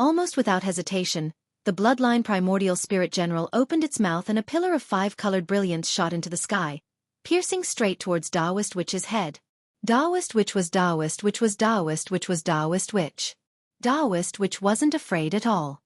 Almost without hesitation, the bloodline primordial spirit general opened its mouth and a pillar of 5-colored brilliance shot into the sky, piercing straight towards Taoist Witch's head. Taoist Witch was Taoist Witch was Taoist Witch was Taoist Witch. Taoist Witch wasn't afraid at all.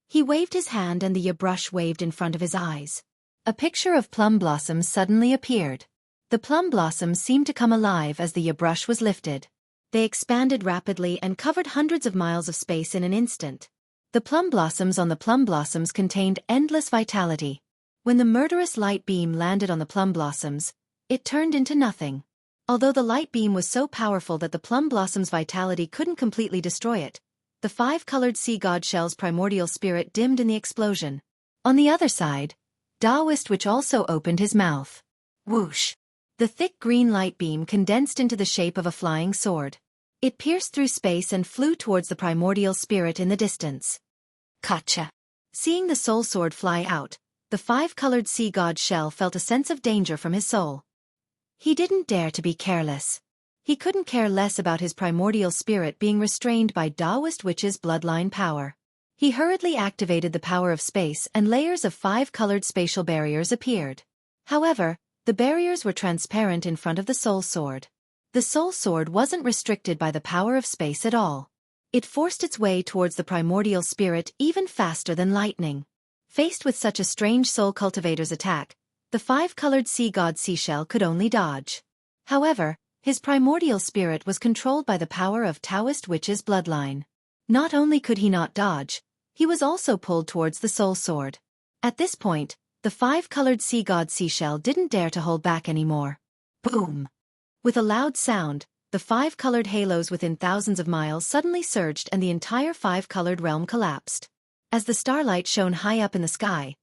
He waved his hand and the brush waved in front of his eyes. A picture of plum blossoms suddenly appeared. The plum blossoms seemed to come alive as the brush was lifted. They expanded rapidly and covered hundreds of miles of space in an instant. The plum blossoms on the plum blossoms contained endless vitality. When the murderous light beam landed on the plum blossoms, it turned into nothing. Although the light beam was so powerful that the plum blossom's vitality couldn't completely destroy it, the 5-colored sea god shell's primordial spirit dimmed in the explosion. On the other side, Taoist Witch also opened his mouth. Whoosh! The thick green light beam condensed into the shape of a flying sword. It pierced through space and flew towards the primordial spirit in the distance. Gotcha! Seeing the soul sword fly out, the 5-colored sea god shell felt a sense of danger from his soul. He didn't dare to be careless. He couldn't care less about his primordial spirit being restrained by Taoist Witch's bloodline power. He hurriedly activated the power of space and layers of 5-colored spatial barriers appeared. However, the barriers were transparent in front of the soul sword. The soul sword wasn't restricted by the power of space at all. It forced its way towards the primordial spirit even faster than lightning. Faced with such a strange soul cultivator's attack, the 5-colored sea god seashell could only dodge. However, his primordial spirit was controlled by the power of Taoist Witch's bloodline. Not only could he not dodge, he was also pulled towards the soul sword. At this point, the 5-colored sea god seashell didn't dare to hold back anymore. Boom! With a loud sound, the 5-colored halos within thousands of miles suddenly surged and the entire 5-colored realm collapsed. As the starlight shone high up in the sky,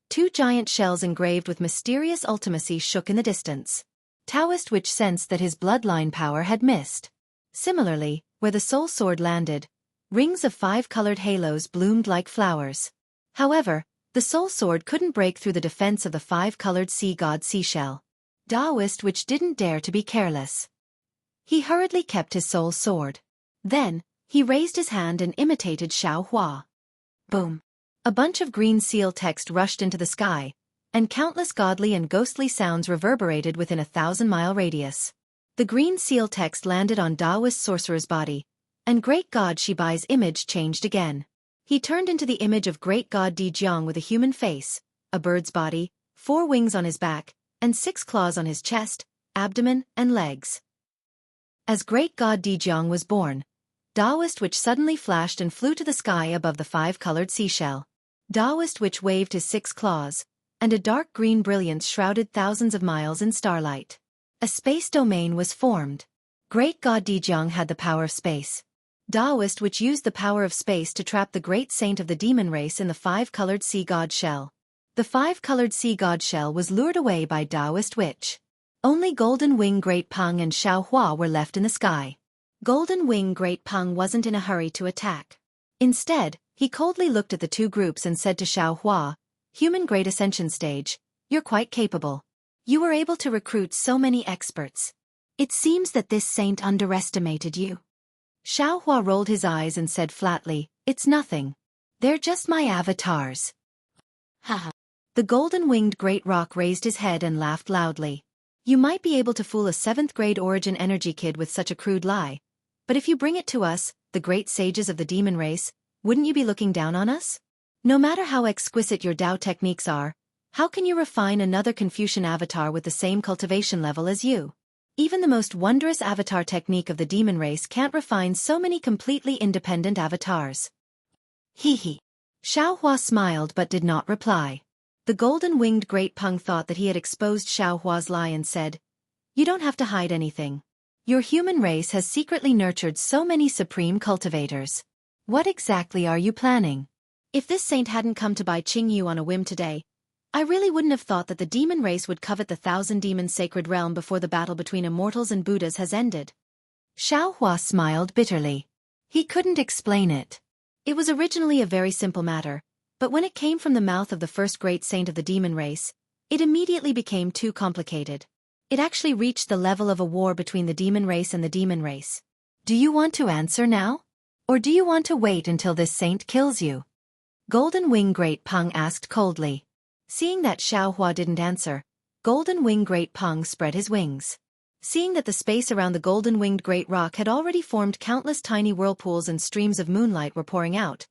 2 giant shells engraved with mysterious ultimacy shook in the distance. Taoist Witch sensed that his bloodline power had missed. Similarly, where the soul sword landed, rings of 5-colored halos bloomed like flowers. However, the soul sword couldn't break through the defense of the 5-colored sea god seashell. Taoist Witch didn't dare to be careless. He hurriedly kept his soul sword. Then, he raised his hand and imitated Xueqi. Boom! A bunch of green seal text rushed into the sky, and countless godly and ghostly sounds reverberated within a 1,000-mile radius. The green seal text landed on Taoist sorcerer's body, and Great God Shibai's image changed again. He turned into the image of Great God Dijiang with a human face, a bird's body, 4 wings on his back, and 6 claws on his chest, abdomen, and legs. As Great God Dijiang was born, Taoist Witch suddenly flashed and flew to the sky above the 5-colored seashell. Taoist Witch waved his 6 claws, and a dark green brilliance shrouded thousands of miles in starlight. A space domain was formed. Great God Dijiang had the power of space. Taoist Witch used the power of space to trap the great saint of the demon race in the 5-colored sea god shell. The 5-colored sea god shell was lured away by Taoist Witch. Only Golden Wing Great Peng and Xueqi were left in the sky. Golden Wing Great Peng wasn't in a hurry to attack. Instead, he coldly looked at the 2 groups and said to Xueqi, "Human Great Ascension Stage, you're quite capable. You were able to recruit so many experts. It seems that this saint underestimated you." Xueqi rolled his eyes and said flatly, "It's nothing. They're just my avatars." Haha. The golden-winged great rock raised his head and laughed loudly. "You might be able to fool a 7th-grade origin energy kid with such a crude lie, but if you bring it to us, the great sages of the demon race, wouldn't you be looking down on us? No matter how exquisite your Tao techniques are, how can you refine another Confucian avatar with the same cultivation level as you? Even the most wondrous avatar technique of the demon race can't refine so many completely independent avatars." Hee hee. Xueqi smiled but did not reply. The golden-winged Great Peng thought that he had exposed Xueqi's lie and said, "You don't have to hide anything. Your human race has secretly nurtured so many supreme cultivators. What exactly are you planning? If this saint hadn't come to buy Qingyu on a whim today, I really wouldn't have thought that the demon race would covet the 1,000-demon sacred realm before the battle between immortals and Buddhas has ended." Xueqi smiled bitterly. He couldn't explain it. It was originally a very simple matter, but when it came from the mouth of the first great saint of the demon race, it immediately became too complicated. It actually reached the level of a war between the demon race and the demon race. "Do you want to answer now?" Or do you want to wait until this saint kills you? Golden Wing Great Peng asked coldly. Seeing that Xiaohua didn't answer, Golden Wing Great Peng spread his wings. Seeing that the space around the golden-winged great rock had already formed countless tiny whirlpools and streams of moonlight were pouring out,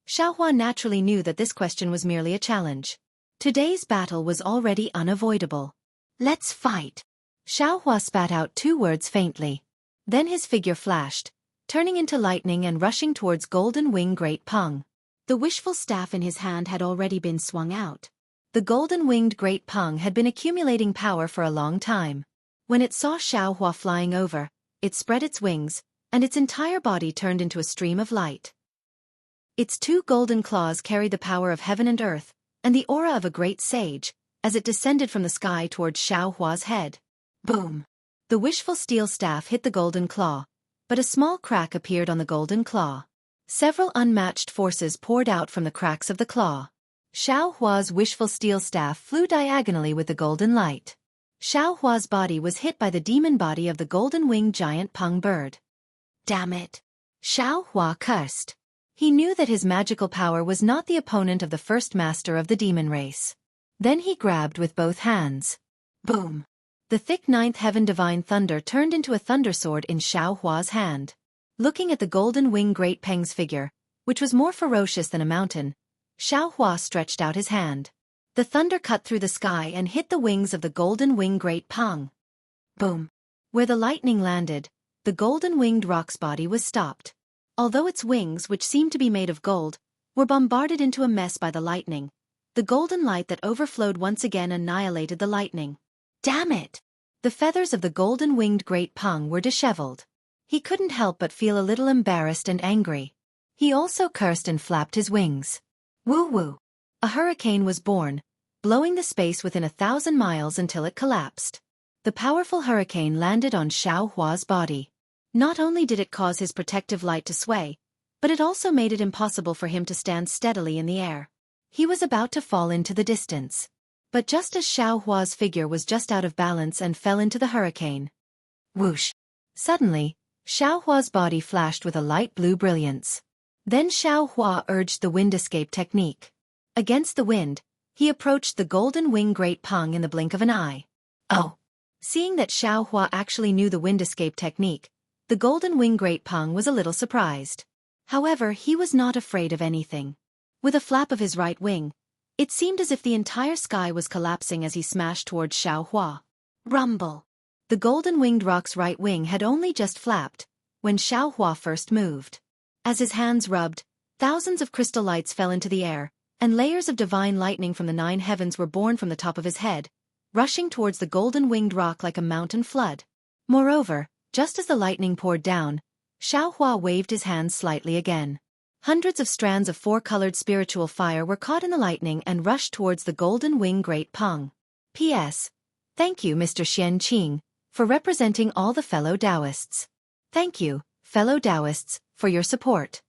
Xiaohua naturally knew that this question was merely a challenge. Today's battle was already unavoidable. Let's fight. Xiaohua spat out 2 words faintly. Then his figure flashed, turning into lightning and rushing towards Golden Wing Great Peng. The wishful staff in his hand had already been swung out. The golden-winged Great Peng had been accumulating power for a long time. When it saw Xiaohua flying over, it spread its wings, and its entire body turned into a stream of light. Its 2 golden claws carried the power of heaven and earth, and the aura of a great sage, as it descended from the sky towards Xiaohua's head. Boom! The wishful steel staff hit the golden claw, but a small crack appeared on the golden claw. Several unmatched forces poured out from the cracks of the claw. Xiaohua's wishful steel staff flew diagonally with the golden light. Xiaohua's body was hit by the demon body of the golden-winged giant Peng bird. Damn it! Xiaohua cursed. He knew that his magical power was not the opponent of the first master of the demon race. Then he grabbed with both hands. Boom! The thick 9th heaven divine thunder turned into a thundersword in Xiaohua's hand. Looking at the golden wing Great Peng's figure, which was more ferocious than a mountain, Xiaohua stretched out his hand. The thunder cut through the sky and hit the wings of the golden wing Great Peng. Boom! Where the lightning landed, the golden-winged rock's body was stopped. Although its wings, which seemed to be made of gold, were bombarded into a mess by the lightning, the golden light that overflowed once again annihilated the lightning. Damn it! The feathers of the golden-winged Great Peng were disheveled. He couldn't help but feel a little embarrassed and angry. He also cursed and flapped his wings. Woo-woo! A hurricane was born, blowing the space within 1,000 miles until it collapsed. The powerful hurricane landed on Xiaohua's body. Not only did it cause his protective light to sway, but it also made it impossible for him to stand steadily in the air. He was about to fall into the distance. But just as Xiaohua's figure was just out of balance and fell into the hurricane. Whoosh! Suddenly, Xiaohua's body flashed with a light blue brilliance. Then Xiaohua urged the wind escape technique. Against the wind, he approached the golden wing Great Peng in the blink of an eye. Oh! Seeing that Xiaohua actually knew the wind escape technique, the golden wing Great Peng was a little surprised. However, he was not afraid of anything. With a flap of his right wing, it seemed as if the entire sky was collapsing as he smashed towards Xiaohua. Rumble! The golden-winged rock's right wing had only just flapped, when Xiaohua first moved. As his hands rubbed, thousands of crystal lights fell into the air, and layers of divine lightning from the 9 heavens were born from the top of his head, rushing towards the golden-winged rock like a mountain flood. Moreover, just as the lightning poured down, Xiaohua waved his hands slightly again. Hundreds of strands of 4-colored spiritual fire were caught in the lightning and rushed towards the golden wing Great Peng. P.S. Thank you, Mr. Xian Qing, for representing all the fellow Taoists. Thank you, fellow Taoists, for your support.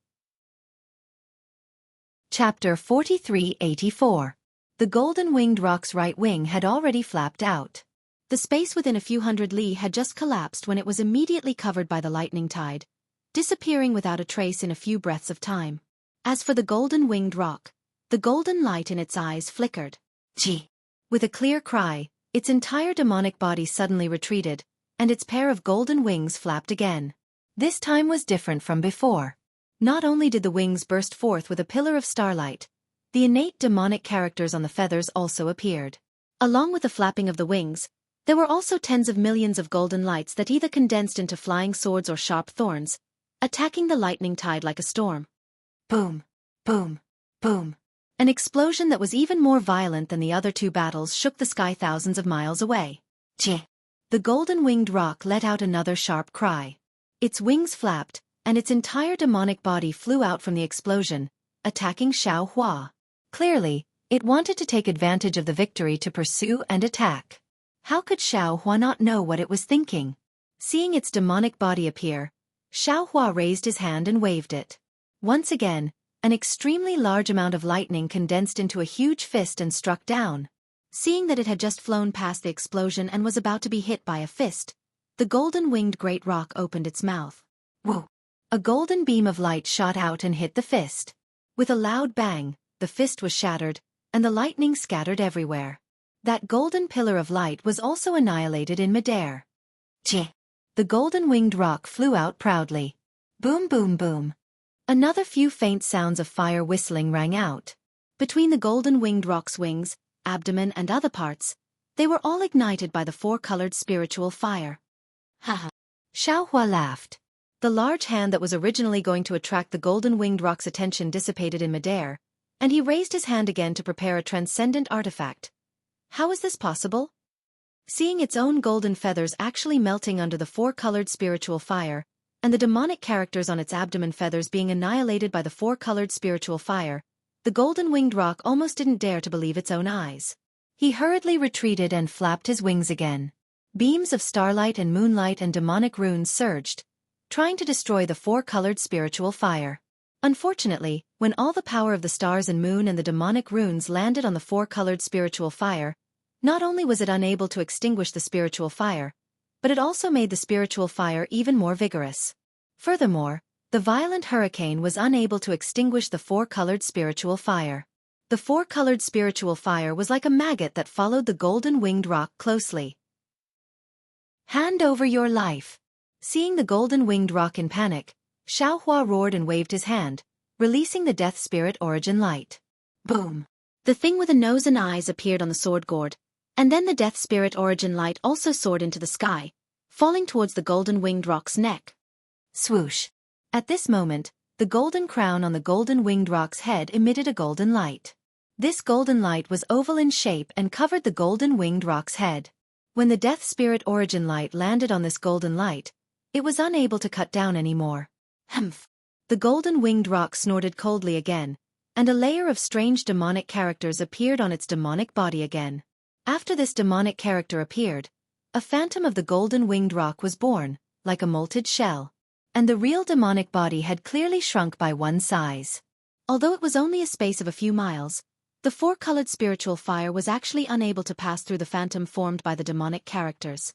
Chapter 4384. The golden-winged rock's right wing had already flapped out. The space within a few hundred li had just collapsed when it was immediately covered by the lightning tide, disappearing without a trace in a few breaths of time. As for the golden-winged rock, the golden light in its eyes flickered. Gee! With a clear cry, its entire demonic body suddenly retreated, and its pair of golden wings flapped again. This time was different from before. Not only did the wings burst forth with a pillar of starlight, the innate demonic characters on the feathers also appeared. Along with the flapping of the wings, there were also tens of millions of golden lights that either condensed into flying swords or sharp thorns, attacking the lightning tide like a storm. Boom! Boom! Boom! An explosion that was even more violent than the other 2 battles shook the sky thousands of miles away. Gee! The golden-winged rock let out another sharp cry. Its wings flapped, and its entire demonic body flew out from the explosion, attacking Xiaohua. Clearly, it wanted to take advantage of the victory to pursue and attack. How could Xiaohua not know what it was thinking? Seeing its demonic body appear, Xiaohua raised his hand and waved it. Once again, an extremely large amount of lightning condensed into a huge fist and struck down. Seeing that it had just flown past the explosion and was about to be hit by a fist, the golden-winged great rock opened its mouth. Whoa! A golden beam of light shot out and hit the fist. With a loud bang, the fist was shattered, and the lightning scattered everywhere. That golden pillar of light was also annihilated in midair. Tch! The golden-winged rock flew out proudly. Boom boom boom. Another few faint sounds of fire whistling rang out. Between the golden-winged rock's wings, abdomen and other parts, they were all ignited by the four-colored spiritual fire. Haha. Xueqi laughed. The large hand that was originally going to attract the golden-winged rock's attention dissipated in midair, and he raised his hand again to prepare a transcendent artifact. How is this possible? Seeing its own golden feathers actually melting under the four-colored spiritual fire, and the demonic characters on its abdomen feathers being annihilated by the four-colored spiritual fire, the golden-winged rock almost didn't dare to believe its own eyes. He hurriedly retreated and flapped his wings again. Beams of starlight and moonlight and demonic runes surged, trying to destroy the four-colored spiritual fire. Unfortunately, when all the power of the stars and moon and the demonic runes landed on the four-colored spiritual fire, not only was it unable to extinguish the spiritual fire, but it also made the spiritual fire even more vigorous. Furthermore, the violent hurricane was unable to extinguish the four-colored spiritual fire. The four-colored spiritual fire was like a maggot that followed the golden-winged rock closely. Hand over your life. Seeing the golden-winged rock in panic, Xueqi roared and waved his hand, releasing the death spirit origin light. Boom! The thing with a nose and eyes appeared on the sword gourd, and then the death spirit origin light also soared into the sky, falling towards the golden-winged rock's neck. Swoosh! At this moment, the golden crown on the golden-winged rock's head emitted a golden light. This golden light was oval in shape and covered the golden-winged rock's head. When the death spirit origin light landed on this golden light, it was unable to cut down anymore. Humph! The golden-winged rock snorted coldly again, and a layer of strange demonic characters appeared on its demonic body again. After this demonic character appeared, a phantom of the golden-winged rock was born, like a molted shell. And the real demonic body had clearly shrunk by one size. Although it was only a space of a few miles, the four-colored spiritual fire was actually unable to pass through the phantom formed by the demonic characters.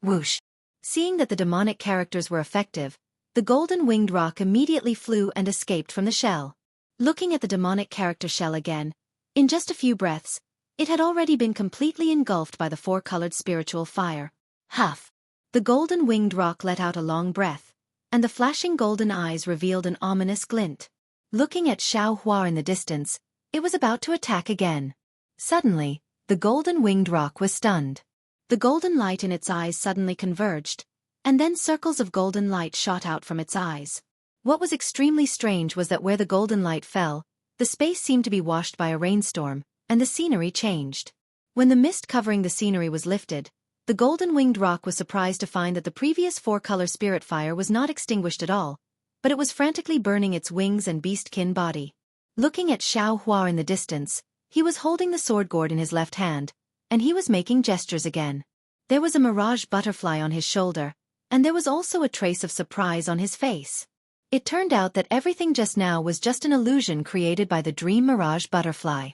Whoosh! Seeing that the demonic characters were effective, the golden-winged rock immediately flew and escaped from the shell. Looking at the demonic character shell again, in just a few breaths, it had already been completely engulfed by the four-colored spiritual fire. Huff! The golden-winged rock let out a long breath, and the flashing golden eyes revealed an ominous glint. Looking at Xueqi in the distance, it was about to attack again. Suddenly, the golden-winged rock was stunned. The golden light in its eyes suddenly converged, and then circles of golden light shot out from its eyes. What was extremely strange was that where the golden light fell, the space seemed to be washed by a rainstorm, and the scenery changed. When the mist covering the scenery was lifted, the golden-winged rock was surprised to find that the previous four-color spirit fire was not extinguished at all, but it was frantically burning its wings and beastkin body. Looking at Xueqi in the distance, he was holding the sword gourd in his left hand, and he was making gestures again. There was a mirage butterfly on his shoulder, and there was also a trace of surprise on his face. It turned out that everything just now was just an illusion created by the dream mirage butterfly.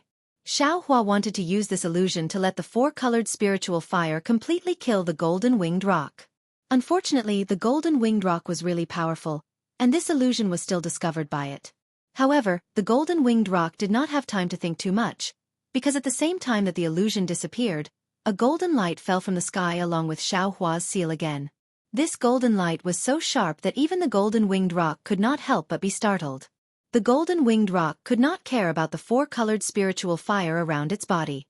Xueqi wanted to use this illusion to let the four-colored spiritual fire completely kill the golden-winged rock. Unfortunately, the golden-winged rock was really powerful, and this illusion was still discovered by it. However, the golden-winged rock did not have time to think too much, because at the same time that the illusion disappeared, a golden light fell from the sky along with Xueqi's seal again. This golden light was so sharp that even the golden-winged rock could not help but be startled. The golden-winged rock could not care about the four-colored spiritual fire around its body.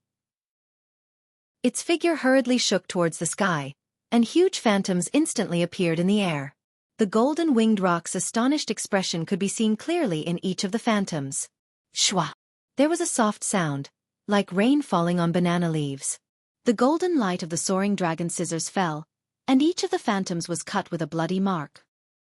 Its figure hurriedly shook towards the sky, and huge phantoms instantly appeared in the air. The golden-winged rock's astonished expression could be seen clearly in each of the phantoms. Shwa! There was a soft sound, like rain falling on banana leaves. The golden light of the soaring dragon scissors fell, and each of the phantoms was cut with a bloody mark.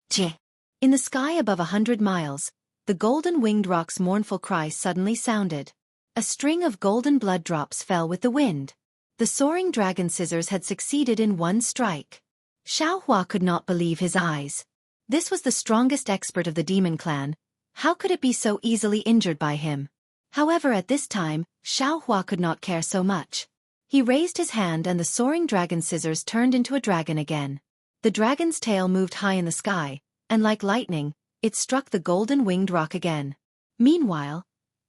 Tch! In the sky above 100 miles, the golden-winged rock's mournful cry suddenly sounded. A string of golden blood drops fell with the wind. The soaring dragon scissors had succeeded in one strike. Xueqi could not believe his eyes. This was the strongest expert of the demon clan. How could it be so easily injured by him? However, at this time, Xueqi could not care so much. He raised his hand and the soaring dragon scissors turned into a dragon again. The dragon's tail moved high in the sky, and like lightning, it struck the golden-winged rock again. Meanwhile,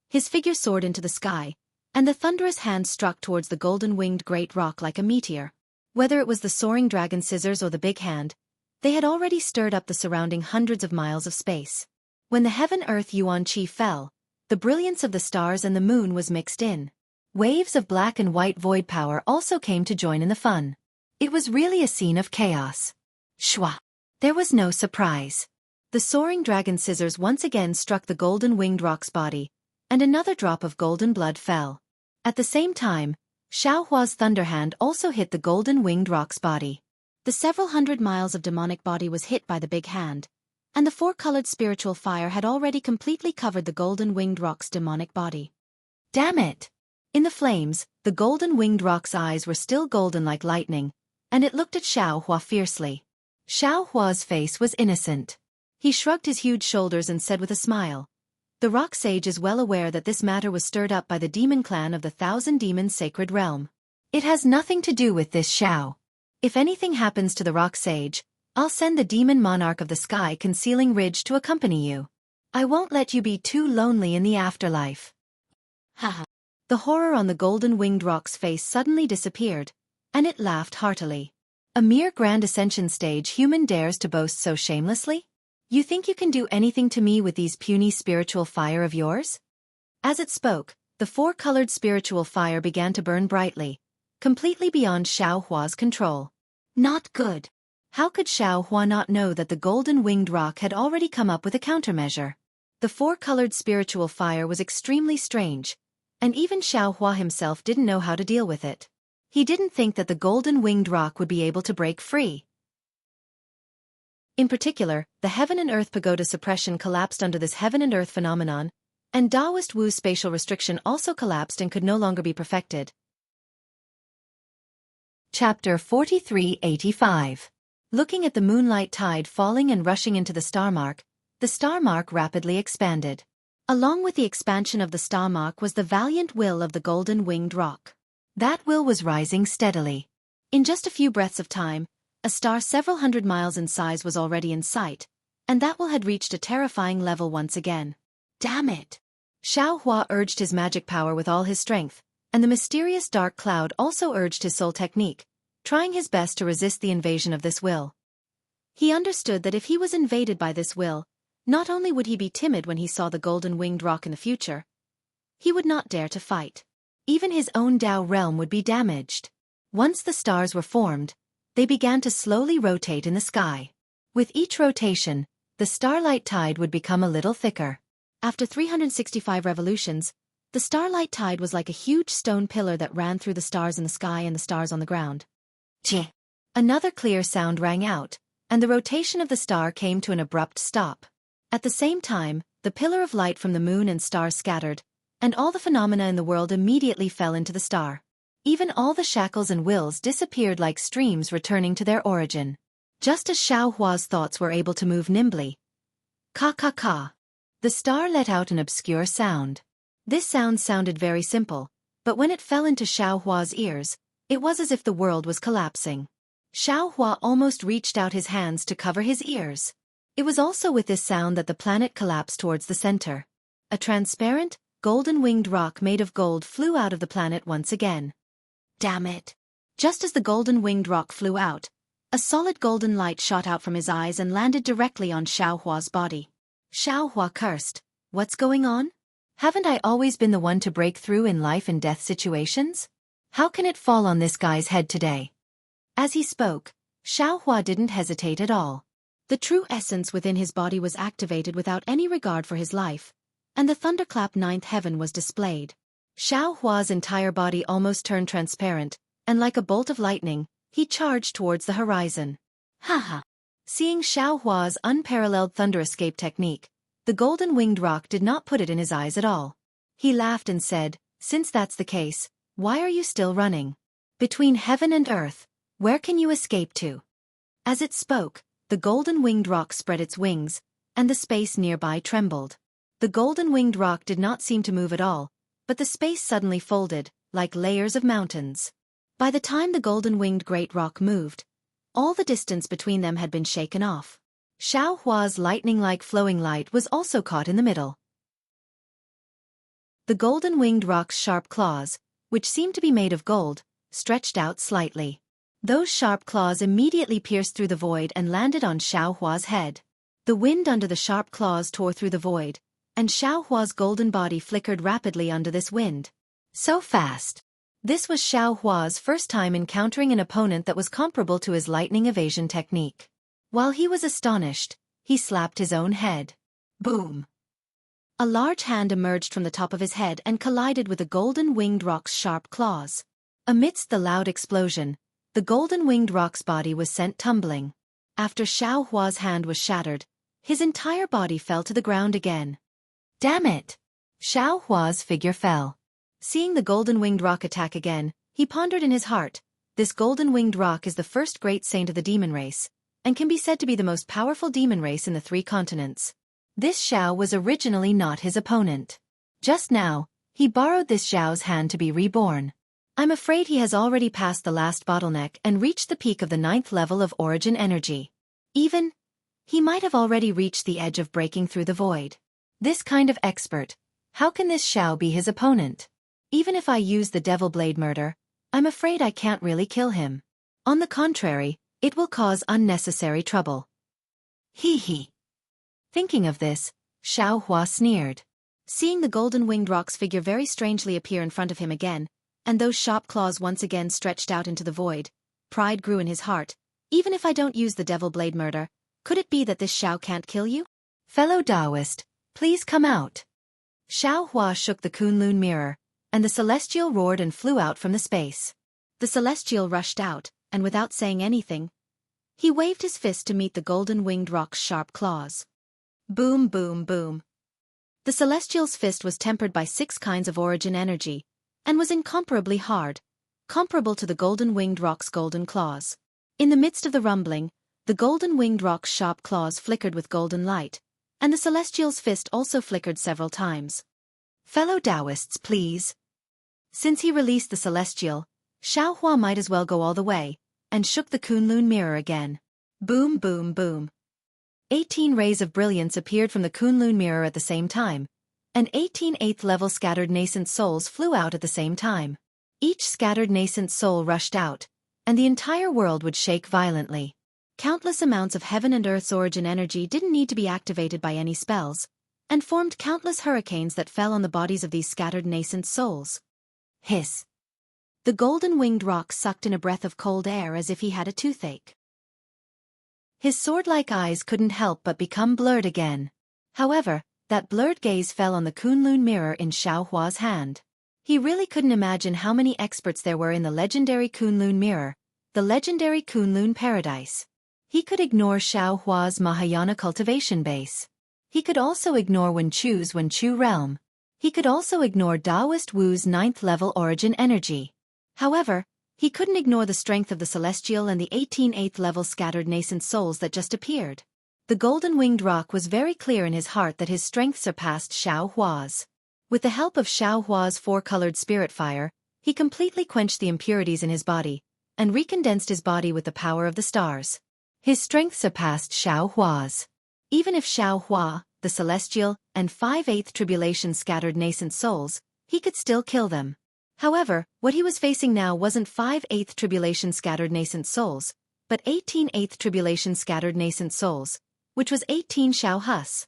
his figure soared into the sky, and the thunderous hand struck towards the golden-winged great rock like a meteor. Whether it was the soaring dragon scissors or the big hand, they had already stirred up the surrounding hundreds of miles of space. When the heaven-earth Yuan-Chi fell, the brilliance of the stars and the moon was mixed in. Waves of black and white void power also came to join in the fun. It was really a scene of chaos. Shwa! There was no surprise. The soaring dragon scissors once again struck the golden-winged rock's body, and another drop of golden blood fell. At the same time, Xiaohua's thunderhand also hit the golden-winged rock's body. The several hundred miles of demonic body was hit by the big hand, and the four-colored spiritual fire had already completely covered the golden-winged rock's demonic body. Damn it! In the flames, the golden-winged rock's eyes were still golden like lightning, and it looked at Xiaohua fiercely. Xiaohua's face was innocent. He shrugged his huge shoulders and said with a smile, "The rock sage is well aware that this matter was stirred up by the demon clan of the Thousand Demons Sacred Realm. It has nothing to do with this Xiao. If anything happens to the rock sage, I'll send the demon monarch of the sky concealing ridge to accompany you. I won't let you be too lonely in the afterlife." Haha. The horror on the golden-winged rock's face suddenly disappeared, and it laughed heartily. A mere grand ascension stage human dares to boast so shamelessly? You think you can do anything to me with these puny spiritual fire of yours? As it spoke, the four-colored spiritual fire began to burn brightly, completely beyond Xiaohua's control. Not good. How could Xiaohua not know that the golden-winged rock had already come up with a countermeasure? The four-colored spiritual fire was extremely strange, and even Xiaohua himself didn't know how to deal with it. He didn't think that the golden-winged rock would be able to break free. In particular, the Heaven and Earth Pagoda suppression collapsed under this Heaven and Earth phenomenon, and Taoist Wu's spatial restriction also collapsed and could no longer be perfected. Chapter 4385. Looking at the moonlight tide falling and rushing into the star mark, the star mark rapidly expanded. Along with the expansion of the star mark was the valiant will of the golden-winged rock. That will was rising steadily. In just a few breaths of time, a star several hundred miles in size was already in sight, and that will had reached a terrifying level once again. Damn it! Xiaohua urged his magic power with all his strength, and the mysterious dark cloud also urged his soul technique, trying his best to resist the invasion of this will. He understood that if he was invaded by this will, not only would he be timid when he saw the golden-winged rock in the future, he would not dare to fight. Even his own Tao realm would be damaged. Once the stars were formed, they began to slowly rotate in the sky. With each rotation, the starlight tide would become a little thicker. After 365 revolutions, the starlight tide was like a huge stone pillar that ran through the stars in the sky and the stars on the ground. Cheh! Another clear sound rang out, and the rotation of the star came to an abrupt stop. At the same time, the pillar of light from the moon and stars scattered, and all the phenomena in the world immediately fell into the star. Even all the shackles and wills disappeared like streams returning to their origin. Just as Xiaohua's thoughts were able to move nimbly. Ka. The star let out an obscure sound. This sound sounded very simple, but when it fell into Xiaohua's ears, it was as if the world was collapsing. Xiaohua almost reached out his hands to cover his ears. It was also with this sound that the planet collapsed towards the center. A transparent, golden-winged rock made of gold flew out of the planet once again. Damn it! Just as the golden-winged rock flew out, a solid golden light shot out from his eyes and landed directly on Xiaohua's body. Xiaohua cursed. What's going on? Haven't I always been the one to break through in life and death situations? How can it fall on this guy's head today? As he spoke, Xiaohua didn't hesitate at all. The true essence within his body was activated without any regard for his life, and the thunderclap ninth heaven was displayed. Xiaohua's entire body almost turned transparent, and like a bolt of lightning, he charged towards the horizon. Haha! Seeing Xiaohua's unparalleled thunder escape technique, the golden-winged rock did not put it in his eyes at all. He laughed and said, "Since that's the case, why are you still running? Between heaven and earth, where can you escape to?" As it spoke, the golden-winged rock spread its wings, and the space nearby trembled. The golden-winged rock did not seem to move at all, but the space suddenly folded, like layers of mountains. By the time the golden-winged great rock moved, all the distance between them had been shaken off. Xiao Hua's lightning-like flowing light was also caught in the middle. The golden-winged rock's sharp claws, which seemed to be made of gold, stretched out slightly. Those sharp claws immediately pierced through the void and landed on Xiao Hua's head. The wind under the sharp claws tore through the void, and Xiao Hua's golden body flickered rapidly under this wind. So fast! This was Xiao Hua's first time encountering an opponent that was comparable to his lightning evasion technique. While he was astonished, he slapped his own head. Boom! A large hand emerged from the top of his head and collided with the golden-winged rock's sharp claws. Amidst the loud explosion, the golden-winged rock's body was sent tumbling. After Xiao Hua's hand was shattered, his entire body fell to the ground again. Damn it! Xiao Hua's figure fell. Seeing the golden-winged rock attack again, he pondered in his heart, this golden-winged rock is the first great saint of the demon race, and can be said to be the most powerful demon race in the 3 continents. This Xiao was originally not his opponent. Just now, he borrowed this Xiao's hand to be reborn. I'm afraid he has already passed the last bottleneck and reached the peak of the 9th level of origin energy. Even, he might have already reached the edge of breaking through the void. This kind of expert, how can this Xiao be his opponent? Even if I use the Devil Blade murder, I'm afraid I can't really kill him. On the contrary, it will cause unnecessary trouble. Hee hee. Thinking of this, Xiao Hua sneered. Seeing the golden-winged rock's figure very strangely appear in front of him again, and those sharp claws once again stretched out into the void, pride grew in his heart. Even if I don't use the Devil Blade murder, could it be that this Xiao can't kill you? Fellow Taoist, please come out. Xiao Hua shook the Kunlun mirror, and the Celestial roared and flew out from the space. The Celestial rushed out, and without saying anything, he waved his fist to meet the golden-winged rock's sharp claws. Boom, boom, boom. The Celestial's fist was tempered by 6 kinds of origin energy, and was incomparably hard, comparable to the golden-winged rock's golden claws. In the midst of the rumbling, the golden-winged rock's sharp claws flickered with golden light, and the Celestial's fist also flickered several times. Fellow Taoists, please. Since he released the Celestial, Xiao Hua might as well go all the way, and shook the Kunlun mirror again. Boom, boom, boom. 18 rays of brilliance appeared from the Kunlun mirror at the same time, and 18 8th-level scattered nascent souls flew out at the same time. Each scattered nascent soul rushed out, and the entire world would shake violently. Countless amounts of heaven and earth's origin energy didn't need to be activated by any spells, and formed countless hurricanes that fell on the bodies of these scattered nascent souls. Hiss. The golden-winged rock sucked in a breath of cold air as if he had a toothache. His sword-like eyes couldn't help but become blurred again. However, that blurred gaze fell on the Kunlun mirror in Xiao Hua's hand. He really couldn't imagine how many experts there were in the legendary Kunlun mirror, the legendary Kunlun paradise. He could ignore Xiao Hua's Mahayana cultivation base. He could also ignore Wenchu's Wenchu realm. He could also ignore Taoist Wu's 9th-level origin energy. However, he couldn't ignore the strength of the Celestial and the 18 8th-level scattered nascent souls that just appeared. The golden-winged rock was very clear in his heart that his strength surpassed Xiao Hua's. With the help of Xiao Hua's 4-colored spirit fire, he completely quenched the impurities in his body, and recondensed his body with the power of the stars. His strength surpassed Xiao Hua's. Even if Xiao Hua, the Celestial, and 5/8 tribulation scattered nascent souls, he could still kill them. However, what he was facing now wasn't 5/8 tribulation scattered nascent souls, but 18/8 tribulation scattered nascent souls, which was 18 Xiao Hus.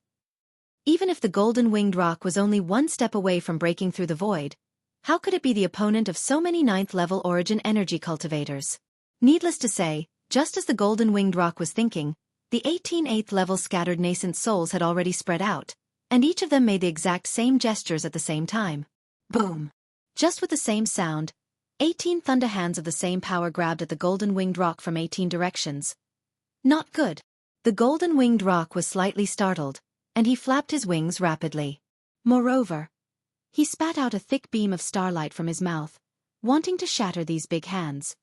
Even if the golden-winged rock was only 1 step away from breaking through the void, how could it be the opponent of so many 9th-level origin energy cultivators? Needless to say, just as the golden-winged rock was thinking, the 18 8th-level scattered nascent souls had already spread out, and each of them made the exact same gestures at the same time. Boom! Just with the same sound, 18 thunder hands of the same power grabbed at the golden-winged rock from 18 directions. Not good. The golden-winged rock was slightly startled, and he flapped his wings rapidly. Moreover, he spat out a thick beam of starlight from his mouth, wanting to shatter these big hands.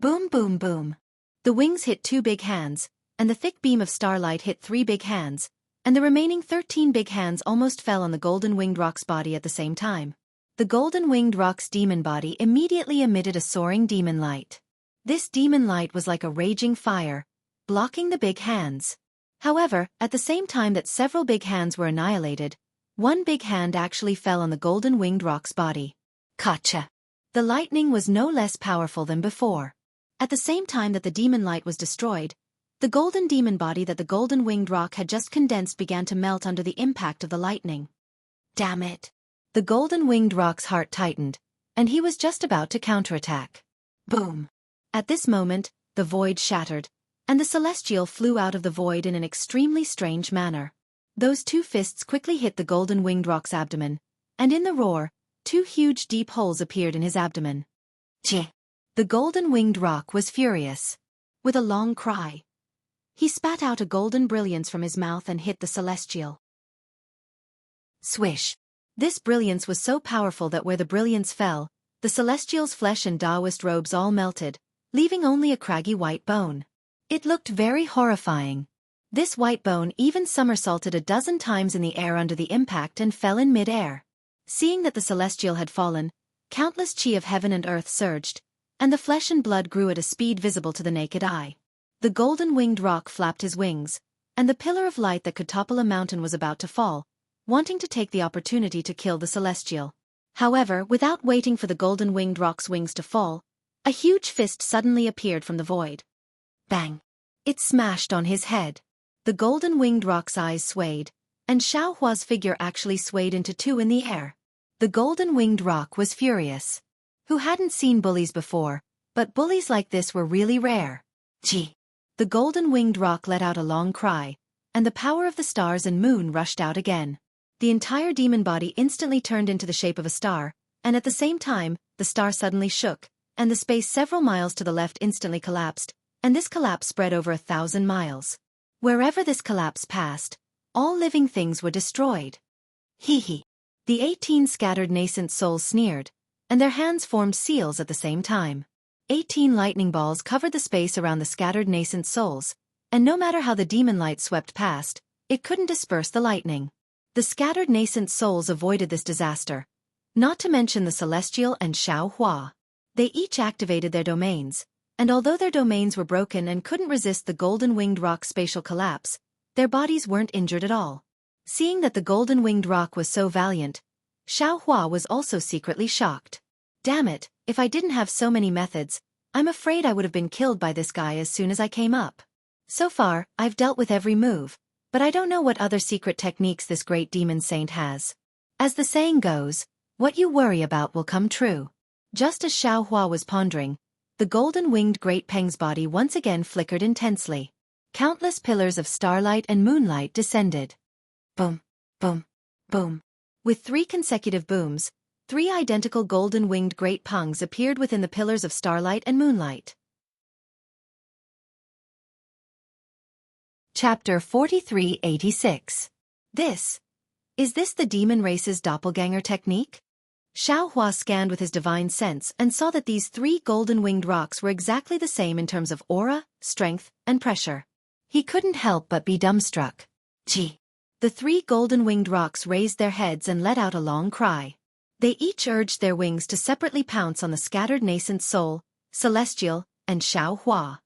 Boom, boom, boom. The wings hit 2 big hands, and the thick beam of starlight hit 3 big hands, and the remaining 13 big hands almost fell on the golden-winged rock's body at the same time. The golden-winged rock's demon body immediately emitted a soaring demon light. This demon light was like a raging fire, blocking the big hands. However, at the same time that several big hands were annihilated, one big hand actually fell on the golden-winged rock's body. Gotcha! The lightning was no less powerful than before. At the same time that the demon light was destroyed, the golden demon body that the golden-winged rock had just condensed began to melt under the impact of the lightning. Damn it! The golden-winged rock's heart tightened, and he was just about to counterattack. Boom! At this moment, the void shattered, and the celestial flew out of the void in an extremely strange manner. Those two fists quickly hit the golden-winged rock's abdomen, and in the roar, two huge deep holes appeared in his abdomen. Gee! The golden-winged rock was furious. With a long cry, he spat out a golden brilliance from his mouth and hit the celestial. Swish! This brilliance was so powerful that where the brilliance fell, the celestial's flesh and Taoist robes all melted, leaving only a craggy white bone. It looked very horrifying. This white bone even somersaulted a dozen times in the air under the impact and fell in mid-air. Seeing that the celestial had fallen, countless chi of heaven and earth surged, and the flesh and blood grew at a speed visible to the naked eye. The golden-winged rock flapped his wings, and the pillar of light that could topple a mountain was about to fall, wanting to take the opportunity to kill the celestial. However, without waiting for the golden-winged rock's wings to fall, a huge fist suddenly appeared from the void. Bang! It smashed on his head. The golden-winged rock's eyes swayed, and Xueqi's figure actually swayed into two in the air. The golden-winged rock was furious. Who hadn't seen bullies before, but bullies like this were really rare. Gee! The golden-winged rock let out a long cry, and the power of the stars and moon rushed out again. The entire demon body instantly turned into the shape of a star, and at the same time, the star suddenly shook, and the space several miles to the left instantly collapsed, and this collapse spread over 1,000 miles. Wherever this collapse passed, all living things were destroyed. Hee hee. The 18 scattered nascent souls sneered, and their hands formed seals at the same time. 18 lightning balls covered the space around the scattered nascent souls, and no matter how the demon light swept past, it couldn't disperse the lightning. The scattered nascent souls avoided this disaster, not to mention the celestial and Xueqi. They each activated their domains, and although their domains were broken and couldn't resist the golden-winged rock's spatial collapse, their bodies weren't injured at all. Seeing that the golden-winged rock was so valiant, Xueqi was also secretly shocked. Damn it, if I didn't have so many methods, I'm afraid I would have been killed by this guy as soon as I came up. So far, I've dealt with every move, but I don't know what other secret techniques this great demon saint has. As the saying goes, what you worry about will come true. Just as Xueqi was pondering, the golden-winged great Peng's body once again flickered intensely. Countless pillars of starlight and moonlight descended. Boom, boom, boom. With 3 consecutive booms, 3 identical golden-winged great Pengs appeared within the pillars of starlight and moonlight. Chapter 4386. Is this the demon race's doppelganger technique? Xueqi scanned with his divine sense and saw that these 3 golden-winged rocks were exactly the same in terms of aura, strength, and pressure. He couldn't help but be dumbstruck. Gee! The 3 golden-winged rocks raised their heads and let out a long cry. They each urged their wings to separately pounce on the scattered nascent soul, celestial, and Xueqi.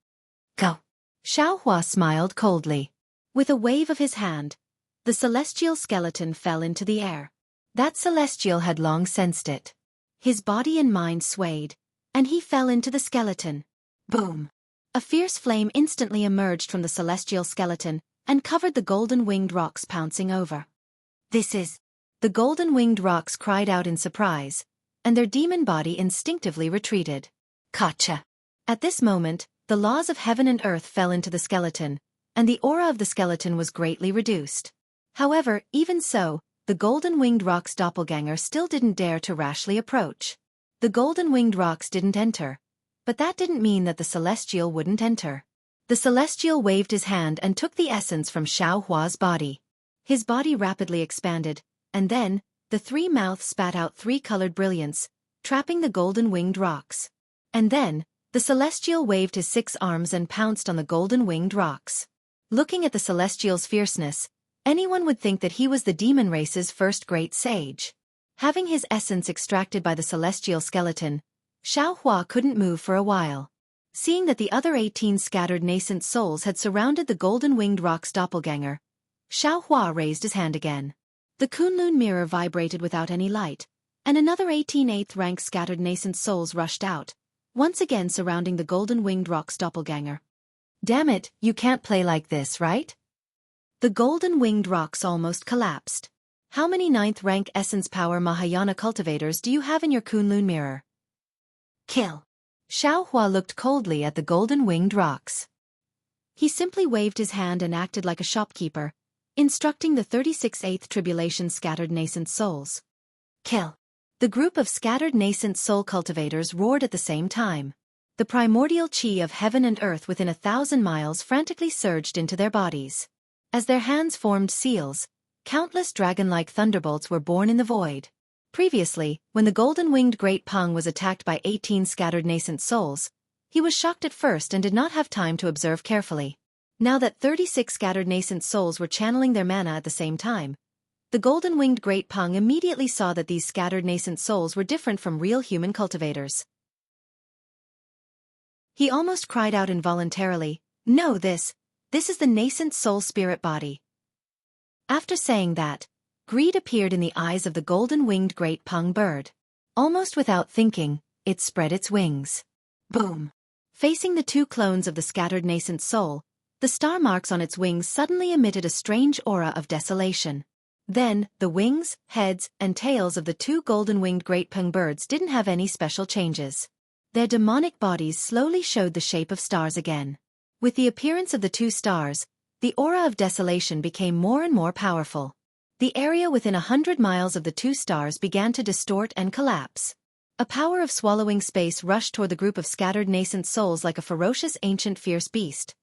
Go! Xueqi smiled coldly. With a wave of his hand, the celestial skeleton fell into the air. That celestial had long sensed it. His body and mind swayed, and he fell into the skeleton. Boom! A fierce flame instantly emerged from the celestial skeleton and covered the golden-winged rocks pouncing over. The golden-winged rocks cried out in surprise, and their demon body instinctively retreated. Gotcha! At this moment, the laws of heaven and earth fell into the skeleton, and the aura of the skeleton was greatly reduced. However, even so, the golden-winged rock's doppelganger still didn't dare to rashly approach. The golden-winged rocks didn't enter, but that didn't mean that the celestial wouldn't enter. The celestial waved his hand and took the essence from Xueqi's body. His body rapidly expanded, and then, the 3 mouths spat out 3 colored brilliance, trapping the golden-winged rocks. And then, the celestial waved his 6 arms and pounced on the golden-winged rocks. Looking at the celestial's fierceness, anyone would think that he was the demon race's first great sage. Having his essence extracted by the celestial skeleton, Xueqi couldn't move for a while. Seeing that the other 18 scattered nascent souls had surrounded the golden-winged rock's doppelganger, Xueqi raised his hand again. The Kunlun mirror vibrated without any light, and another 18 8th-rank scattered nascent souls rushed out, once again surrounding the golden-winged rock's doppelganger. Damn it, you can't play like this, right? The golden-winged rocks almost collapsed. How many 9th-rank essence power Mahayana cultivators do you have in your Kunlun mirror? Kill. Xueqi looked coldly at the golden-winged rocks. He simply waved his hand and acted like a shopkeeper, instructing the 36 8th tribulation scattered nascent souls. Kill. The group of scattered nascent soul cultivators roared at the same time. The primordial chi of heaven and earth within 1,000 miles frantically surged into their bodies. As their hands formed seals, countless dragon-like thunderbolts were born in the void. Previously, when the golden-winged Great Peng was attacked by 18 scattered nascent souls, he was shocked at first and did not have time to observe carefully. Now that 36 scattered nascent souls were channeling their mana at the same time, the golden-winged Great Peng immediately saw that these scattered nascent souls were different from real human cultivators. He almost cried out involuntarily, "No, this is the nascent soul spirit body." After saying that, greed appeared in the eyes of the golden-winged Great Peng bird. Almost without thinking, it spread its wings. Boom! Facing the two clones of the scattered nascent soul, the star marks on its wings suddenly emitted a strange aura of desolation. Then, the wings, heads, and tails of the two golden-winged Great Peng birds didn't have any special changes. Their demonic bodies slowly showed the shape of stars again. With the appearance of the two stars, the aura of desolation became more and more powerful. The area within 100 miles of the two stars began to distort and collapse. A power of swallowing space rushed toward the group of scattered nascent souls like a ferocious ancient fierce beast.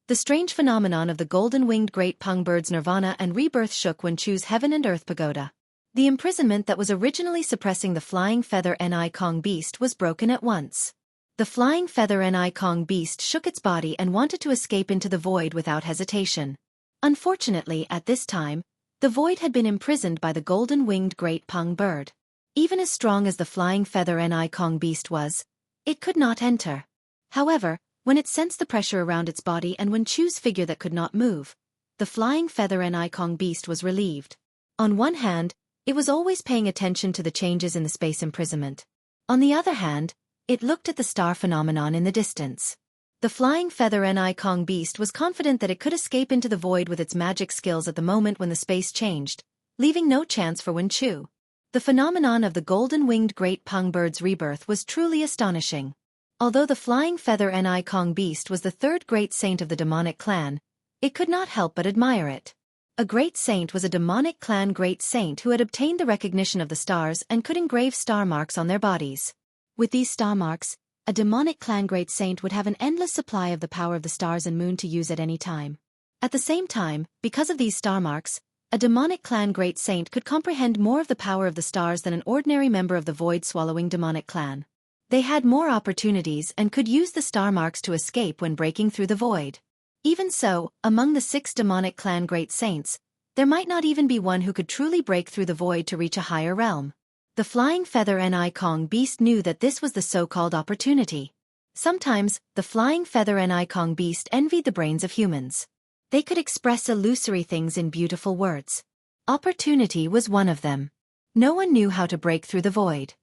The strange phenomenon of the golden-winged Great Peng bird's nirvana and rebirth shook Xueqi's heaven and earth pagoda. The imprisonment that was originally suppressing the flying feather Ni Kong beast was broken at once. The flying feather Ni Kong beast shook its body and wanted to escape into the void without hesitation. Unfortunately, at this time, the void had been imprisoned by the golden-winged Great Peng bird. Even as strong as the flying feather Ni Kong beast was, it could not enter. However, when it sensed the pressure around its body and when Xueqi's figure that could not move, the flying feather Ni Kong beast was relieved. On one hand, it was always paying attention to the changes in the space imprisonment. On the other hand, it looked at the star phenomenon in the distance. The flying feather Ni Kong beast was confident that it could escape into the void with its magic skills at the moment when the space changed, leaving no chance for Xueqi. The phenomenon of the golden-winged Great Peng bird's rebirth was truly astonishing. Although the flying feather Ni Kong beast was the third great saint of the demonic clan, it could not help but admire it. A great saint was a demonic clan great saint who had obtained the recognition of the stars and could engrave star marks on their bodies. With these star marks, a demonic clan great saint would have an endless supply of the power of the stars and moon to use at any time. At the same time, because of these star marks, a demonic clan great saint could comprehend more of the power of the stars than an ordinary member of the void-swallowing demonic clan. They had more opportunities and could use the star marks to escape when breaking through the void. Even so, among the 6 demonic clan great saints, there might not even be one who could truly break through the void to reach a higher realm. The flying feather Ni Kong beast knew that this was the so-called opportunity. Sometimes, the flying feather Ni Kong beast envied the brains of humans. They could express illusory things in beautiful words. Opportunity was one of them. No one knew how to break through the void.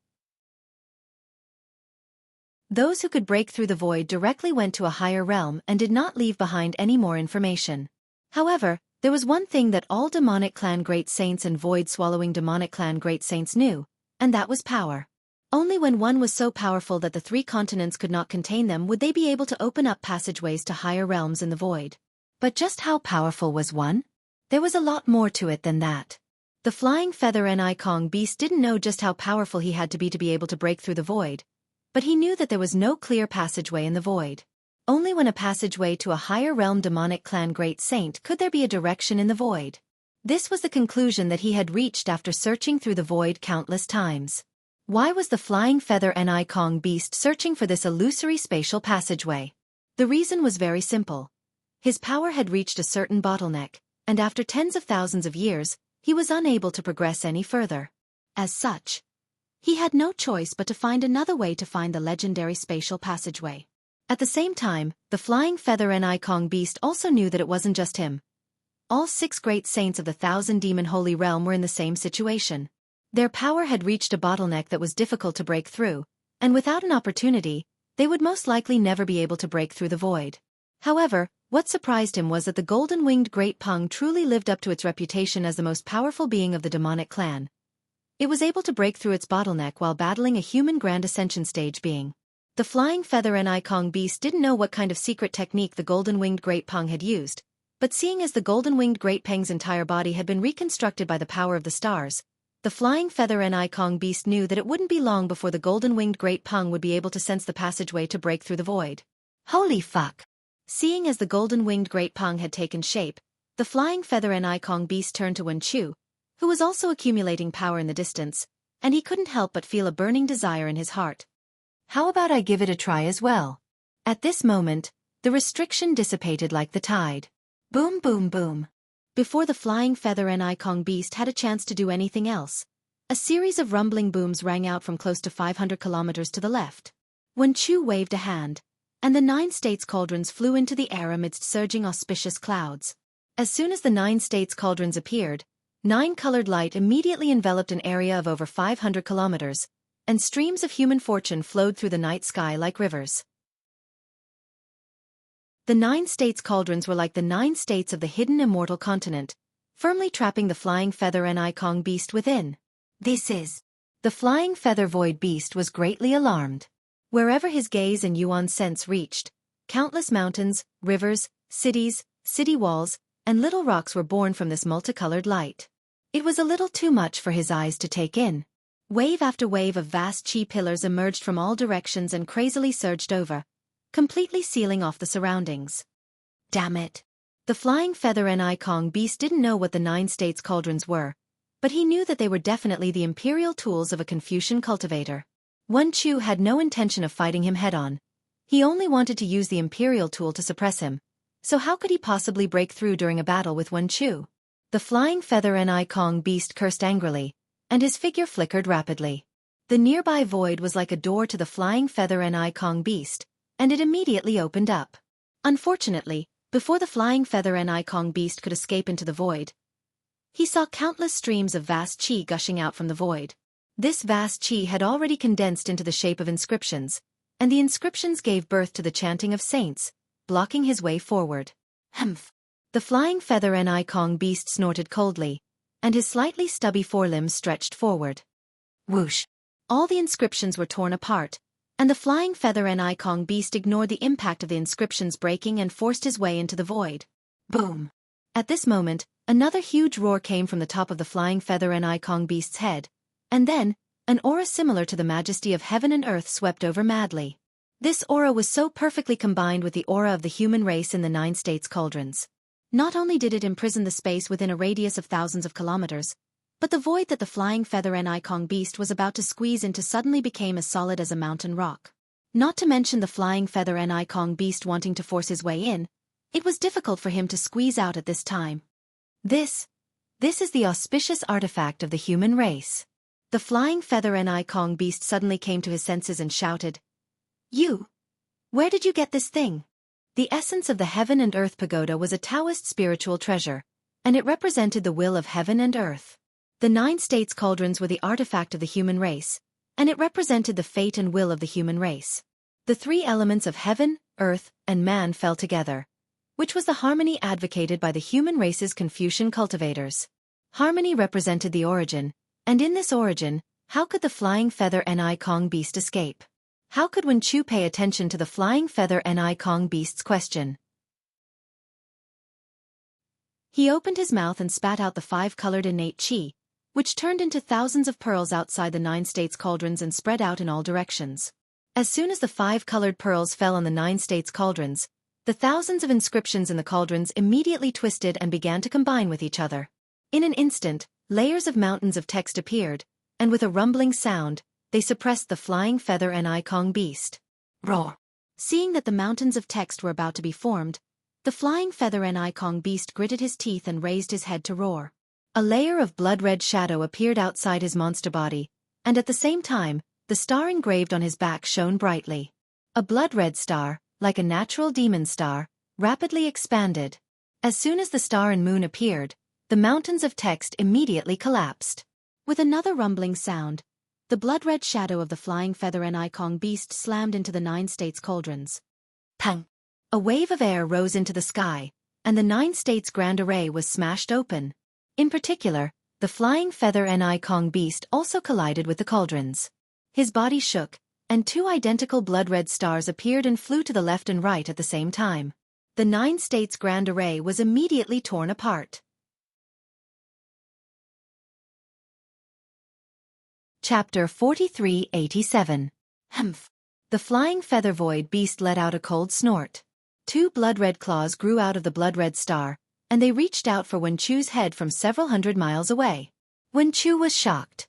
Those who could break through the void directly went to a higher realm and did not leave behind any more information. However, there was one thing that all demonic clan great saints and void-swallowing demonic clan great saints knew, and that was power. Only when one was so powerful that the 3 continents could not contain them would they be able to open up passageways to higher realms in the void. But just how powerful was one? There was a lot more to it than that. The flying feather Ni Kong beast didn't know just how powerful he had to be able to break through the void, but he knew that there was no clear passageway in the void. Only when a passageway to a higher realm demonic clan great saint could there be a direction in the void. This was the conclusion that he had reached after searching through the void countless times. Why was the flying feather Ni Kong beast searching for this illusory spatial passageway? The reason was very simple. His power had reached a certain bottleneck, and after tens of thousands of years, he was unable to progress any further. As such, he had no choice but to find another way to find the legendary spatial passageway. At the same time, the flying feather and Ikong beast also knew that it wasn't just him. All 6 great saints of the Thousand-Demon Holy Realm were in the same situation. Their power had reached a bottleneck that was difficult to break through, and without an opportunity, they would most likely never be able to break through the void. However, what surprised him was that the golden-winged Great Pung truly lived up to its reputation as the most powerful being of the demonic clan. It was able to break through its bottleneck while battling a human Grand Ascension stage being. The flying feather and Ikong beast didn't know what kind of secret technique the golden-winged Great Pung had used, but seeing as the golden-winged Great Peng's entire body had been reconstructed by the power of the stars, the flying feather and Ikong beast knew that it wouldn't be long before the golden-winged Great Pung would be able to sense the passageway to break through the void. Holy fuck! Seeing as the golden-winged Great Pung had taken shape, the flying feather and Ikong beast turned to Wen Chu, who was also accumulating power in the distance, and he couldn't help but feel a burning desire in his heart. How about I give it a try as well? At this moment, the restriction dissipated like the tide. Boom boom boom. Before the flying feather and Ikong beast had a chance to do anything else, a series of rumbling booms rang out from close to 500 kilometers to the left. Wen Chu waved a hand, and the 9 states cauldrons flew into the air amidst surging auspicious clouds. As soon as the 9 states cauldrons appeared, 9-colored light immediately enveloped an area of over 500 kilometers, and streams of human fortune flowed through the night sky like rivers. The 9 states cauldrons were like the 9 states of the hidden immortal continent, firmly trapping the flying feather and Ikong beast within. This is. The flying feather void beast was greatly alarmed. Wherever his gaze and Yuan sense reached, countless mountains, rivers, cities, city walls, and little rocks were born from this multicolored light. It was a little too much for his eyes to take in. Wave after wave of vast chi pillars emerged from all directions and crazily surged over, completely sealing off the surroundings. Damn it! The flying feather and Ikong beast didn't know what the 9 states cauldrons were, but he knew that they were definitely the imperial tools of a Confucian cultivator. Wen Chu had no intention of fighting him head-on. He only wanted to use the imperial tool to suppress him, so how could he possibly break through during a battle with Wen Chu? The flying feather and Ikong beast cursed angrily, and his figure flickered rapidly. The nearby void was like a door to the flying feather and Ikong beast, and it immediately opened up. Unfortunately, before the flying feather and Ikong beast could escape into the void, he saw countless streams of vast chi gushing out from the void. This vast chi had already condensed into the shape of inscriptions, and the inscriptions gave birth to the chanting of saints, blocking his way forward. Humph! The flying feather and Ikong beast snorted coldly, and his slightly stubby forelimbs stretched forward. Whoosh! All the inscriptions were torn apart, and the flying feather and Ikong beast ignored the impact of the inscriptions breaking and forced his way into the void. Boom! At this moment, another huge roar came from the top of the flying feather and Ikong beast's head, and then, an aura similar to the majesty of heaven and earth swept over madly. This aura was so perfectly combined with the aura of the human race in the 9 states cauldrons. Not only did it imprison the space within a radius of thousands of kilometers, but the void that the flying feather and Ikong beast was about to squeeze into suddenly became as solid as a mountain rock. Not to mention the flying feather and Ikong beast wanting to force his way in, it was difficult for him to squeeze out at this time. This is the auspicious artifact of the human race. The flying feather and Ikong beast suddenly came to his senses and shouted, "You! Where did you get this thing?" The essence of the Heaven and Earth Pagoda was a Taoist spiritual treasure, and it represented the will of heaven and earth. The 9 states cauldrons were the artifact of the human race, and it represented the fate and will of the human race. The 3 elements of heaven, earth, and man fell together, which was the harmony advocated by the human race's Confucian cultivators. Harmony represented the origin, and in this origin, how could the flying feather and Ikong beast escape? How could Wen Chu pay attention to the flying feather and Ikong beast's question? He opened his mouth and spat out the 5-colored innate chi, which turned into thousands of pearls outside the 9 states cauldrons and spread out in all directions. As soon as the 5-colored pearls fell on the 9 states cauldrons, the thousands of inscriptions in the cauldrons immediately twisted and began to combine with each other. In an instant, layers of mountains of text appeared, and with a rumbling sound, they suppressed the flying feather and Ikong beast. Roar! Seeing that the mountains of text were about to be formed, the flying feather and Ikong beast gritted his teeth and raised his head to roar. A layer of blood-red shadow appeared outside his monster body, and at the same time, the star engraved on his back shone brightly. A blood-red star, like a natural demon star, rapidly expanded. As soon as the star and moon appeared, the mountains of text immediately collapsed. With another rumbling sound, the blood-red shadow of the flying feather and icon beast slammed into the 9 states cauldrons. Pang! A wave of air rose into the sky, and the 9 states grand array was smashed open. In particular, the flying feather and icon beast also collided with the cauldrons. His body shook, and 2 identical blood-red stars appeared and flew to the left and right at the same time. The 9 states grand array was immediately torn apart. Chapter 4387. Humph! The flying feather void beast let out a cold snort. 2 blood-red claws grew out of the blood-red star, and they reached out for Wen Chu's head from several hundred miles away. Wen Chu was shocked.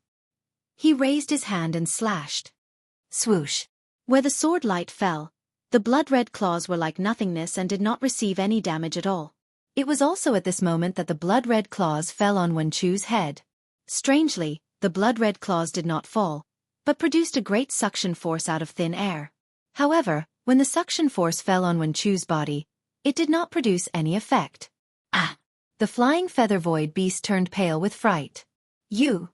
He raised his hand and slashed. Swoosh! Where the sword light fell, the blood-red claws were like nothingness and did not receive any damage at all. It was also at this moment that the blood-red claws fell on Wen Chu's head. Strangely, the blood-red claws did not fall, but produced a great suction force out of thin air. However, when the suction force fell on Wen Chu's body, it did not produce any effect. Ah! The flying feather void beast turned pale with fright. You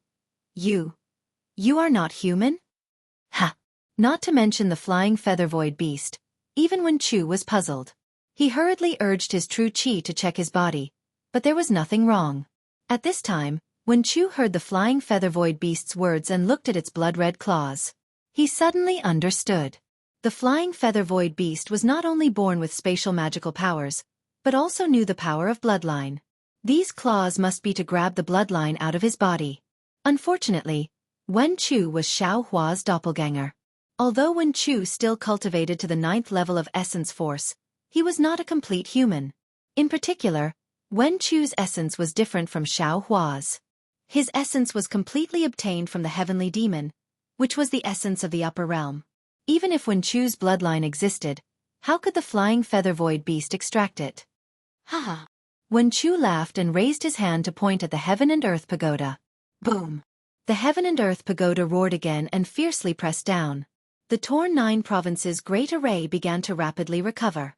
are not human? Ha! Not to mention the flying feather void beast, even Wen Chu was puzzled. He hurriedly urged his true qi to check his body, but there was nothing wrong. At this time, Wen Chu heard the flying feather void beast's words and looked at its blood-red claws. He suddenly understood. The flying feather void beast was not only born with spatial magical powers, but also knew the power of bloodline. These claws must be to grab the bloodline out of his body. Unfortunately, Wen Chu was Xiao Hua's doppelganger. Although Wen Chu still cultivated to the 9th level of essence force, he was not a complete human. In particular, Wen Chu's essence was different from Xiao Hua's. His essence was completely obtained from the heavenly demon, which was the essence of the upper realm. Even if Wen Chu's bloodline existed, how could the flying feather void beast extract it? Haha! Wen Chu laughed and raised his hand to point at the heaven and earth pagoda. Boom! The heaven and earth pagoda roared again and fiercely pressed down. The torn 9 provinces' great array began to rapidly recover.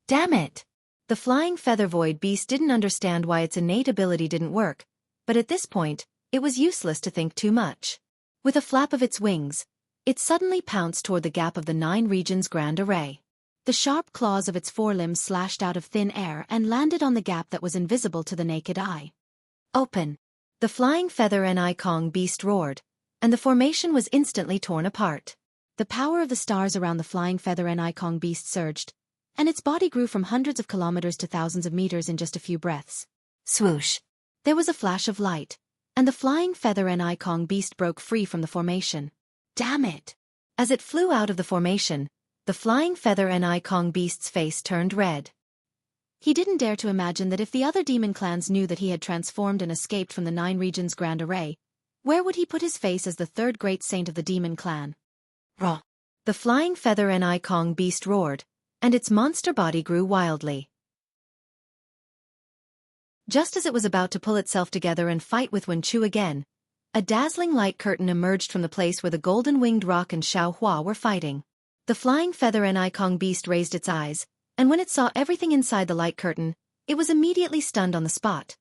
Damn it! The flying feather void beast didn't understand why its innate ability didn't work, but at this point, it was useless to think too much. With a flap of its wings, it suddenly pounced toward the gap of the 9 regions' grand array. The sharp claws of its forelimbs slashed out of thin air and landed on the gap that was invisible to the naked eye. Open! The flying feather and icon beast roared, and the formation was instantly torn apart. The power of the stars around the flying feather and icon beast surged, and its body grew from hundreds of kilometers to thousands of meters in just a few breaths. Swoosh! There was a flash of light, and the flying feather and icon beast broke free from the formation. Damn it! As it flew out of the formation, the flying feather and icon beast's face turned red. He didn't dare to imagine that if the other demon clans knew that he had transformed and escaped from the 9 regions' grand array, where would he put his face as the 3rd great saint of the demon clan? Raw! The flying feather and icon beast roared, and its monster body grew wildly. Just as it was about to pull itself together and fight with Wen Chu again, a dazzling light curtain emerged from the place where the golden-winged rock and Xiao Hua were fighting. The flying feather and icon beast raised its eyes, and when it saw everything inside the light curtain, it was immediately stunned on the spot.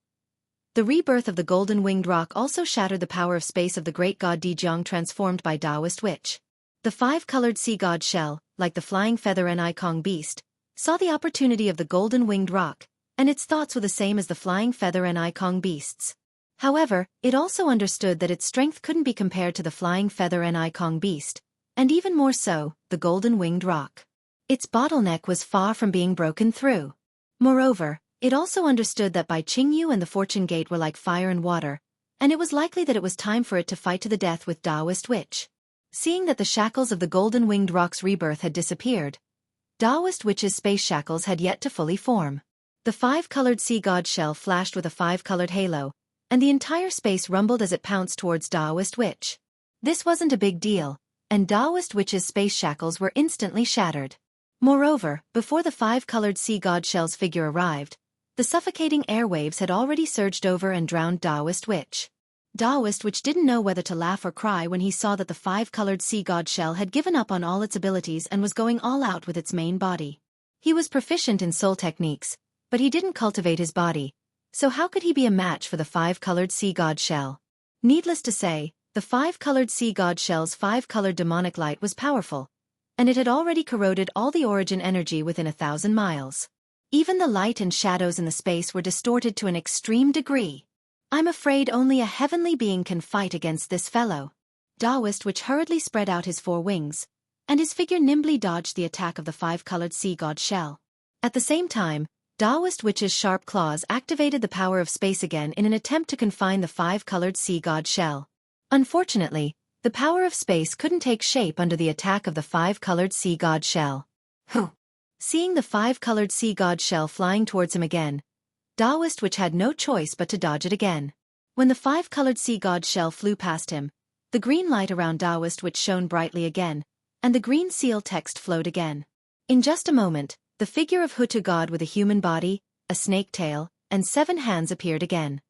The rebirth of the golden-winged rock also shattered the power of space of the great god Dijiang transformed by Taoist witch. The 5-colored sea god shell, like the flying feather and icon beast, saw the opportunity of the golden-winged rock, and its thoughts were the same as the flying feather and icon beasts. However, it also understood that its strength couldn't be compared to the flying feather and icon beast, and even more so, the golden-winged rock. Its bottleneck was far from being broken through. Moreover, it also understood that Bai Qingyu and the Fortune Gate were like fire and water, and it was likely that it was time for it to fight to the death with Taoist witch. Seeing that the shackles of the golden-winged rock's rebirth had disappeared, Taoist witch's space shackles had yet to fully form. The 5-colored sea god shell flashed with a 5-colored halo, and the entire space rumbled as it pounced towards Taoist witch. This wasn't a big deal, and Taoist witch's space shackles were instantly shattered. Moreover, before the 5-colored sea god shell's figure arrived, the suffocating airwaves had already surged over and drowned Taoist witch. Daoist, which didn't know whether to laugh or cry when he saw that the five-colored sea god shell had given up on all its abilities and was going all out with its main body. He was proficient in soul techniques, but he didn't cultivate his body, so how could he be a match for the five-colored sea god shell? Needless to say, the five-colored sea god shell's five-colored demonic light was powerful, and it had already corroded all the origin energy within 1,000 miles. Even the light and shadows in the space were distorted to an extreme degree. I'm afraid only a heavenly being can fight against this fellow. Daoist, which hurriedly spread out his four wings, and his figure nimbly dodged the attack of the five-colored sea god shell. At the same time, Daoist Witch's sharp claws activated the power of space again in an attempt to confine the five-colored sea god shell. Unfortunately, the power of space couldn't take shape under the attack of the five-colored sea god shell. Seeing the five-colored sea god shell flying towards him again, Daoist Witch had no choice but to dodge it again. When the five-colored sea god shell flew past him, the green light around Daoist Witch shone brightly again, and the green seal text flowed again. In just a moment, the figure of Hutu god with a human body, a snake tail, and 7 hands appeared again.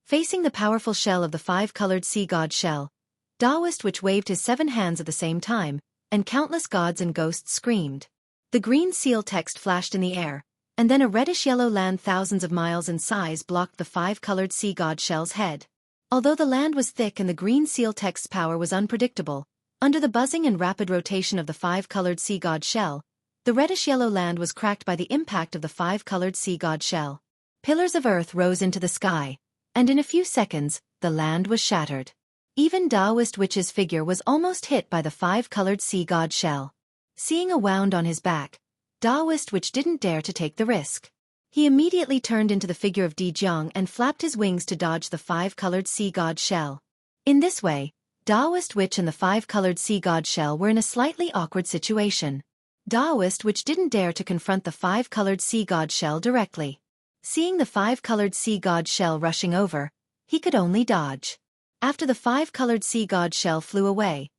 Facing the powerful shell of the five-colored sea god shell, Daoist Witch waved his 7 hands at the same time, and countless gods and ghosts screamed. The green seal text flashed in the air, and then a reddish-yellow land thousands of miles in size blocked the five-colored sea god shell's head. Although the land was thick and the green seal text's power was unpredictable, under the buzzing and rapid rotation of the five-colored sea god shell, the reddish-yellow land was cracked by the impact of the five-colored sea god shell. Pillars of earth rose into the sky, and in a few seconds, the land was shattered. Even Daoist Witch's figure was almost hit by the five-colored sea god shell. Seeing a wound on his back, Daoist Witch didn't dare to take the risk. He immediately turned into the figure of Dijiang and flapped his wings to dodge the five-colored sea god shell. In this way, Daoist Witch and the five-colored sea god shell were in a slightly awkward situation. Daoist Witch didn't dare to confront the five-colored sea god shell directly. Seeing the five-colored sea god shell rushing over, he could only dodge. After the five-colored sea god shell flew away,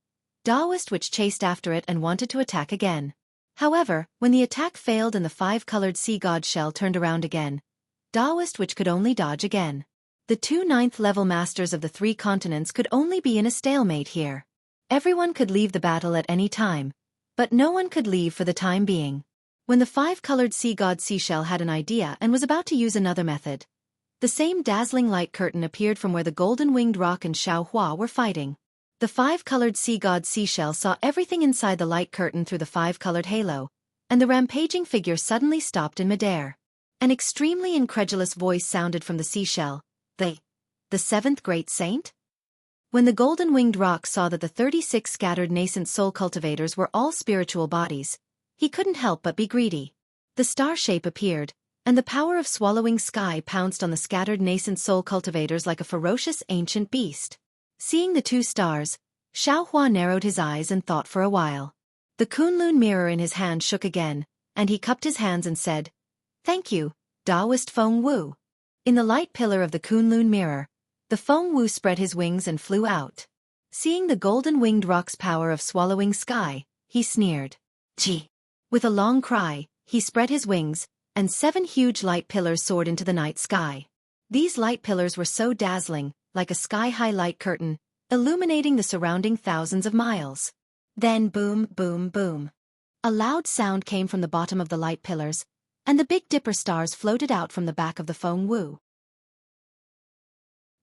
Daoist Witch chased after it and wanted to attack again. However, when the attack failed and the five-colored sea god shell turned around again, Daoist Witch could only dodge again. The 2 9th-level masters of the 3 continents could only be in a stalemate here. Everyone could leave the battle at any time, but no one could leave for the time being. When the five-colored sea god seashell had an idea and was about to use another method, the same dazzling light curtain appeared from where the golden-winged rock and Xueqi were fighting. The five-colored sea god seashell saw everything inside the light curtain through the five-colored halo, and the rampaging figure suddenly stopped in midair. An extremely incredulous voice sounded from the seashell. The 7th great saint? When the golden-winged rock saw that the 36 scattered nascent soul cultivators were all spiritual bodies, he couldn't help but be greedy. The star shape appeared, and the power of swallowing sky pounced on the scattered nascent soul cultivators like a ferocious ancient beast. Seeing the 2 stars, Xueqi narrowed his eyes and thought for a while. The Kunlun mirror in his hand shook again, and he cupped his hands and said, "Thank you, Daoist Feng Wu." In the light pillar of the Kunlun mirror, the Feng Wu spread his wings and flew out. Seeing the golden-winged rock's power of swallowing sky, he sneered. "Gee!" With a long cry, he spread his wings, and 7 huge light pillars soared into the night sky. These light pillars were so dazzling, like a sky-high light curtain, illuminating the surrounding thousands of miles. Then boom, boom, boom. A loud sound came from the bottom of the light pillars, and the Big Dipper stars floated out from the back of the Feng Wu.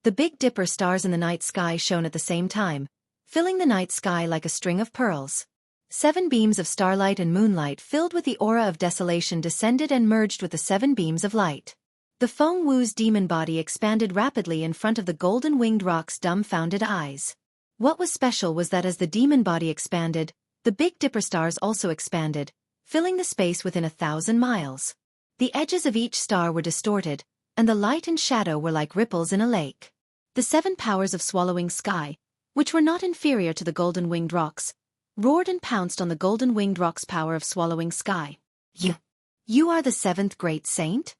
The Big Dipper stars in the night sky shone at the same time, filling the night sky like a string of pearls. 7 beams of starlight and moonlight filled with the aura of desolation descended and merged with the 7 beams of light. The Feng Wu's demon body expanded rapidly in front of the golden-winged rock's dumbfounded eyes. What was special was that as the demon body expanded, the Big Dipper stars also expanded, filling the space within 1,000 miles. The edges of each star were distorted, and the light and shadow were like ripples in a lake. The 7 powers of swallowing sky, which were not inferior to the golden-winged rocks, roared and pounced on the golden-winged rock's power of swallowing sky. You are the 7th great saint?"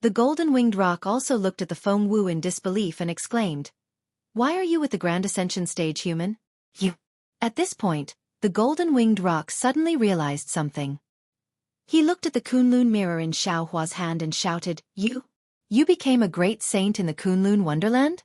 The golden-winged rock also looked at the Feng Wu in disbelief and exclaimed, "Why are you with the Grand Ascension stage, human?" At this point, the golden-winged rock suddenly realized something. He looked at the Kunlun mirror in Xiaohua's hand and shouted, "You? You became a great saint in the Kunlun Wonderland?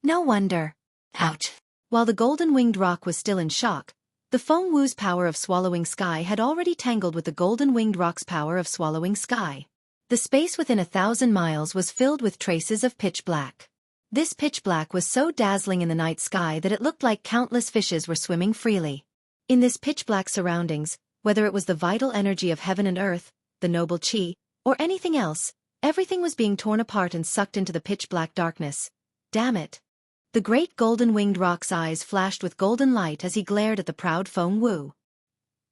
No wonder. Ouch. While the golden-winged rock was still in shock, the Feng Wu's power of swallowing sky had already tangled with the golden-winged rock's power of swallowing sky. The space within 1,000 miles was filled with traces of pitch black. This pitch black was so dazzling in the night sky that it looked like countless fishes were swimming freely. In this pitch-black surroundings, whether it was the vital energy of heaven and earth, the noble qi, or anything else, everything was being torn apart and sucked into the pitch-black darkness. Damn it. The great golden-winged rock's eyes flashed with golden light as he glared at the proud Feng Wu.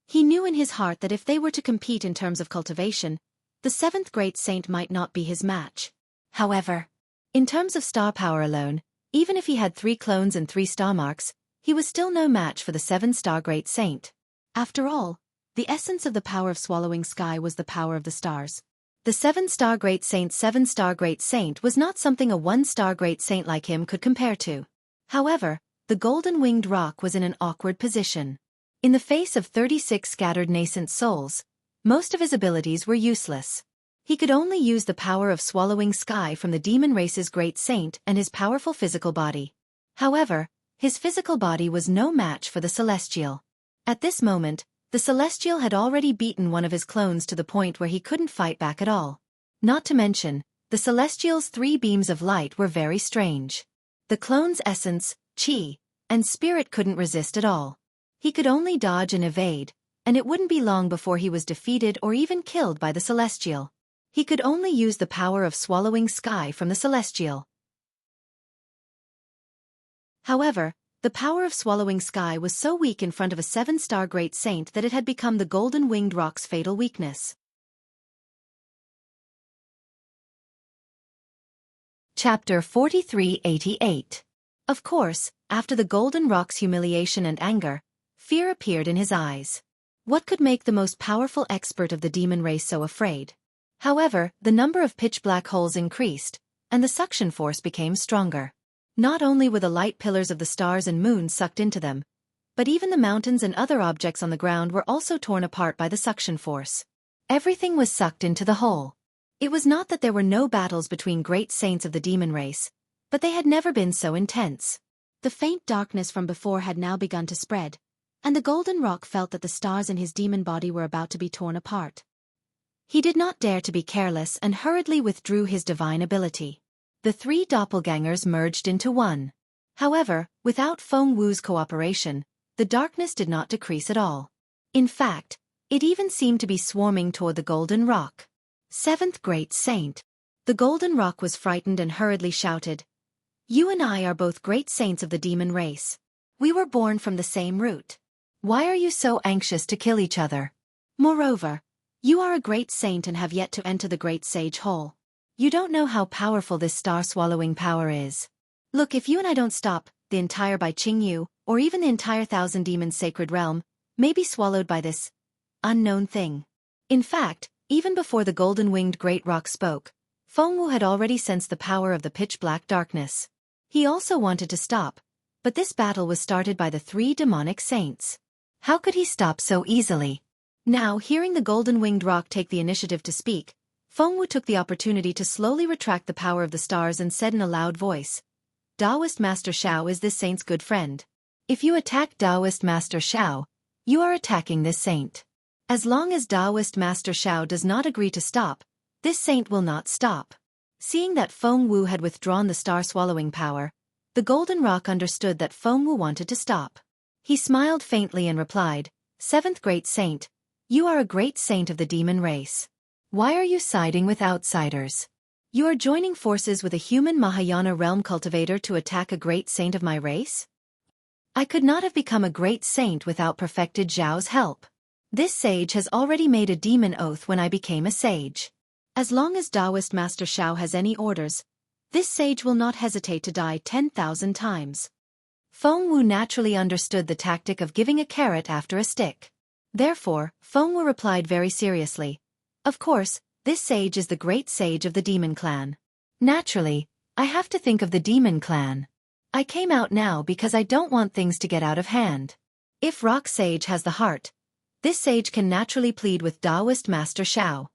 He knew in his heart that if they were to compete in terms of cultivation, the seventh great saint might not be his match. However, in terms of star power alone, even if he had 3 clones and 3 star marks, he was still no match for the 7-star great saint. After all, the essence of the power of swallowing sky was the power of the stars. The 7-star great saint was not something a 1-star great saint like him could compare to. However, the golden-winged rock was in an awkward position. In the face of 36 scattered nascent souls, most of his abilities were useless. He could only use the power of swallowing sky from the demon race's great saint and his powerful physical body. However, his physical body was no match for the celestial. At this moment, the celestial had already beaten one of his clones to the point where he couldn't fight back at all. Not to mention, the celestial's 3 beams of light were very strange. The clone's essence, qi, and spirit couldn't resist at all. He could only dodge and evade, and it wouldn't be long before he was defeated or even killed by the celestial. He could only use the power of swallowing sky from the celestial. However, the power of swallowing sky was so weak in front of a 7-star great saint that it had become the golden-winged rock's fatal weakness. Chapter 4388. Of course, after the golden rock's humiliation and anger, fear appeared in his eyes. What could make the most powerful expert of the demon race so afraid? However, the number of pitch-black holes increased, and the suction force became stronger. Not only were the light pillars of the stars and moons sucked into them, but even the mountains and other objects on the ground were also torn apart by the suction force. Everything was sucked into the hole. It was not that there were no battles between great saints of the demon race, but they had never been so intense. The faint darkness from before had now begun to spread, and the golden rock felt that the stars in his demon body were about to be torn apart. He did not dare to be careless and hurriedly withdrew his divine ability. The 3 doppelgangers merged into one. However, without Feng Wu's cooperation, the darkness did not decrease at all. In fact, it even seemed to be swarming toward the golden rock. 7th great saint. The golden rock was frightened and hurriedly shouted, "You and I are both great saints of the demon race. We were born from the same root. Why are you so anxious to kill each other? Moreover, you are a great saint and have yet to enter the great sage hole. You don't know how powerful this star-swallowing power is. Look, if you and I don't stop, the entire Bai Qingyu, or even the entire 1,000 demons sacred realm, may be swallowed by this unknown thing." In fact, even before the golden-winged great rock spoke, Feng Wu had already sensed the power of the pitch-black darkness. He also wanted to stop, but this battle was started by the 3 demonic saints. How could he stop so easily? Now, hearing the golden-winged rock take the initiative to speak, Feng Wu took the opportunity to slowly retract the power of the stars and said in a loud voice, "Taoist Master Xiao is this saint's good friend. If you attack Taoist Master Xiao, you are attacking this saint. As long as Taoist Master Xiao does not agree to stop, this saint will not stop." Seeing that Feng Wu had withdrawn the star-swallowing power, the golden rock understood that Feng Wu wanted to stop. He smiled faintly and replied, "7th great saint, you are a great saint of the demon race. Why are you siding with outsiders? You are joining forces with a human Mahayana realm cultivator to attack a great saint of my race? I could not have become a great saint without perfected Zhao's help. This sage has already made a demon oath when I became a sage. As long as Taoist Master Xiao has any orders, this sage will not hesitate to die 10,000 times." Feng Wu naturally understood the tactic of giving a carrot after a stick. Therefore, Feng Wu replied very seriously, "Of course, this sage is the great sage of the demon clan. Naturally, I have to think of the demon clan. I came out now because I don't want things to get out of hand. If Rock Sage has the heart, this sage can naturally plead with Taoist Master Xiao."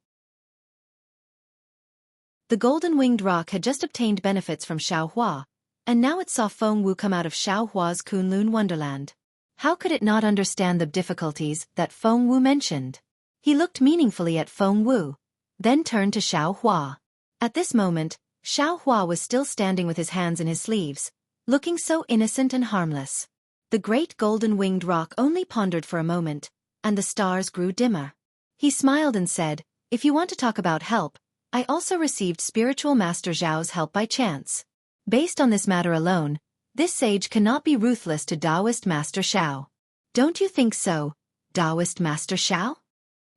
The golden-winged rock had just obtained benefits from Xueqi, and now it saw Feng Wu come out of Xueqi's Kunlun wonderland. How could it not understand the difficulties that Feng Wu mentioned? He looked meaningfully at Feng Wu, then turned to Xueqi. At this moment, Xueqi was still standing with his hands in his sleeves, looking so innocent and harmless. The great golden-winged rock only pondered for a moment, and the stars grew dimmer. He smiled and said, "If you want to talk about help, I also received spiritual master Zhao's help by chance. Based on this matter alone, this sage cannot be ruthless to Taoist Master Xiao. Don't you think so, Taoist Master Xiao?"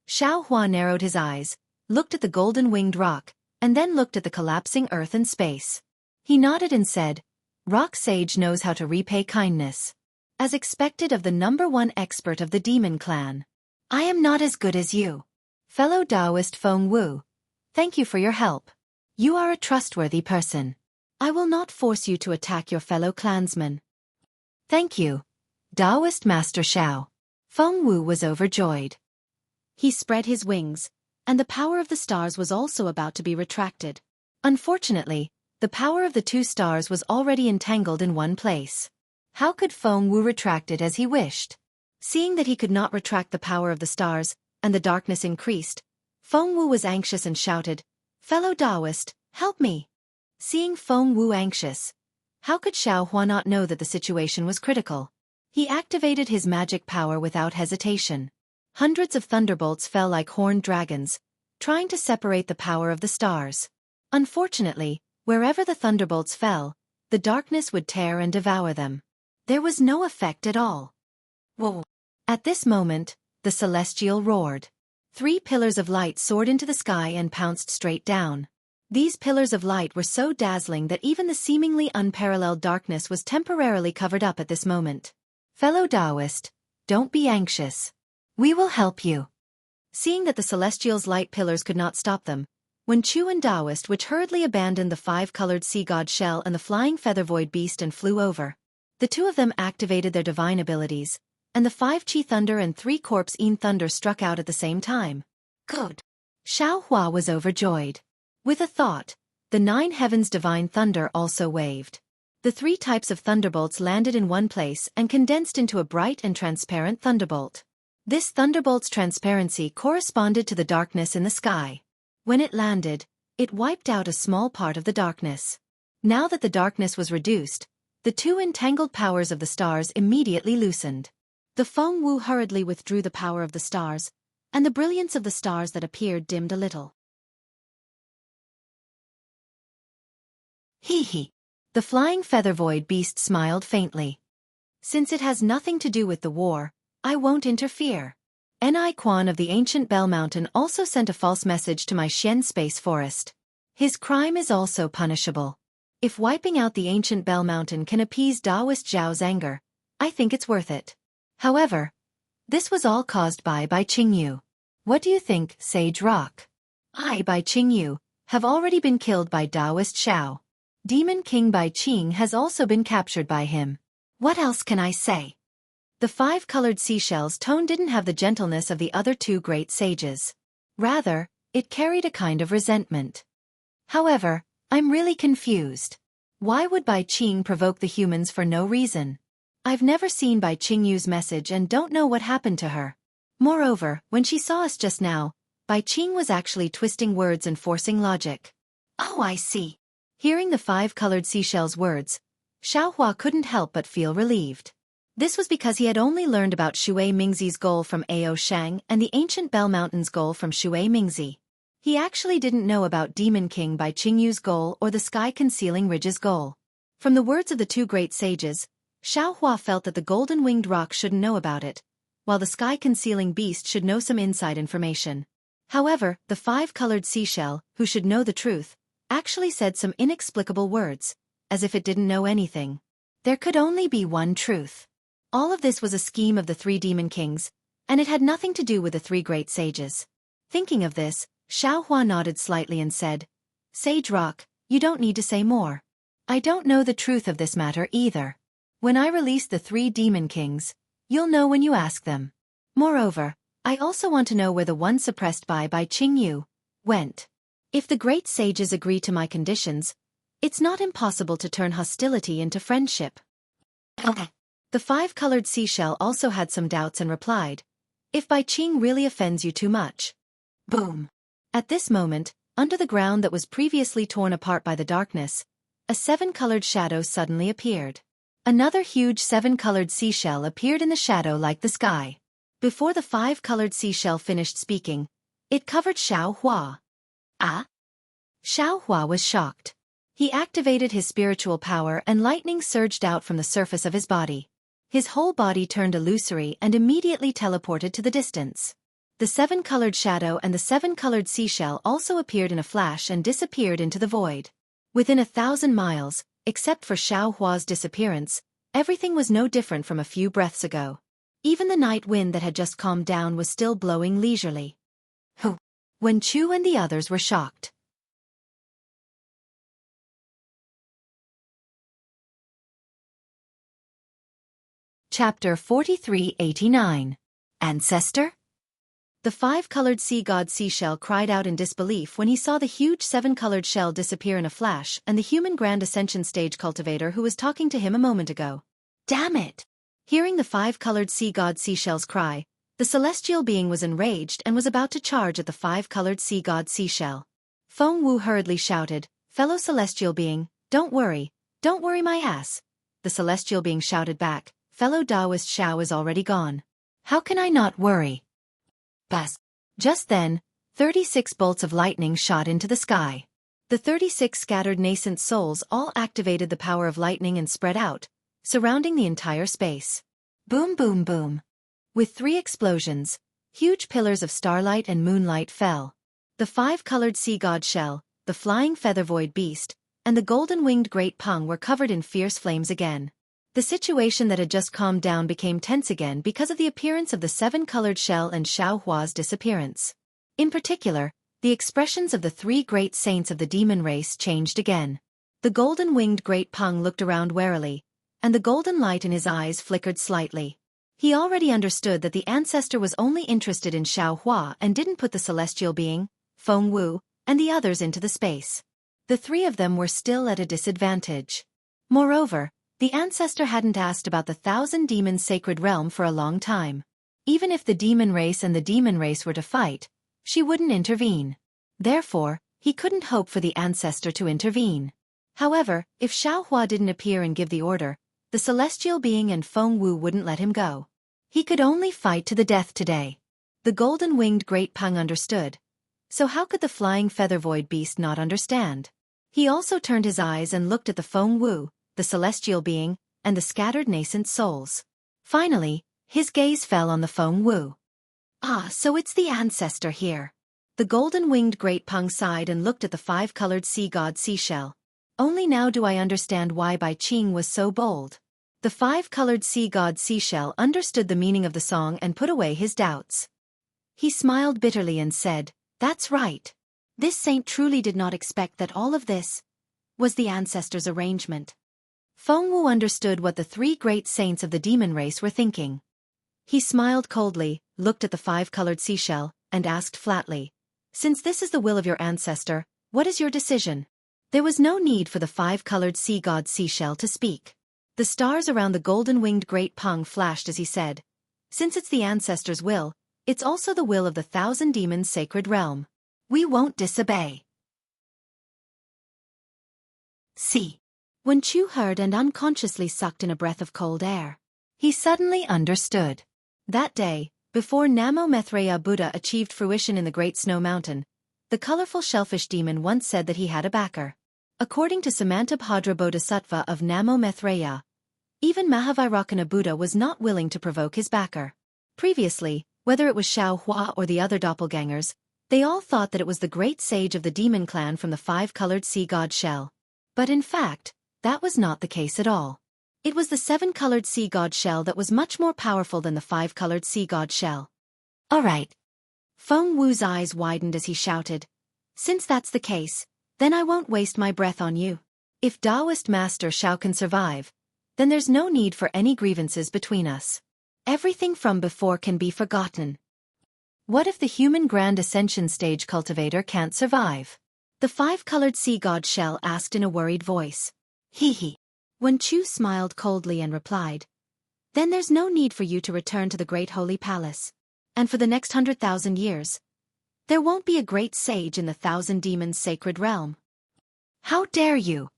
Xueqi narrowed his eyes, looked at the golden-winged rock, and then looked at the collapsing earth and space. He nodded and said, "Rock Sage knows how to repay kindness. As expected of the #1 expert of the demon clan. I am not as good as you. Fellow Taoist Feng Wu, thank you for your help. You are a trustworthy person. I will not force you to attack your fellow clansmen." "Thank you, Taoist Master Xiao." Feng Wu was overjoyed. He spread his wings, and the power of the stars was also about to be retracted. Unfortunately, the power of the two stars was already entangled in one place. How could Feng Wu retract it as he wished? Seeing that he could not retract the power of the stars, and the darkness increased, Feng Wu was anxious and shouted, "Fellow Taoist, help me!" Seeing Feng Wu anxious, how could Xueqi not know that the situation was critical? He activated his magic power without hesitation. Hundreds of thunderbolts fell like horned dragons, trying to separate the power of the stars. Unfortunately, wherever the thunderbolts fell, the darkness would tear and devour them. There was no effect at all. Whoa! At this moment, the celestial roared. 3 pillars of light soared into the sky and pounced straight down. These pillars of light were so dazzling that even the seemingly unparalleled darkness was temporarily covered up at this moment. "Fellow Taoist, don't be anxious. We will help you." Seeing that the celestial's light pillars could not stop them, when Chu and Taoist which hurriedly abandoned the 5-colored sea god shell and the flying feather void beast and flew over, the two of them activated their divine abilities, and the 5 chi thunder and 3 corpse een thunder struck out at the same time. Good. Xueqi was overjoyed. With a thought, the 9 heavens divine thunder also waved. The 3 types of thunderbolts landed in one place and condensed into a bright and transparent thunderbolt. This thunderbolt's transparency corresponded to the darkness in the sky. When it landed, it wiped out a small part of the darkness. Now that the darkness was reduced, the 2 entangled powers of the stars immediately loosened. The Feng Wu hurriedly withdrew the power of the stars, and the brilliance of the stars that appeared dimmed a little. Hee hee. The flying feather void beast smiled faintly. "Since it has nothing to do with the war, I won't interfere. Ni Quan of the ancient Bell Mountain also sent a false message to my Xian space forest. His crime is also punishable. If wiping out the ancient Bell Mountain can appease Taoist Zhao's anger, I think it's worth it. However, this was all caused by Qingyu. What do you think, Sage Rock? I, Qingyu, have already been killed by Taoist Xiao. Demon King Bai Qing has also been captured by him. What else can I say?" The 5-colored seashell's tone didn't have the gentleness of the other 2 great sages. Rather, it carried a kind of resentment. "However, I'm really confused. Why would Bai Qing provoke the humans for no reason? I've never seen Bai Qingyu's message and don't know what happened to her. Moreover, when she saw us just now, Bai Qing was actually twisting words and forcing logic." "Oh, I see." Hearing the 5-colored seashell's words, Xueqi couldn't help but feel relieved. This was because he had only learned about Shui Mingzi's goal from Ao Shang and the ancient Bell Mountain's goal from Shui Mingzi. He actually didn't know about Demon King Bai Qingyu's goal or the sky-concealing ridge's goal. From the words of the 2 great sages, Xueqi felt that the golden-winged rock shouldn't know about it, while the sky-concealing beast should know some inside information. However, the 5-colored seashell, who should know the truth, actually said some inexplicable words, as if it didn't know anything. There could only be one truth. All of this was a scheme of the 3 demon kings, and it had nothing to do with the 3 great sages. Thinking of this, Xueqi nodded slightly and said, "Sage Rock, you don't need to say more. I don't know the truth of this matter either. When I release the 3 demon kings, you'll know when you ask them. Moreover, I also want to know where the one suppressed by Qingyu went. If the great sages agree to my conditions, it's not impossible to turn hostility into friendship. The five-colored seashell also had some doubts and replied, if Bai Qing really offends you too much. Boom! At this moment, under the ground that was previously torn apart by the darkness, a seven-colored shadow suddenly appeared. Another huge seven-colored seashell appeared in the shadow like the sky. Before the five-colored seashell finished speaking, it covered Xiao Hua. Ah? Xiao Hua was shocked. He activated his spiritual power and lightning surged out from the surface of his body. His whole body turned illusory and immediately teleported to the distance. The seven-colored shadow and the seven-colored seashell also appeared in a flash and disappeared into the void. Within 1,000 miles, except for Xiao Hua's disappearance, everything was no different from a few breaths ago. Even the night wind that had just calmed down was still blowing leisurely. When Chu and the others were shocked. Chapter 4389. Ancestor? The five-colored sea god seashell cried out in disbelief when he saw the huge seven-colored shell disappear in a flash and the human Grand Ascension stage cultivator who was talking to him a moment ago. Damn it! Hearing the five-colored sea god seashell's cry, the celestial being was enraged and was about to charge at the five-colored sea god seashell. Feng Wu hurriedly shouted, fellow celestial being, don't worry my ass. The celestial being shouted back, fellow Taoist Xiao is already gone. How can I not worry? Buzz. Just then, 36 bolts of lightning shot into the sky. The 36 scattered nascent souls all activated the power of lightning and spread out, surrounding the entire space. Boom boom boom. With 3 explosions, huge pillars of starlight and moonlight fell. The five-colored sea god shell, the flying feather void beast, and the golden-winged great pung were covered in fierce flames again. The situation that had just calmed down became tense again because of the appearance of the seven-colored shell and Xiao Hua's disappearance. In particular, the expressions of the 3 great saints of the demon race changed again. The golden-winged great pung looked around warily, and the golden light in his eyes flickered slightly. He already understood that the ancestor was only interested in Xiao Hua and didn't put the celestial being, Feng Wu, and the others into the space. The 3 of them were still at a disadvantage. Moreover, the ancestor hadn't asked about the 1,000 demons sacred realm for a long time. Even if the demon race and the demon race were to fight, she wouldn't intervene. Therefore, he couldn't hope for the ancestor to intervene. However, if Xiao Hua didn't appear and give the order, the celestial being and Feng Wu wouldn't let him go. He could only fight to the death today. The golden-winged great pung understood. So how could the flying feather void beast not understand? He also turned his eyes and looked at the Feng Wu, the celestial being, and the scattered nascent souls. Finally, his gaze fell on the Feng Wu. Ah, so it's the ancestor here. The golden-winged great pung sighed and looked at the five-colored sea god seashell. Only now do I understand why Bai Qing was so bold. The five-colored sea god seashell understood the meaning of the song and put away his doubts. He smiled bitterly and said, that's right. This saint truly did not expect that all of this was the ancestor's arrangement. Feng Wu understood what the 3 great saints of the demon race were thinking. He smiled coldly, looked at the five-colored seashell, and asked flatly, since this is the will of your ancestor, what is your decision? There was no need for the five-colored sea god seashell to speak. The stars around the golden-winged great pung flashed as he said, since it's the ancestor's will, it's also the will of the 1,000 demons sacred realm. We won't disobey. See. When Chu heard and unconsciously sucked in a breath of cold air, he suddenly understood. That day, before Namo Maitreya Buddha achieved fruition in the Great Snow Mountain, the colorful shellfish demon once said that he had a backer. According to Samantabhadra Bodhisattva of Namo Maitreya, even Mahavairakana Buddha was not willing to provoke his backer. Previously, whether it was Xiao Hua or the other doppelgangers, they all thought that it was the great sage of the demon clan from the five-colored sea god shell. But in fact, that was not the case at all. It was the seven-colored sea god shell that was much more powerful than the five-colored sea god shell. All right. Feng Wu's eyes widened as he shouted, since that's the case, then I won't waste my breath on you. If Taoist Master Xiao can survive, then there's no need for any grievances between us. Everything from before can be forgotten. What if the human Grand Ascension stage cultivator can't survive? The five-colored sea god shell asked in a worried voice. Hee hee. Wen Chu smiled coldly and replied, "Then there's no need for you to return to the great holy palace. And for the next 100,000 years, there won't be a great sage in the thousand demons' sacred realm." "How dare you!"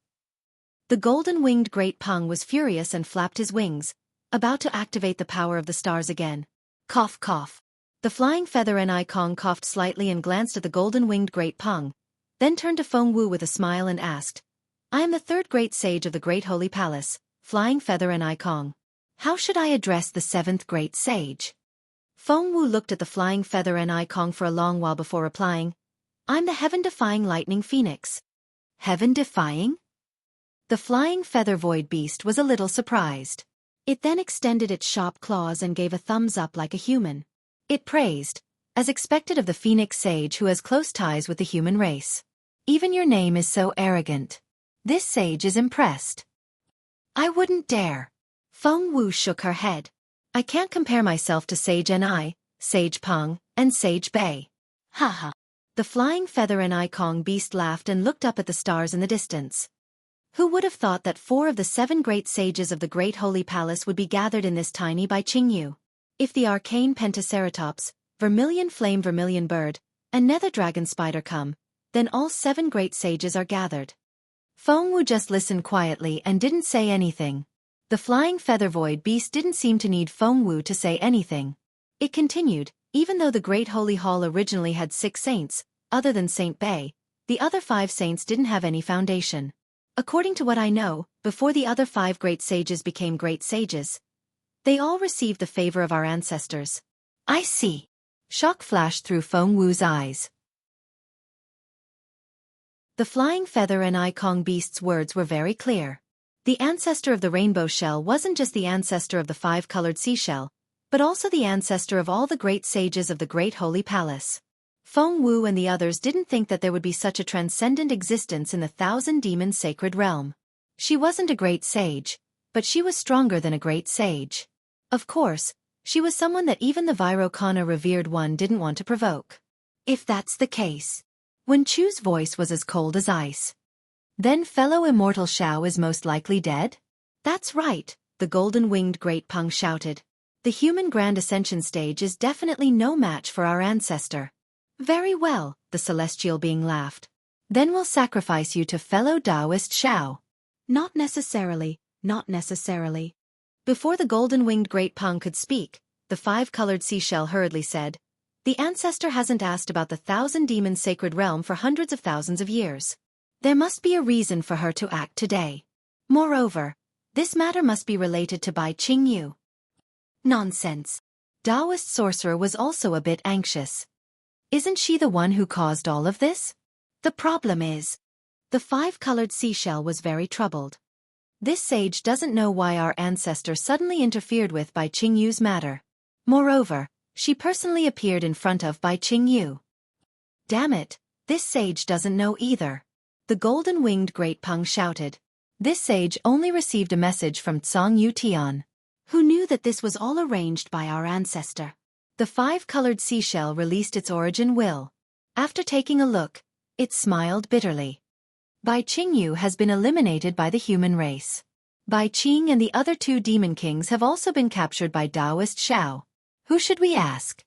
The golden-winged great Peng was furious and flapped his wings, about to activate the power of the stars again. Cough cough. The flying feather Ni Kong coughed slightly and glanced at the golden-winged great Peng, then turned to Feng Wu with a smile and asked, "I am the third great sage of the great holy palace, Flying Feather Ni Kong. How should I address the seventh great sage?" Feng Wu looked at the flying feather Ni Kong for a long while before replying, "I'm the heaven-defying lightning phoenix." Heaven-defying? The flying feather void beast was a little surprised. It then extended its sharp claws and gave a thumbs up like a human. It praised, as expected of the phoenix sage who has close ties with the human race. "Even your name is so arrogant." This sage is impressed. "I wouldn't dare." Feng Wu shook her head. "I can't compare myself to Sage Ni, Sage Peng, and Sage Bei." Ha ha. The flying feather Ni Kong beast laughed and looked up at the stars in the distance. Who would have thought that 4 of the 7 great sages of the great holy palace would be gathered in this tiny Bai Qingyu? If the arcane pentaceratops, vermilion flame vermilion bird, and nether dragon spider come, then all 7 great sages are gathered. Feng Wu just listened quietly and didn't say anything. The flying feather void beast didn't seem to need Feng Wu to say anything. It continued, "Even though the great holy hall originally had 6 saints, other than Saint Bei, the other 5 saints didn't have any foundation. According to what I know, before the other 5 great sages became great sages, they all received the favor of our ancestors." "I see." Shock flashed through Feng Wu's eyes. The flying feather Ni Kong beast's words were very clear. The ancestor of the rainbow shell wasn't just the ancestor of the 5-colored seashell, but also the ancestor of all the great sages of the great holy palace. Feng Wu and the others didn't think that there would be such a transcendent existence in the thousand demons sacred realm. She wasn't a great sage, but she was stronger than a great sage. Of course, she was someone that even the Virokana revered one didn't want to provoke. If that's the case. Wen Chu's voice was as cold as ice. "Then fellow immortal Shao is most likely dead?" "That's right," the golden-winged great Peng shouted. "The human grand ascension stage is definitely no match for our ancestor." "Very well," the celestial being laughed. "Then we'll sacrifice you to fellow Taoist Shao." "Not necessarily, not necessarily." Before the golden-winged great Peng could speak, the 5-colored seashell hurriedly said, "The ancestor hasn't asked about the thousand demons sacred realm for hundreds of thousands of years. There must be a reason for her to act today. Moreover, this matter must be related to Bai Qingyu." "Nonsense." Taoist sorcerer was also a bit anxious. "Isn't she the one who caused all of this?" "The problem is..." The 5-colored seashell was very troubled. "This sage doesn't know why our ancestor suddenly interfered with Bai Qingyu's matter. Moreover, she personally appeared in front of Bai Qingyu. Damn it, this sage doesn't know either." The golden-winged great Peng shouted. "This sage only received a message from Tsang Yu Tian, who knew that this was all arranged by our ancestor." The 5-colored seashell released its origin will. After taking a look, it smiled bitterly. Bai Qingyu has been eliminated by the human race. Bai Qing and the other 2 demon kings have also been captured by Taoist Shao. Who should we ask?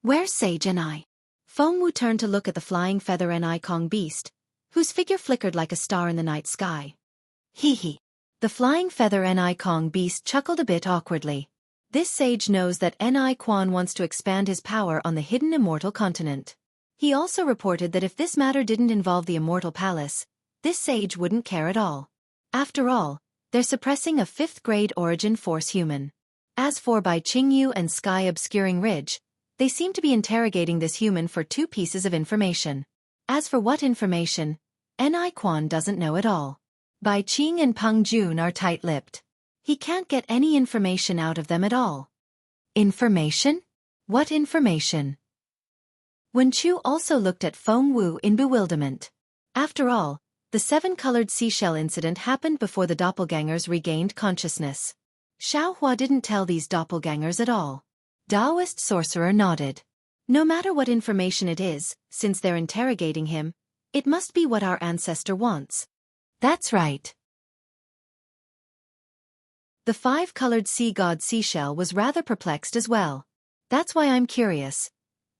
Where's Sage Ni? Feng Wu turned to look at the flying feather Ni Kong beast, whose figure flickered like a star in the night sky. Hee hee. The flying feather Ni Kong beast chuckled a bit awkwardly. This sage knows that Ni Quan wants to expand his power on the hidden immortal continent. He also reported that if this matter didn't involve the immortal palace, this sage wouldn't care at all. After all, they're suppressing a 5th-grade origin force human. As for Bai Qingyu and Sky Obscuring Ridge, they seem to be interrogating this human for 2 pieces of information. As for what information, Ni Quan doesn't know at all. Bai Qing and Peng Jun are tight-lipped. He can't get any information out of them at all. Information? What information? Wen Chu also looked at Feng Wu in bewilderment. After all, the 7-colored seashell incident happened before the doppelgangers regained consciousness. Xiaohua didn't tell these doppelgangers at all. Taoist sorcerer nodded. No matter what information it is, since they're interrogating him, It must be what our ancestor wants. That's right. The five-colored sea god seashell was rather perplexed as well. That's why I'm curious.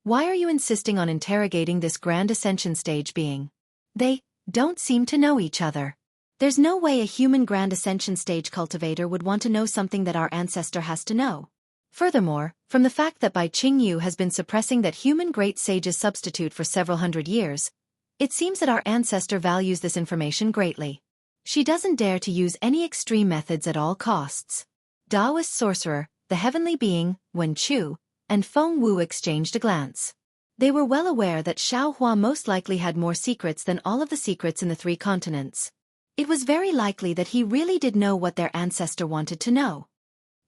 Why are you insisting on interrogating this grand ascension stage being? They don't seem to know each other. There's no way a human grand ascension stage cultivator would want to know something that our ancestor has to know. Furthermore, from the fact that Bai Qingyu has been suppressing that human great sage's substitute for several hundred years, it seems that our ancestor values this information greatly. She doesn't dare to use any extreme methods at all costs. Taoist sorcerer, the heavenly being, Wen Chu, and Feng Wu exchanged a glance. They were well aware that Xiao Hua most likely had more secrets than all of the secrets in the three continents. It was very likely that he really did know what their ancestor wanted to know.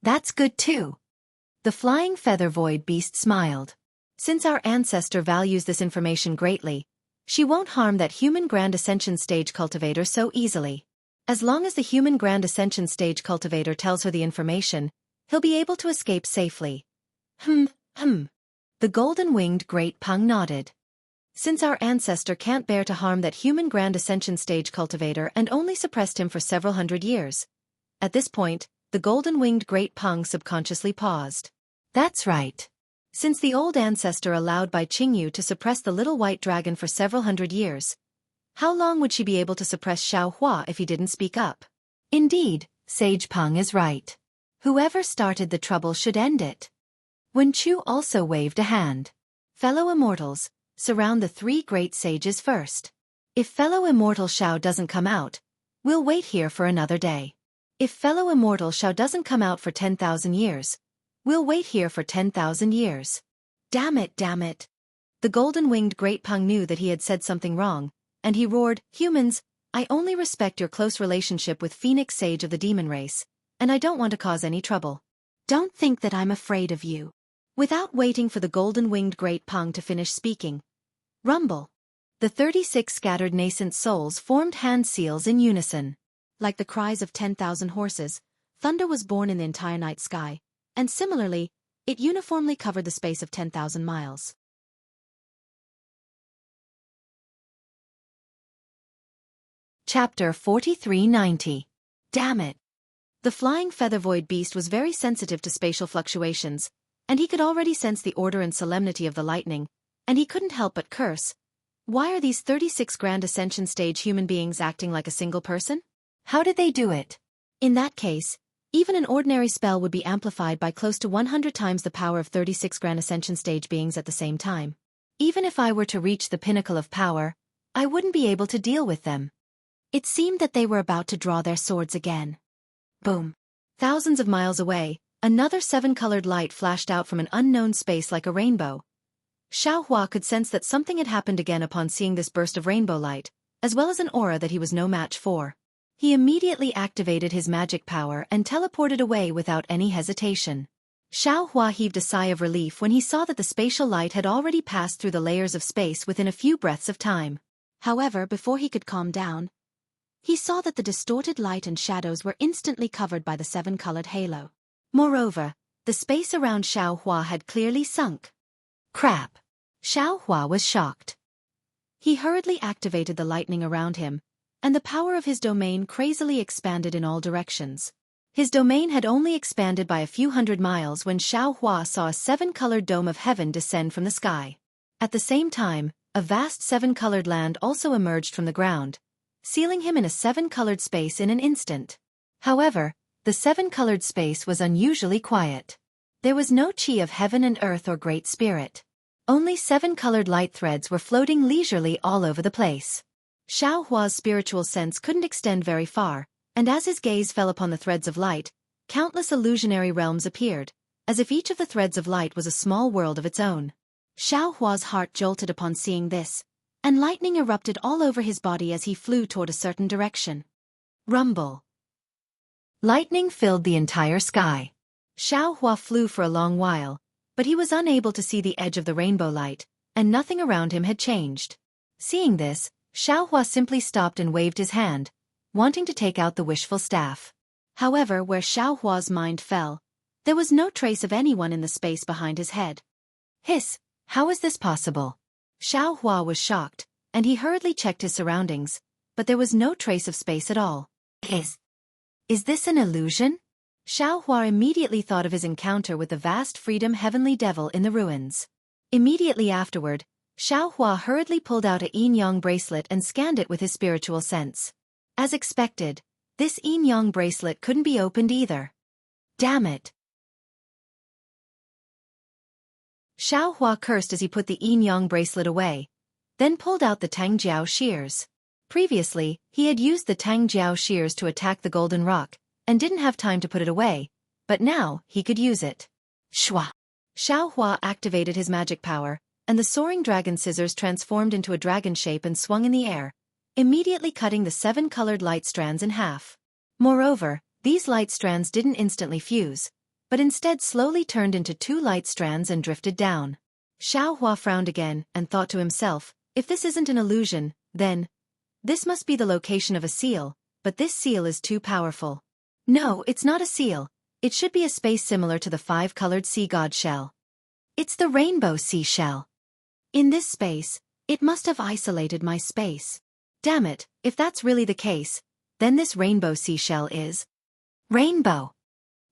That's good too. The flying feather void beast smiled. Since our ancestor values this information greatly, she won't harm that human grand ascension stage cultivator so easily. As long as the human grand ascension stage cultivator tells her the information, he'll be able to escape safely. The golden-winged great Peng nodded. Since our ancestor can't bear to harm that human grand ascension stage cultivator and only suppressed him for several hundred years. At this point, the golden-winged great Peng subconsciously paused. That's right. Since the old ancestor allowed Bai Qingyu to suppress the little white dragon for several hundred years, how long would she be able to suppress Xiao Hua if he didn't speak up? Indeed, Sage Peng is right. Whoever started the trouble should end it. Wen Chu also waved a hand. Fellow immortals, surround the three great sages first. If fellow immortal Xiao doesn't come out, we'll wait here for another day. If fellow immortal Xiao doesn't come out for 10,000 years, we'll wait here for 10,000 years. Damn it, damn it. The golden-winged great Peng knew that he had said something wrong, and he roared, Humans, I only respect your close relationship with Phoenix Sage of the demon race, and I don't want to cause any trouble. Don't think that I'm afraid of you. Without waiting for the golden-winged great Peng to finish speaking. Rumble. The 36 scattered nascent souls formed hand seals in unison. Like the cries of 10,000 horses, thunder was born in the entire night sky, and similarly, it uniformly covered the space of 10,000 miles. Chapter 4390. Damn it. The flying feather void beast was very sensitive to spatial fluctuations, and he could already sense the order and solemnity of the lightning, and he couldn't help but curse. Why are these 36 grand ascension stage human beings acting like a single person? How did they do it? In that case, even an ordinary spell would be amplified by close to 100 times the power of 36 grand ascension stage beings at the same time. Even if I were to reach the pinnacle of power, I wouldn't be able to deal with them. It seemed that they were about to draw their swords again. Boom. Thousands of miles away, another seven-colored light flashed out from an unknown space like a rainbow. Xiao Hua could sense that something had happened again upon seeing this burst of rainbow light, as well as an aura that he was no match for. He immediately activated his magic power and teleported away without any hesitation. Xiao Hua heaved a sigh of relief when he saw that the spatial light had already passed through the layers of space within a few breaths of time. However, before he could calm down, he saw that the distorted light and shadows were instantly covered by the seven-colored halo. Moreover, the space around Xiao Hua had clearly sunk. Crap! Xiao Hua was shocked. He hurriedly activated the lightning around him, and the power of his domain crazily expanded in all directions. His domain had only expanded by a few hundred miles when Xiao Hua saw a seven-colored dome of heaven descend from the sky. At the same time, a vast seven-colored land also emerged from the ground, sealing him in a seven-colored space in an instant. However, the seven-colored space was unusually quiet. There was no chi of heaven and earth or great spirit. Only seven-colored light threads were floating leisurely all over the place. Xiao Hua's spiritual sense couldn't extend very far, and as his gaze fell upon the threads of light, countless illusionary realms appeared, as if each of the threads of light was a small world of its own. Xiao Hua's heart jolted upon seeing this, and lightning erupted all over his body as he flew toward a certain direction. Rumble. Lightning filled the entire sky. Xiao Hua flew for a long while, but he was unable to see the edge of the rainbow light, and nothing around him had changed. Seeing this, Xiao Hua simply stopped and waved his hand, wanting to take out the wishful staff. However, where Xiao Hua's mind fell, there was no trace of anyone in the space behind his head. Hiss, how is this possible? Xiao Hua was shocked, and he hurriedly checked his surroundings, but there was no trace of space at all. Is this an illusion? Xiaohua immediately thought of his encounter with the vast freedom heavenly devil in the ruins. Immediately afterward, Xiaohua hurriedly pulled out a yin-yang bracelet and scanned it with his spiritual sense. As expected, this yin-yang bracelet couldn't be opened either. Damn it! Xiaohua cursed as he put the yin-yang bracelet away, then pulled out the Tangjiao shears. Previously, he had used the Tangjiao shears to attack the golden rock, and didn't have time to put it away, but now he could use it. Shua! Xiaohua activated his magic power, and the soaring dragon scissors transformed into a dragon shape and swung in the air, immediately cutting the 7 colored light strands in half. Moreover, these light strands didn't instantly fuse, but instead slowly turned into 2 light strands and drifted down. Xiaohua frowned again and thought to himself, if this isn't an illusion, then this must be the location of a seal, but this seal is too powerful. No, it's not a seal. It should be a space similar to the 5-colored sea god shell. It's the rainbow sea shell. In this space, it must have isolated my space. Damn it, if that's really the case, then this rainbow sea shell is rainbow.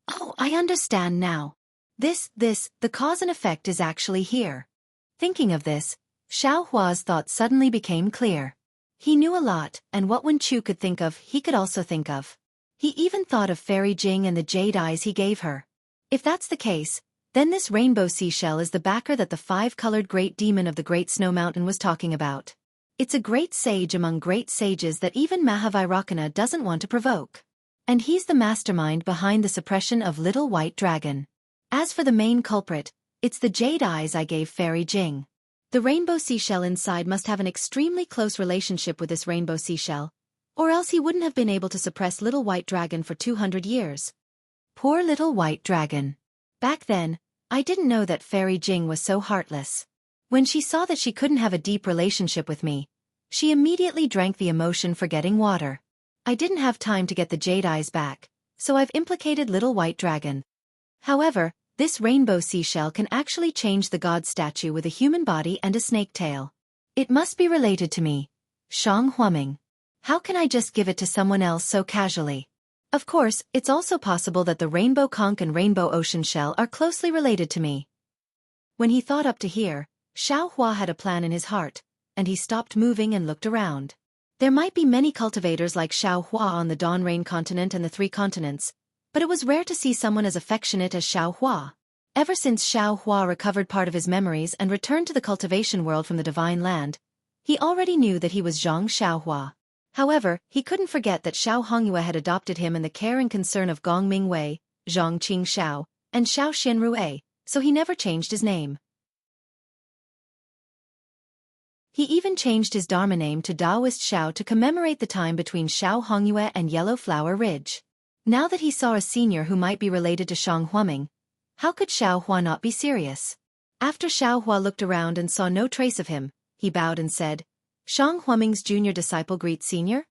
Oh, I understand now. The cause and effect is actually here. Thinking of this, Xiaohua's thoughts suddenly became clear. He knew a lot, and what Wen Chu could think of, he could also think of. He even thought of Fairy Jing and the jade eyes he gave her. If that's the case, then this rainbow seashell is the backer that the 5-colored great demon of the Great Snow Mountain was talking about. It's a great sage among great sages that even Mahavairakana doesn't want to provoke. And he's the mastermind behind the suppression of Little White Dragon. As for the main culprit, it's the jade eyes I gave Fairy Jing. The rainbow seashell inside must have an extremely close relationship with this rainbow seashell, or else he wouldn't have been able to suppress Little White Dragon for 200 years. Poor Little White Dragon. Back then, I didn't know that Fairy Jing was so heartless. When she saw that she couldn't have a deep relationship with me, she immediately drank the emotion for getting water. I didn't have time to get the jade eyes back, so I've implicated Little White Dragon. However, this rainbow seashell can actually change the god statue with a human body and a snake tail. It must be related to me. Shang Huaming. How can I just give it to someone else so casually? Of course, it's also possible that the rainbow conch and rainbow ocean shell are closely related to me. When he thought up to here, Xiaohua had a plan in his heart, and he stopped moving and looked around. There might be many cultivators like Xiaohua on the Dawn Rain continent and the 3 continents, but it was rare to see someone as affectionate as Xiaohua. Ever since Xiaohua recovered part of his memories and returned to the cultivation world from the Divine Land, he already knew that he was Zhang Xiaohua. However, he couldn't forget that Xiao Hongyue had adopted him in the care and concern of Gong Mingwei, Zhang Qing Xiao, and Xiao Xianrue, so he never changed his name. He even changed his Dharma name to Taoist Xiao to commemorate the time between Xiao Hongyue and Yellow Flower Ridge. Now that he saw a senior who might be related to Shang Huaming, how could Xiaohua not be serious? After Xiaohua looked around and saw no trace of him, he bowed and said, Shang Huaming's junior disciple greets senior?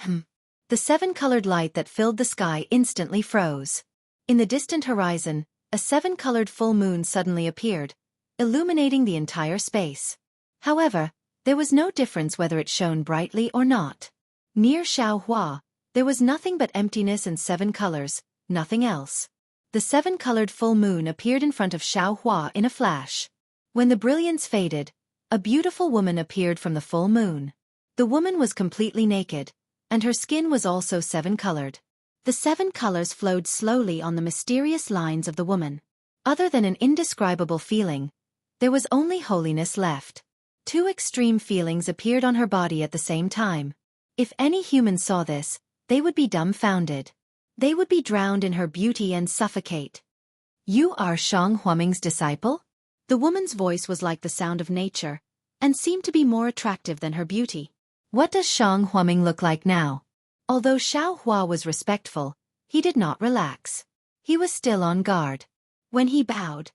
The 7-colored light that filled the sky instantly froze. In the distant horizon, a 7-colored full moon suddenly appeared, illuminating the entire space. However, there was no difference whether it shone brightly or not. Near Xiaohua, there was nothing but emptiness and 7 colors, nothing else. The 7-colored full moon appeared in front of Xiaohua in a flash. When the brilliance faded, a beautiful woman appeared from the full moon. The woman was completely naked, and her skin was also 7-colored. The 7 colors flowed slowly on the mysterious lines of the woman. Other than an indescribable feeling, there was only holiness left. 2 extreme feelings appeared on her body at the same time. If any human saw this, they would be dumbfounded. They would be drowned in her beauty and suffocate. You are Shang Huaming's disciple? The woman's voice was like the sound of nature, and seemed to be more attractive than her beauty. What does Shang Huaming look like now? Although Xiaohua was respectful, he did not relax. He was still on guard. When he bowed,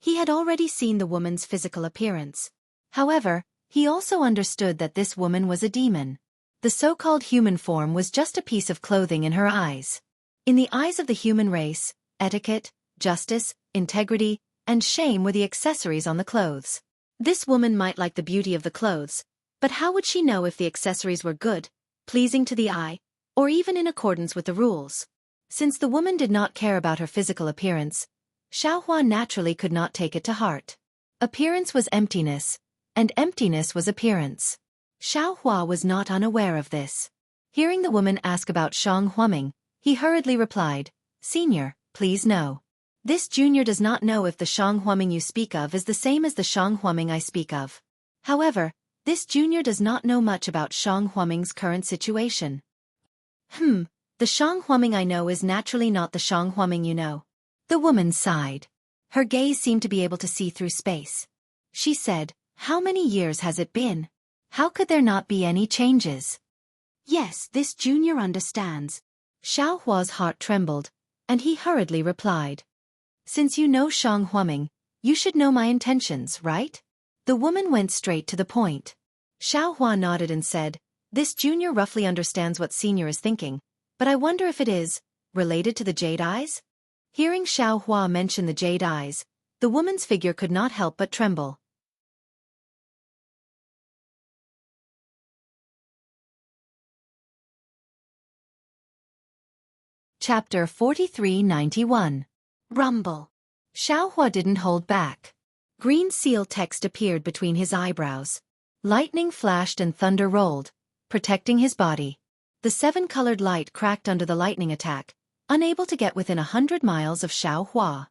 he had already seen the woman's physical appearance. However, he also understood that this woman was a demon. The so-called human form was just a piece of clothing in her eyes. In the eyes of the human race, etiquette, justice, integrity, and shame were the accessories on the clothes. This woman might like the beauty of the clothes, But how would she know if the accessories were good, pleasing to the eye, or even in accordance with the rules? Since the woman did not care about her physical appearance, Xiaohua naturally could not take it to heart. Appearance was emptiness, and emptiness was appearance. Xiaohua was not unaware of this. Hearing the woman ask about Shang Huaming, he hurriedly replied, "Senior, please no. This junior does not know if the Shang Huaming you speak of is the same as the Shang Huaming I speak of. However, this junior does not know much about Shang Huaming's current situation." The Shang Huaming I know is naturally not the Shang Huaming you know. The woman sighed. Her gaze seemed to be able to see through space. She said, "How many years has it been? How could there not be any changes?" "Yes, this junior understands." Xiaohua's heart trembled, and he hurriedly replied, "Since you know Shang Huaming, you should know my intentions, right?" The woman went straight to the point. Xiaohua nodded and said, "This junior roughly understands what senior is thinking, but I wonder if it is related to the jade eyes?" Hearing Xiaohua mention the jade eyes, the woman's figure could not help but tremble. Chapter 4391. Rumble. Xiaohua didn't hold back. Green seal text appeared between his eyebrows. Lightning flashed and thunder rolled, protecting his body. The seven-colored light cracked under the lightning attack, unable to get within 100 miles of Xiaohua.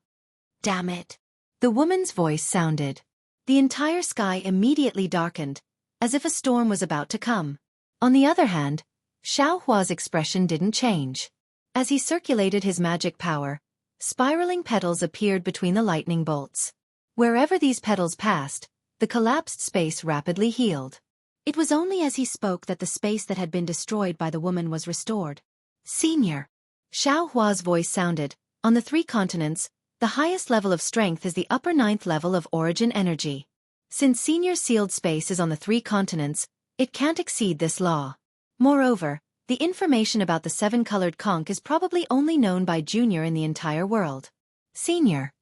"Damn it!" The woman's voice sounded. The entire sky immediately darkened, as if a storm was about to come. On the other hand, Xiaohua's expression didn't change. As he circulated his magic power, spiraling petals appeared between the lightning bolts. Wherever these petals passed, the collapsed space rapidly healed. It was only as he spoke that the space that had been destroyed by the woman was restored. "Senior." Xiaohua's voice sounded. On the 3 continents, the highest level of strength is the upper 9th level of origin energy. Since senior's sealed space is on the 3 continents, it can't exceed this law. Moreover, the information about the 7-colored conch is probably only known by junior in the entire world. "Senior,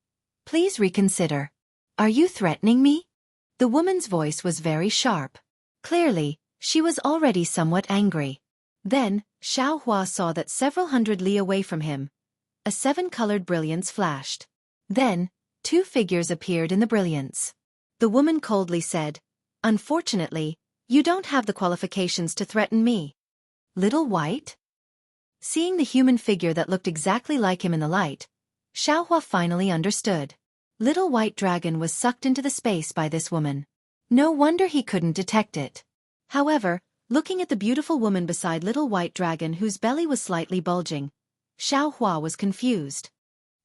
please reconsider. Are you threatening me?" The woman's voice was very sharp. Clearly, she was already somewhat angry. Then, Xiaohua saw that several hundred li away from him, a 7-colored brilliance flashed. Then, 2 figures appeared in the brilliance. The woman coldly said, "Unfortunately, you don't have the qualifications to threaten me." "Little White?" Seeing the human figure that looked exactly like him in the light, Xiaohua finally understood. Little White Dragon was sucked into the space by this woman. No wonder he couldn't detect it. However, looking at the beautiful woman beside Little White Dragon whose belly was slightly bulging, Xiaohua was confused.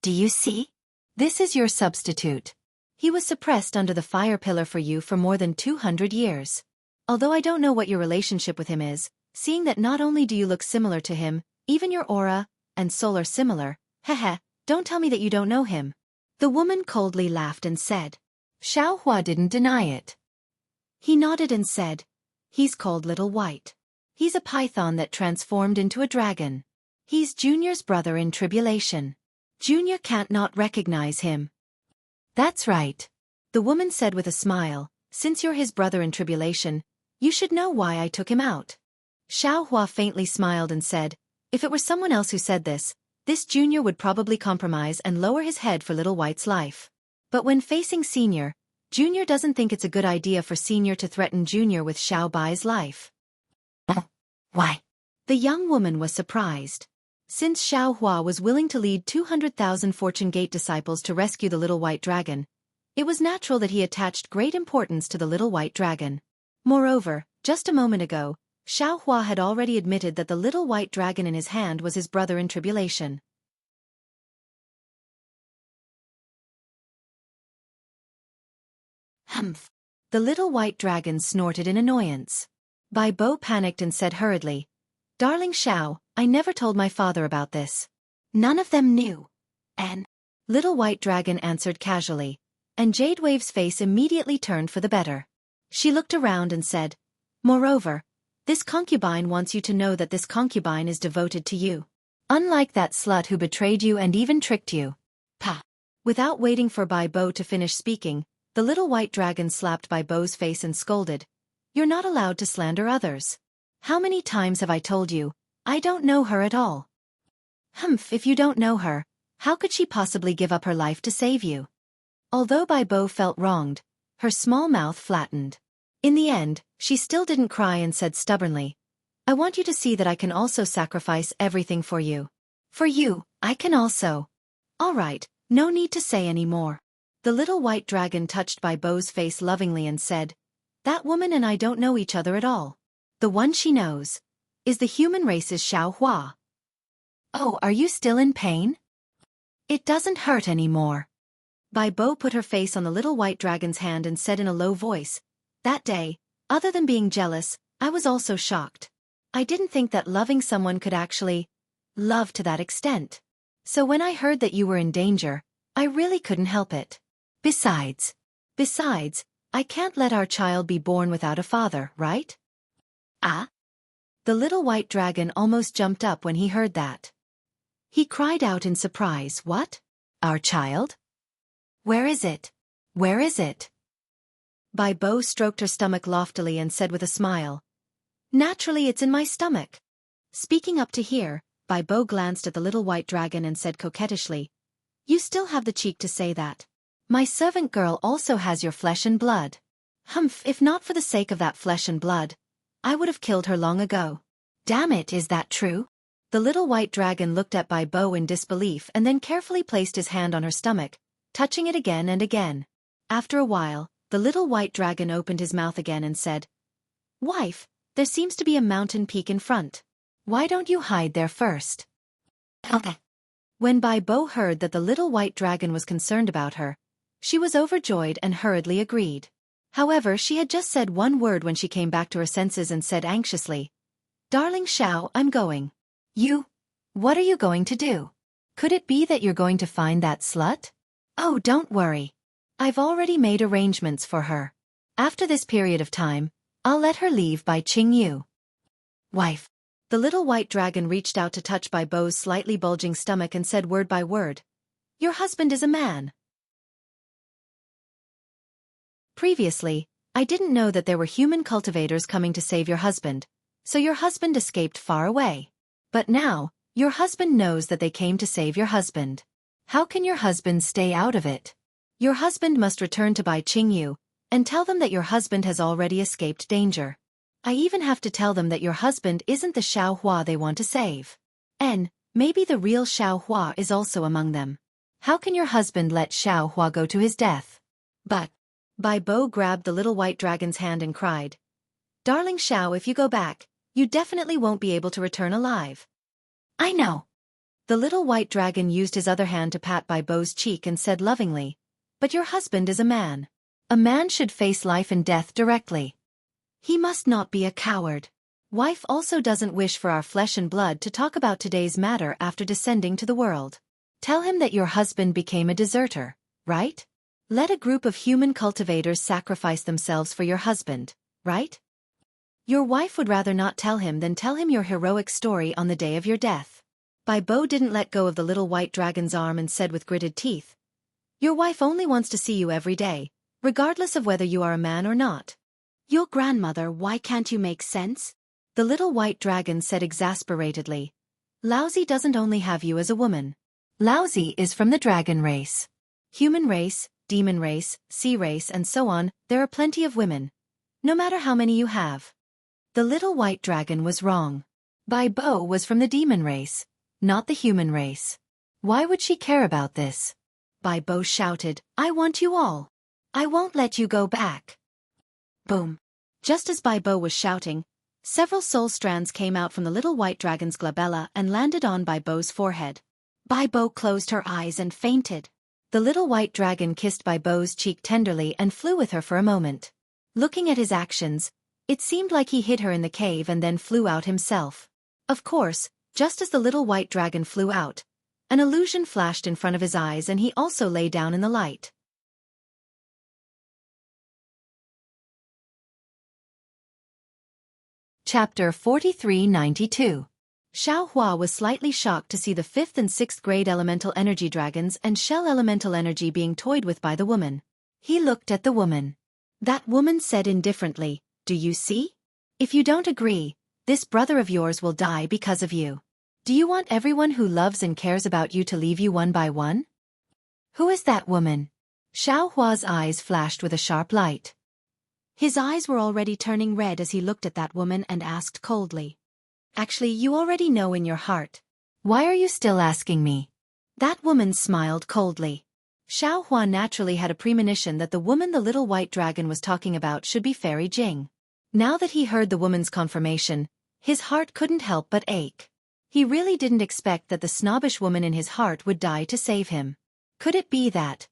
"Do you see? This is your substitute. He was suppressed under the fire pillar for you for more than 200 years. Although I don't know what your relationship with him is, seeing that not only do you look similar to him, even your aura and soul are similar, don't tell me that you don't know him." The woman coldly laughed and said. Xiaohua didn't deny it. He nodded and said, "He's called Little White. He's a python that transformed into a dragon. He's Junior's brother in tribulation. Junior can't not recognize him." "That's right," the woman said with a smile, "since you're his brother in tribulation, you should know why I took him out." Xiaohua faintly smiled and said, "If it were someone else who said this junior would probably compromise and lower his head for Little White's life. But when facing senior, junior doesn't think it's a good idea for senior to threaten junior with Xiao Bai's life." "Why?" The young woman was surprised. Since Xiaohua was willing to lead 200,000 Fortune Gate disciples to rescue the Little White Dragon, it was natural that he attached great importance to the Little White Dragon. Moreover, just a moment ago, Xiaohua had already admitted that the Little White Dragon in his hand was his brother in tribulation. "Humph." The Little White Dragon snorted in annoyance. Bai Bo panicked and said hurriedly, "Darling Xiao, I never told my father about this." "None of them knew." And Little White Dragon answered casually, and Jade Wave's face immediately turned for the better. She looked around and said, "Moreover, this concubine wants you to know that this concubine is devoted to you. Unlike that slut who betrayed you and even tricked you." "Pa." Without waiting for Bai Bo to finish speaking, the Little White Dragon slapped Bai Bo's face and scolded, You're not allowed to slander others. How many times have I told you, I don't know her at all? Humph, if you don't know her, how could she possibly give up her life to save you? Although Bai Bo felt wronged, her small mouth flattened. In the end, she still didn't cry and said stubbornly, I want you to see that I can also sacrifice everything for you. For you, I can also. All right, no need to say any more. The little white dragon touched Bai Bo's face lovingly and said, that woman and I don't know each other at all. The one she knows is the human race's Xueqi. Oh, are you still in pain? It doesn't hurt anymore. Bai Bo put her face on the little white dragon's hand and said in a low voice, that day, other than being jealous, I was also shocked. I didn't think that loving someone could actually love to that extent. So when I heard that you were in danger, I really couldn't help it. Besides, I can't let our child be born without a father, right? Ah? The little white dragon almost jumped up when he heard that. He cried out in surprise, what? Our child? Where is it? Where is it? Bai Bo stroked her stomach loftily and said with a smile, naturally it's in my stomach. Speaking up to here, Bai Bo glanced at the little white dragon and said coquettishly, you still have the cheek to say that. My servant girl also has your flesh and blood. Humph, if not for the sake of that flesh and blood, I would have killed her long ago. Damn it, is that true? The little white dragon looked at Bai Bo in disbelief and then carefully placed his hand on her stomach, touching it again and again. After a while, the little white dragon opened his mouth again and said, wife, there seems to be a mountain peak in front. Why don't you hide there first? Okay. When Bai Bo heard that the little white dragon was concerned about her, she was overjoyed and hurriedly agreed. However, she had just said one word when she came back to her senses and said anxiously, darling Xiao, I'm going. You? What are you going to do? Could it be that you're going to find that slut? Oh, don't worry. I've already made arrangements for her. After this period of time, I'll let her leave by Qingyu. Wife. The little white dragon reached out to touch Bai Bo's slightly bulging stomach and said word by word, your husband is a man. Previously, I didn't know that there were human cultivators coming to save your husband, so your husband escaped far away. But now, your husband knows that they came to save your husband. How can your husband stay out of it? Your husband must return to Bai Qingyu, and tell them that your husband has already escaped danger. I even have to tell them that your husband isn't the Xueqi they want to save. And maybe the real Xueqi is also among them. How can your husband let Xueqi go to his death? But Bai Bo grabbed the little white dragon's hand and cried, darling Xiao, if you go back, you definitely won't be able to return alive. I know. The little white dragon used his other hand to pat Bai Bo's cheek and said lovingly, but your husband is a man. A man should face life and death directly. He must not be a coward. Wife also doesn't wish for our flesh and blood to talk about today's matter after descending to the world. Tell him that your husband became a deserter, right? Let a group of human cultivators sacrifice themselves for your husband, right? Your wife would rather not tell him than tell him your heroic story on the day of your death. Bai Bo didn't let go of the little white dragon's arm and said with gritted teeth, your wife only wants to see you every day, regardless of whether you are a man or not. Your grandmother, why can't you make sense? The little white dragon said exasperatedly, Laozi doesn't only have you as a woman. Laozi is from the dragon race. Human race, demon race, sea race and so on, there are plenty of women. No matter how many you have. The little white dragon was wrong. Bai Bo was from the demon race, not the human race. Why would she care about this? Bai Bo shouted, I want you all. I won't let you go back. Boom. Just as Bai Bo was shouting, several soul strands came out from the little white dragon's glabella and landed on Bai Bo's forehead. Bai Bo closed her eyes and fainted. The little white dragon kissed Bai Bo's cheek tenderly and flew with her for a moment. Looking at his actions, it seemed like he hid her in the cave and then flew out himself. Of course, just as the little white dragon flew out, an illusion flashed in front of his eyes and he also lay down in the light. Chapter 4392. Xueqi was slightly shocked to see the 5th and 6th grade elemental energy dragons and shell elemental energy being toyed with by the woman. He looked at the woman. That woman said indifferently, Do you see? If you don't agree, this brother of yours will die because of you. Do you want everyone who loves and cares about you to leave you one by one? Who is that woman? Xueqi's eyes flashed with a sharp light. His eyes were already turning red as he looked at that woman and asked coldly. Actually, you already know in your heart. Why are you still asking me? That woman smiled coldly. Xueqi naturally had a premonition that the woman the little white dragon was talking about should be Fairy Jing. Now that he heard the woman's confirmation, his heart couldn't help but ache. He really didn't expect that the snobbish woman in his heart would die to save him. Could it be that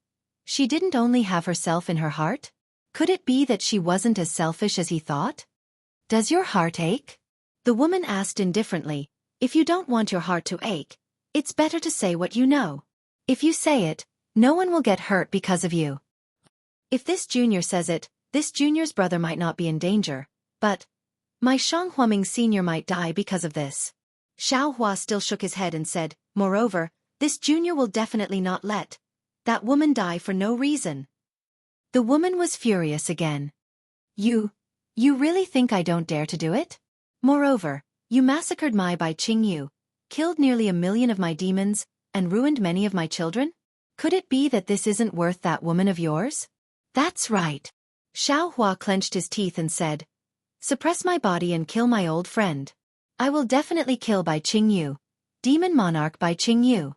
she didn't only have herself in her heart? Could it be that she wasn't as selfish as he thought? Does your heart ache? The woman asked indifferently. If you don't want your heart to ache, it's better to say what you know. If you say it, no one will get hurt because of you. If this junior says it, this junior's brother might not be in danger, but my Shang Huaming senior might die because of this. Xueqi still shook his head and said, moreover, this junior will definitely not let that woman die for no reason. The woman was furious again. You really think I don't dare to do it? Moreover, you massacred my Bai Qingyu, killed nearly 1 million of my demons, and ruined many of my children? Could it be that this isn't worth that woman of yours? That's right. Xueqi clenched his teeth and said, suppress my body and kill my old friend. I will definitely kill Bai Qingyu, demon monarch Bai Qingyu.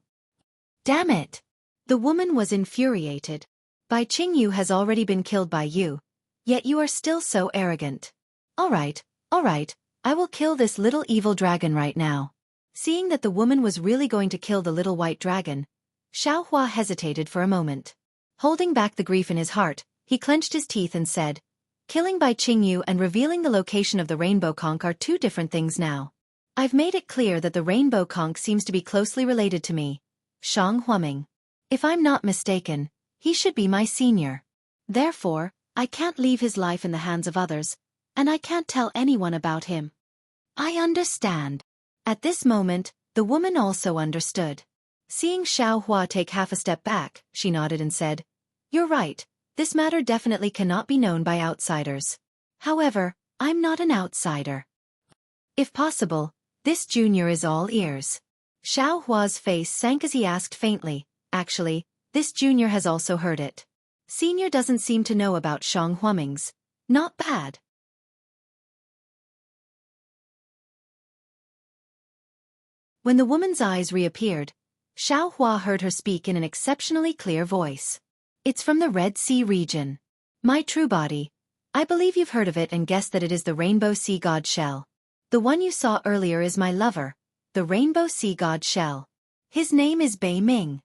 Damn it! The woman was infuriated. Bai Qingyu has already been killed by you, yet you are still so arrogant. All right, I will kill this little evil dragon right now. Seeing that the woman was really going to kill the little white dragon, Xueqi hesitated for a moment. Holding back the grief in his heart, he clenched his teeth and said, killing Bai Qingyu and revealing the location of the rainbow conch are two different things now. I've made it clear that the rainbow conch seems to be closely related to me, Shang Huaming. If I'm not mistaken, he should be my senior. Therefore, I can't leave his life in the hands of others, and I can't tell anyone about him. I understand. At this moment, the woman also understood. Seeing Xueqi take half a step back, she nodded and said, you're right, this matter definitely cannot be known by outsiders. However, I'm not an outsider. If possible, this junior is all ears. Xueqi's face sank as he asked faintly, actually, this junior has also heard it. Senior doesn't seem to know about Shang Huaming's. Not bad. When the woman's eyes reappeared, Xueqi heard her speak in an exceptionally clear voice. It's from the Red Sea region. My true body. I believe you've heard of it and guessed that it is the Rainbow Sea God Shell. The one you saw earlier is my lover, the Rainbow Sea God Shell. His name is Bei Ming.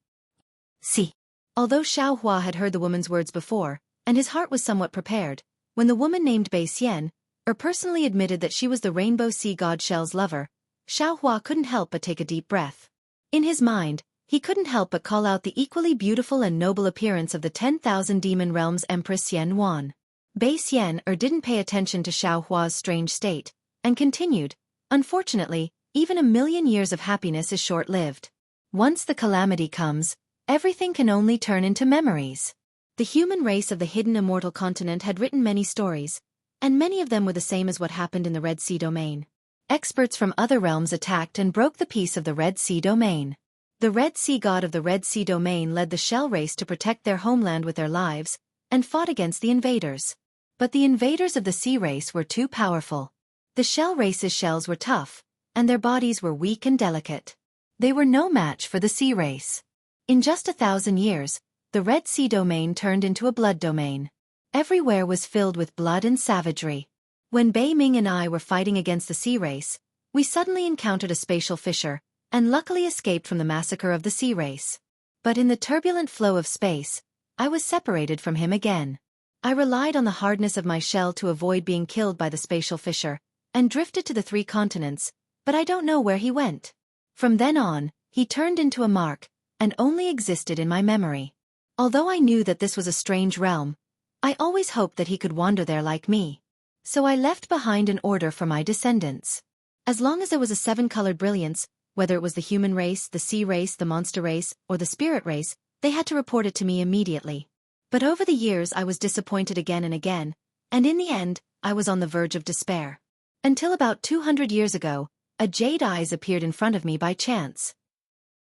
See. Although Xueqi had heard the woman's words before, and his heart was somewhat prepared, when the woman named Bei Xian, personally admitted that she was the Rainbow Sea God Shell's lover, Xueqi couldn't help but take a deep breath. In his mind, he couldn't help but call out the equally beautiful and noble appearance of the 10,000 Demon Realms Empress Yen Wan. Bei Xian didn't pay attention to Xueqi's strange state, and continued, unfortunately, even 1 million years of happiness is short-lived. Once the calamity comes, everything can only turn into memories. The human race of the hidden immortal continent had written many stories, and many of them were the same as what happened in the Red Sea domain. Experts from other realms attacked and broke the peace of the Red Sea domain. The Red Sea god of the Red Sea domain led the Shell race to protect their homeland with their lives, and fought against the invaders. But the invaders of the Sea race were too powerful. The Shell race's shells were tough, and their bodies were weak and delicate. They were no match for the Sea race. In just 1,000 years, the Red Sea domain turned into a blood domain. Everywhere was filled with blood and savagery. When Bei Ming and I were fighting against the Sea race, we suddenly encountered a spatial fissure, and luckily escaped from the massacre of the Sea race. But in the turbulent flow of space, I was separated from him again. I relied on the hardness of my shell to avoid being killed by the spatial fissure, and drifted to the 3 continents, but I don't know where he went. From then on, he turned into a mark, and only existed in my memory. Although I knew that this was a strange realm, I always hoped that he could wander there like me. So I left behind an order for my descendants. As long as there was a 7-colored brilliance, whether it was the human race, the sea race, the monster race, or the spirit race, they had to report it to me immediately. But over the years I was disappointed again and again, and in the end, I was on the verge of despair. Until about 200 years ago, a jade eyes appeared in front of me by chance.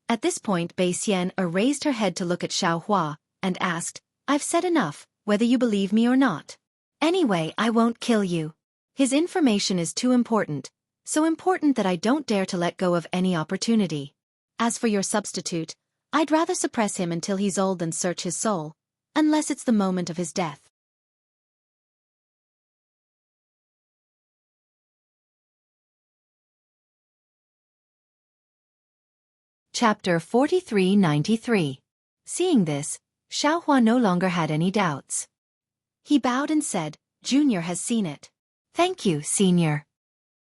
At this point Bei Xian raised her head to look at Xiaohua, and asked, I've said enough, whether you believe me or not. Anyway, I won't kill you. His information is too important, so important that I don't dare to let go of any opportunity. As for your substitute, I'd rather suppress him until he's old than search his soul, unless it's the moment of his death. Chapter 4393. Seeing this, Xiaohua no longer had any doubts. He bowed and said, Junior has seen it. Thank you, Senior.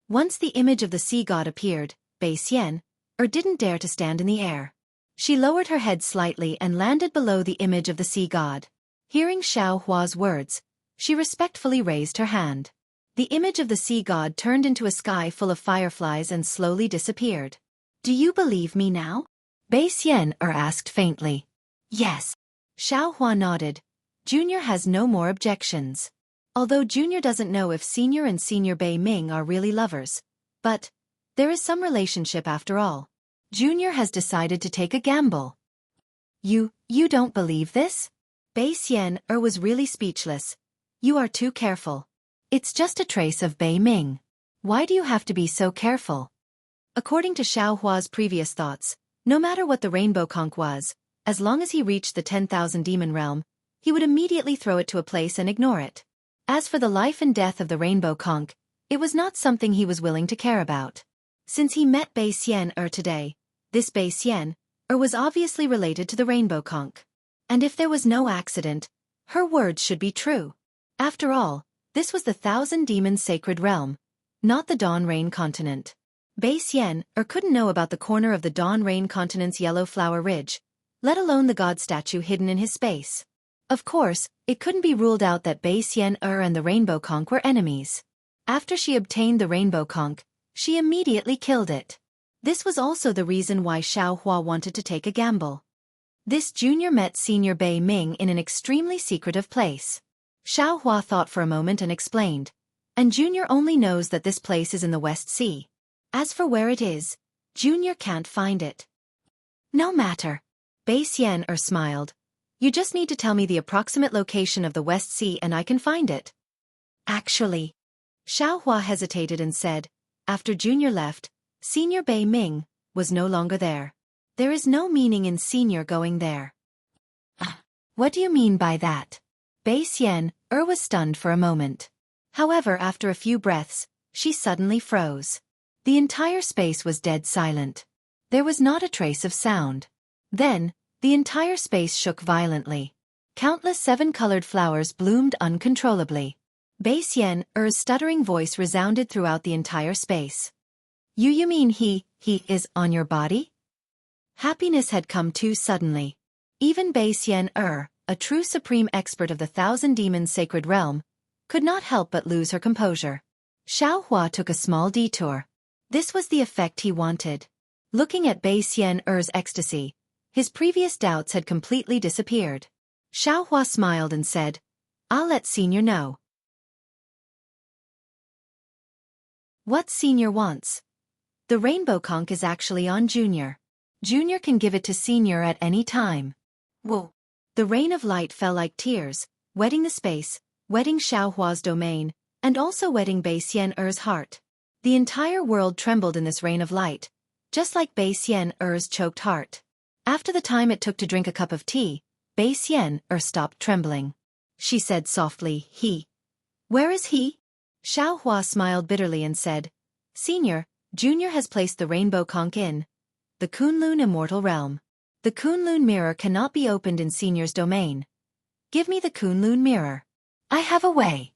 Once the image of the sea god appeared, Bei Xian didn't dare to stand in the air. She lowered her head slightly and landed below the image of the sea god. Hearing Xiaohua's words, she respectfully raised her hand. The image of the sea god turned into a sky full of fireflies and slowly disappeared. Do you believe me now? Bei Xian asked faintly. Yes. Xiaohua nodded. Junior has no more objections. Although Junior doesn't know if Senior and Senior Bei Ming are really lovers. But there is some relationship after all. Junior has decided to take a gamble. You don't believe this? Bei Xian was really speechless. You are too careful. It's just a trace of Bei Ming. Why do you have to be so careful? According to Xiaohua's previous thoughts, no matter what the rainbow conch was, as long as he reached the 10,000 demon realm, he would immediately throw it to a place and ignore it. As for the life and death of the rainbow conch, it was not something he was willing to care about. Since he met Bei Xian today, this Bei Xian was obviously related to the rainbow conch. And if there was no accident, her words should be true. After all, this was the 1,000 demons sacred realm, not the Dawn Rain continent. Bei Xian couldn't know about the corner of the Dawn Rain continent's yellow flower ridge, let alone the god statue hidden in his space. Of course, it couldn't be ruled out that Bei Xian and the rainbow conch were enemies. After she obtained the rainbow conch, she immediately killed it. This was also the reason why Xiaohua wanted to take a gamble. This junior met Senior Bei Ming in an extremely secretive place. Xiaohua thought for a moment and explained, and Junior only knows that this place is in the West Sea. As for where it is, Junior can't find it. No matter. Bei Xian smiled. You just need to tell me the approximate location of the West Sea and I can find it. Actually. Xiaohua hesitated and said, after Junior left, Senior Bei Ming was no longer there. There is no meaning in Senior going there. What do you mean by that? Bei Xian was stunned for a moment. However, after a few breaths, she suddenly froze. The entire space was dead silent. There was not a trace of sound. Then, the entire space shook violently. Countless seven-colored flowers bloomed uncontrollably. Bei Xian's stuttering voice resounded throughout the entire space. You mean he is on your body? Happiness had come too suddenly. Even Bei Xian a true supreme expert of the 1,000 demons sacred realm, could not help but lose her composure. Xiaohua took a small detour. This was the effect he wanted. Looking at Bei Xian's ecstasy, his previous doubts had completely disappeared. Xiaohua smiled and said, I'll let Senior know. What Senior wants? The rainbow conch is actually on Junior. Junior can give it to Senior at any time. Whoa. The rain of light fell like tears, wetting the space, wetting Xiaohua's domain, and also wetting Bei Xian's heart. The entire world trembled in this rain of light, just like Bei Xian's choked heart. After the time it took to drink a cup of tea, Bei Xian stopped trembling. She said softly, Where is he? Xiaohua smiled bitterly and said, Senior, Junior has placed the rainbow conch in the Kunlun immortal realm. The Kunlun mirror cannot be opened in Senior's domain. Give me the Kunlun mirror. I have a way.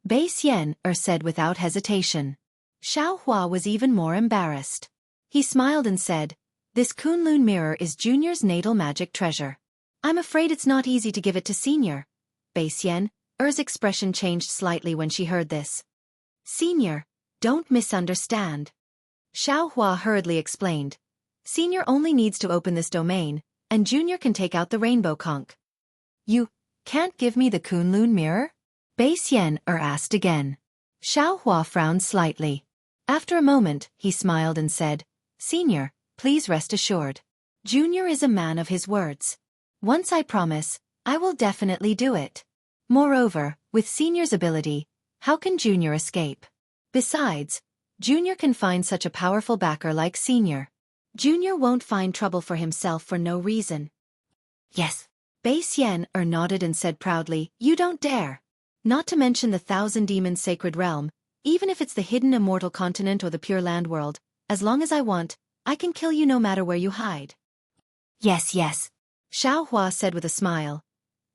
Bei Xian said without hesitation. Xiaohua was even more embarrassed. He smiled and said, This Kunlun mirror is Junior's natal magic treasure. I'm afraid it's not easy to give it to Senior. Bei Xian's expression changed slightly when she heard this. Senior, don't misunderstand. Xiaohua hurriedly explained. Senior only needs to open this domain, and Junior can take out the rainbow conch. You can't give me the Kunlun mirror? Bei Xian asked again. Xiaohua frowned slightly. After a moment, he smiled and said, "Senior, please rest assured. Junior is a man of his words. Once I promise, I will definitely do it. Moreover, with Senior's ability, how can Junior escape? Besides, Junior can find such a powerful backer like Senior. Junior won't find trouble for himself for no reason." "Yes." Bei Xian nodded and said proudly, "You don't dare. Not to mention the 1,000 demons sacred realm, even if it's the hidden immortal continent or the pure land world, as long as I want, I can kill you no matter where you hide." "Yes, yes," Xiaohua said with a smile.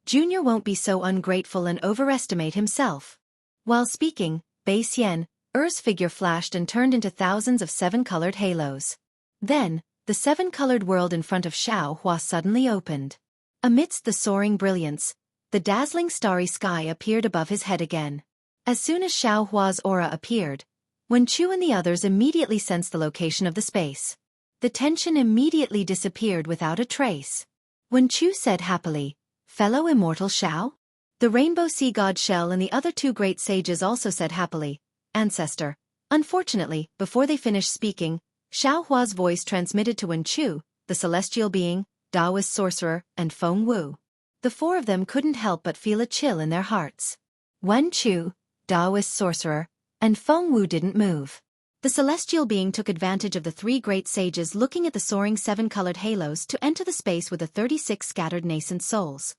"Junior won't be so ungrateful and overestimate himself." While speaking, Bei Xian's figure flashed and turned into thousands of 7-colored halos. Then, the 7-colored world in front of Xiaohua suddenly opened. Amidst the soaring brilliance, the dazzling starry sky appeared above his head again. As soon as Xiaohua's aura appeared, Wen Chu and the others immediately sensed the location of the space. The tension immediately disappeared without a trace. Wen Chu said happily, "Fellow immortal Xiao?" The rainbow sea god Shell and the other 2 great sages also said happily, "Ancestor." Unfortunately, before they finished speaking, Xiaohua's voice transmitted to Wen Chu, the celestial being, Taoist sorcerer, and Feng Wu. The 4 of them couldn't help but feel a chill in their hearts. Wen Chu, Taoist sorcerer, and Feng Wu didn't move. The celestial being took advantage of the 3 great sages looking at the soaring 7-colored halos to enter the space with the 36 scattered nascent souls.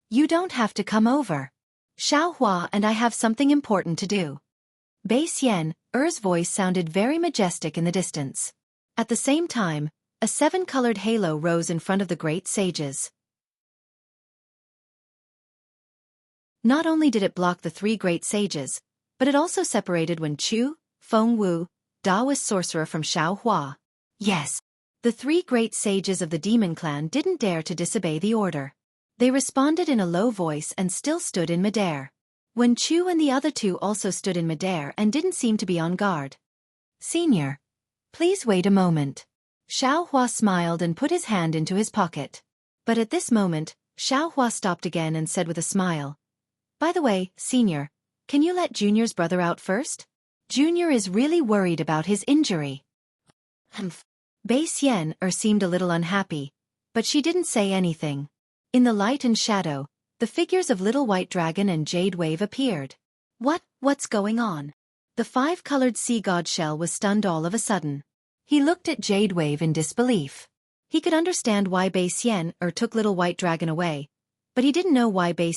"You don't have to come over. Xiaohua and I have something important to do." Bei Xian's voice sounded very majestic in the distance. At the same time, a 7-colored halo rose in front of the great sages. Not only did it block the 3 great sages, but it also separated Wen Chu, Feng Wu, Taoist sorcerer from Xiaohua. Yes, the 3 great sages of the demon clan didn't dare to disobey the order. They responded in a low voice and still stood in midair. Wen Chu and the other 2 also stood in midair and didn't seem to be on guard. "Senior, please wait a moment." Xiaohua smiled and put his hand into his pocket. But at this moment, Xiaohua stopped again and said with a smile, "By the way, Senior, can you let Junior's brother out first? Junior is really worried about his injury." Bei seemed a little unhappy, but she didn't say anything. In the light and shadow, the figures of Little White Dragon and Jade Wave appeared. What's going on?" The 5-colored sea god Shell was stunned all of a sudden. He looked at Jade Wave in disbelief. He could understand why Bei took Little White Dragon away, but he didn't know why Bei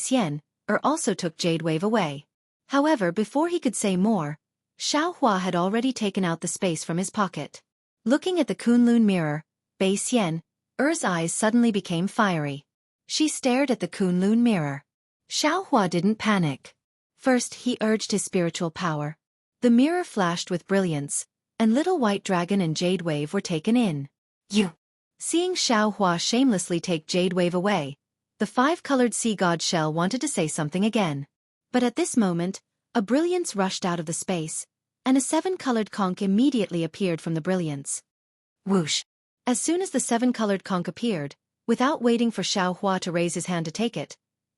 also took Jade Wave away. However, before he could say more, Xiaohua had already taken out the space from his pocket. Looking at the Kunlun mirror, Bei Xian's eyes suddenly became fiery. She stared at the Kunlun mirror. Xiaohua didn't panic. First, he urged his spiritual power. The mirror flashed with brilliance, and Little White Dragon and Jade Wave were taken in. "You!" Seeing Xiaohua shamelessly take Jade Wave away, the 5-colored sea god Shell wanted to say something again. But at this moment, a brilliance rushed out of the space, and a 7-colored conch immediately appeared from the brilliance. Whoosh! As soon as the 7-colored conch appeared, without waiting for Xiaohua to raise his hand to take it,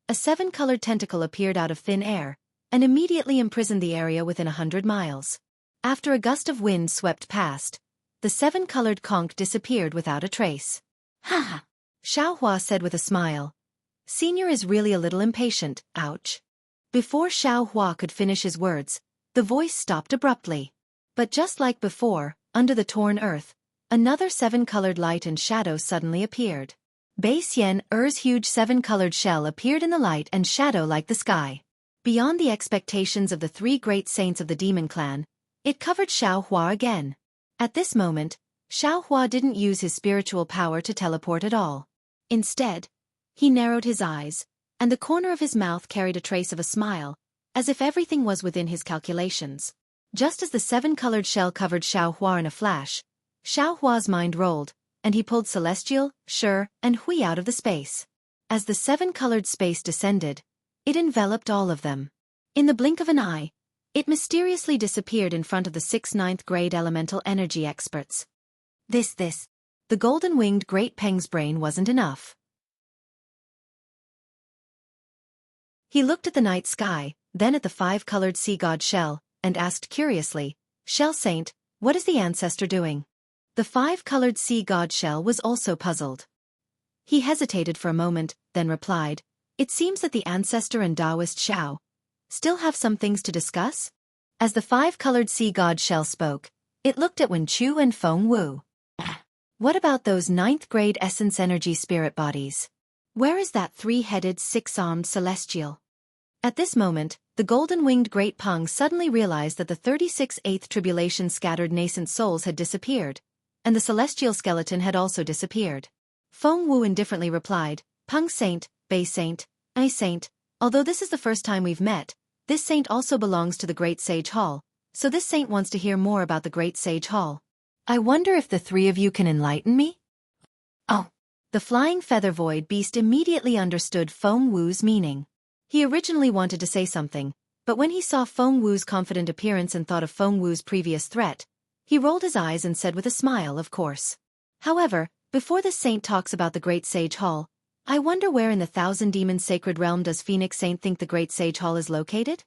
a 7-colored tentacle appeared out of thin air, and immediately imprisoned the area within 100 miles. After a gust of wind swept past, the 7-colored conch disappeared without a trace. "Ha ha!" Xiaohua said with a smile. "Senior is really a little impatient, ouch." Before Xiaohua could finish his words, the voice stopped abruptly. But just like before, under the torn earth, another 7-colored light and shadow suddenly appeared. Bei Xian's huge 7-colored shell appeared in the light and shadow like the sky. Beyond the expectations of the 3 great saints of the demon clan, it covered Xiaohua again. At this moment, Xiaohua didn't use his spiritual power to teleport at all. Instead, he narrowed his eyes, and the corner of his mouth carried a trace of a smile, as if everything was within his calculations. Just as the 7-colored shell covered Xiaohua in a flash, Xiaohua's mind rolled, and he pulled Celestial, Shi, and Hui out of the space. As the 7-colored space descended, it enveloped all of them. In the blink of an eye, it mysteriously disappeared in front of the 6 ninth grade elemental energy experts. The golden-winged Great Peng's brain wasn't enough. He looked at the night sky, then at the 5-colored sea god Shell, and asked curiously, "Shell Saint, what is the ancestor doing?" The five-colored sea god Shell was also puzzled. He hesitated for a moment, then replied, "It seems that the ancestor and Taoist Xiao still have some things to discuss?" As the five-colored sea god Shell spoke, it looked at Wen Chu and Feng Wu. "What about those ninth-grade essence energy spirit bodies? Where is that three-headed, six-armed celestial?" At this moment, the golden-winged Great Peng suddenly realized that the 36th tribulation scattered nascent souls had disappeared, and the celestial skeleton had also disappeared. Feng Wu indifferently replied, "Peng Saint, Bei Saint, I Saint, although this is the first time we've met, this saint also belongs to the Great Sage Hall, so this saint wants to hear more about the Great Sage Hall. I wonder if the three of you can enlighten me?" "Oh." The flying feather void beast immediately understood Feng Wu's meaning. He originally wanted to say something, but when he saw Feng Wu's confident appearance and thought of Feng Wu's previous threat, he rolled his eyes and said with a smile, "Of course. However, before this saint talks about the Great Sage Hall, I wonder where in the Thousand Demons Sacred Realm does Phoenix Saint think the Great Sage Hall is located?"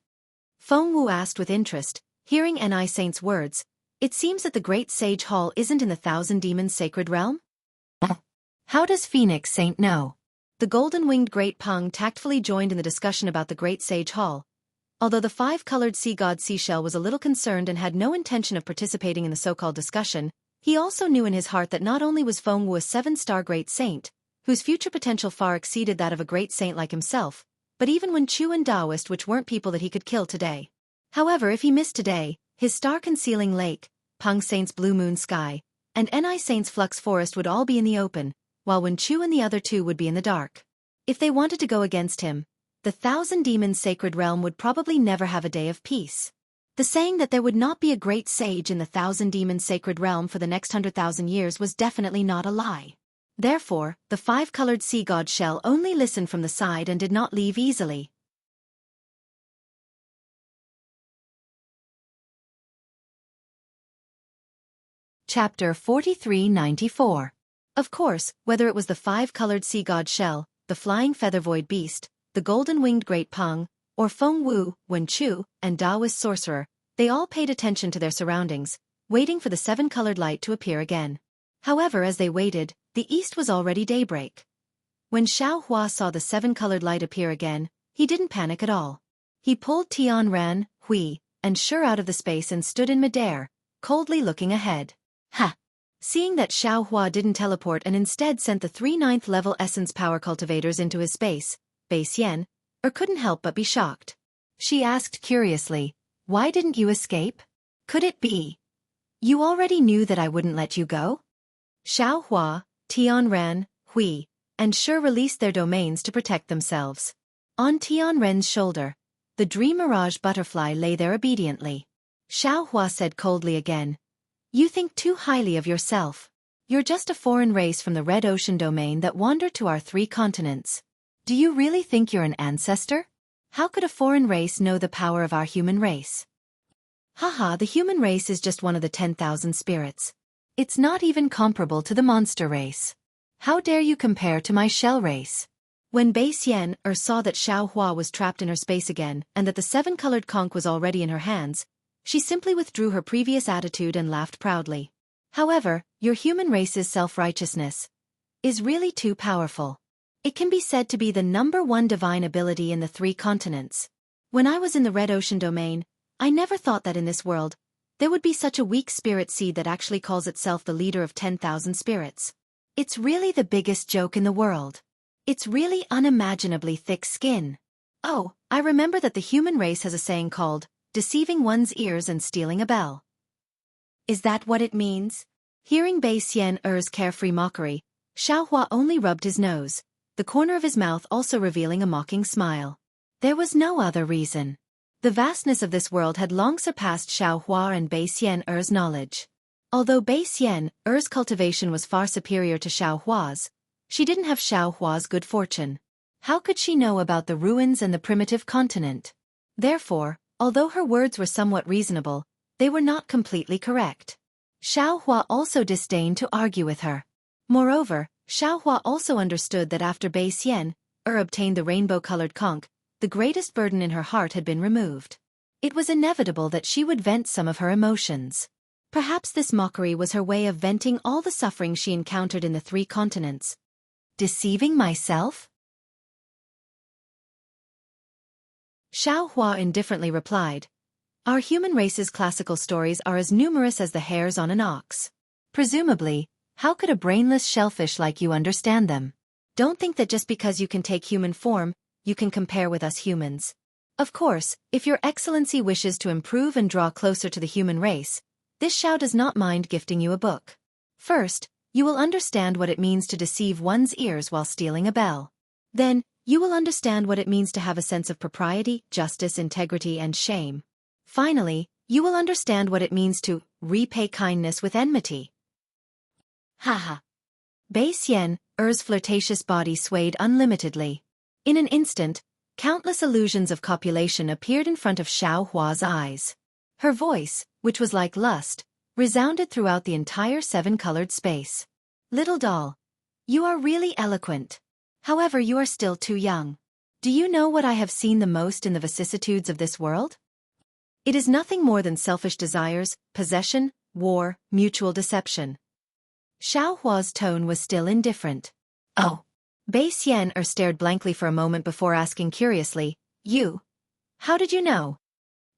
Feng Wu asked with interest, hearing Ni Saint's words. "It seems that the Great Sage Hall isn't in the Thousand Demons Sacred Realm?" "How does Phoenix Saint know?" The golden-winged Great Peng tactfully joined in the discussion about the Great Sage Hall. Although the five-colored sea god Seashell was a little concerned and had no intention of participating in the so-called discussion, he also knew in his heart that not only was Feng Wu a seven-star great saint, whose future potential far exceeded that of a great saint like himself, but even Wen Chu and Taoist, which weren't people that he could kill today. However, if he missed today, his star-concealing lake, Peng Saint's blue moon sky, and Ni Saint's flux forest would all be in the open, while Wen Chu and the other two would be in the dark. If they wanted to go against him, the Thousand Demons Sacred Realm would probably never have a day of peace. The saying that there would not be a great sage in the Thousand Demons Sacred Realm for the next 100,000 years was definitely not a lie. Therefore, the five-colored sea god Shell only listened from the side and did not leave easily. Chapter 4394. Of course, whether it was the five-colored sea god Shell, the flying feather void beast, the golden-winged Great Peng, or Feng Wu, Wen Chu, and Taoist sorcerer, they all paid attention to their surroundings, waiting for the seven-colored light to appear again. However, as they waited, the east was already daybreak. When Xiao Hua saw the seven-colored light appear again, he didn't panic at all. He pulled Tian Ran, Hui, and Shi out of the space and stood in midair, coldly looking ahead. Ha! Seeing that Xiao Hua didn't teleport and instead sent the three ninth-level essence power cultivators into his space, Bei Xian, couldn't help but be shocked. She asked curiously, "Why didn't you escape? Could it be you already knew that I wouldn't let you go?" Xiao Hua, Tian Ran, Hui, and Shi released their domains to protect themselves. On Tian Ren's shoulder, the Dream Mirage butterfly lay there obediently. Xiao Hua said coldly again, "You think too highly of yourself. You're just a foreign race from the Red Ocean domain that wandered to our three continents. Do you really think you're an ancestor? How could a foreign race know the power of our human race?" "Haha, the human race is just one of the 10,000 spirits. It's not even comparable to the monster race. How dare you compare to my shell race?" When Bei Xian saw that Xiao Hua was trapped in her space again and that the seven-colored conch was already in her hands, she simply withdrew her previous attitude and laughed proudly. "However, your human race's self-righteousness is really too powerful. It can be said to be the #1 divine ability in the three continents. When I was in the Red Ocean domain, I never thought that in this world there would be such a weak spirit seed that actually calls itself the leader of 10,000 spirits. It's really the biggest joke in the world. It's really unimaginably thick skin. Oh, I remember that the human race has a saying called, deceiving one's ears and stealing a bell. Is that what it means?" Hearing Bei Xian's carefree mockery, Xiao Hua only rubbed his nose, the corner of his mouth also revealing a mocking smile. There was no other reason. The vastness of this world had long surpassed Xiao Hua and Bei Xian's knowledge. Although Bei Xian's cultivation was far superior to Xiao Hua's, she didn't have Xiao Hua's good fortune. How could she know about the ruins and the primitive continent? Therefore, although her words were somewhat reasonable, they were not completely correct. Xiao Hua also disdained to argue with her. Moreover, Xiao Hua also understood that after Bei Xian obtained the rainbow-colored conch, the greatest burden in her heart had been removed. It was inevitable that she would vent some of her emotions. Perhaps this mockery was her way of venting all the suffering she encountered in the 3 continents. Deceiving myself? Xueqi indifferently replied. Our human race's classical stories are as numerous as the hairs on an ox. Presumably, how could a brainless shellfish like you understand them? Don't think that just because you can take human form, you can compare with us humans. Of course, if your excellency wishes to improve and draw closer to the human race, this Xiao does not mind gifting you a book. First, you will understand what it means to deceive one's ears while stealing a bell. Then, you will understand what it means to have a sense of propriety, justice, integrity, and shame. Finally, you will understand what it means to repay kindness with enmity. Haha. Bei Xian, Er's flirtatious body swayed unlimitedly. In an instant, countless illusions of copulation appeared in front of Xueqi's eyes. Her voice, which was like lust, resounded throughout the entire 7-colored space. Little doll, you are really eloquent. However, you are still too young. Do you know what I have seen the most in the vicissitudes of this world? It is nothing more than selfish desires, possession, war, mutual deception. Xueqi's tone was still indifferent. Oh. Bei Xian stared blankly for a moment before asking curiously, You? How did you know?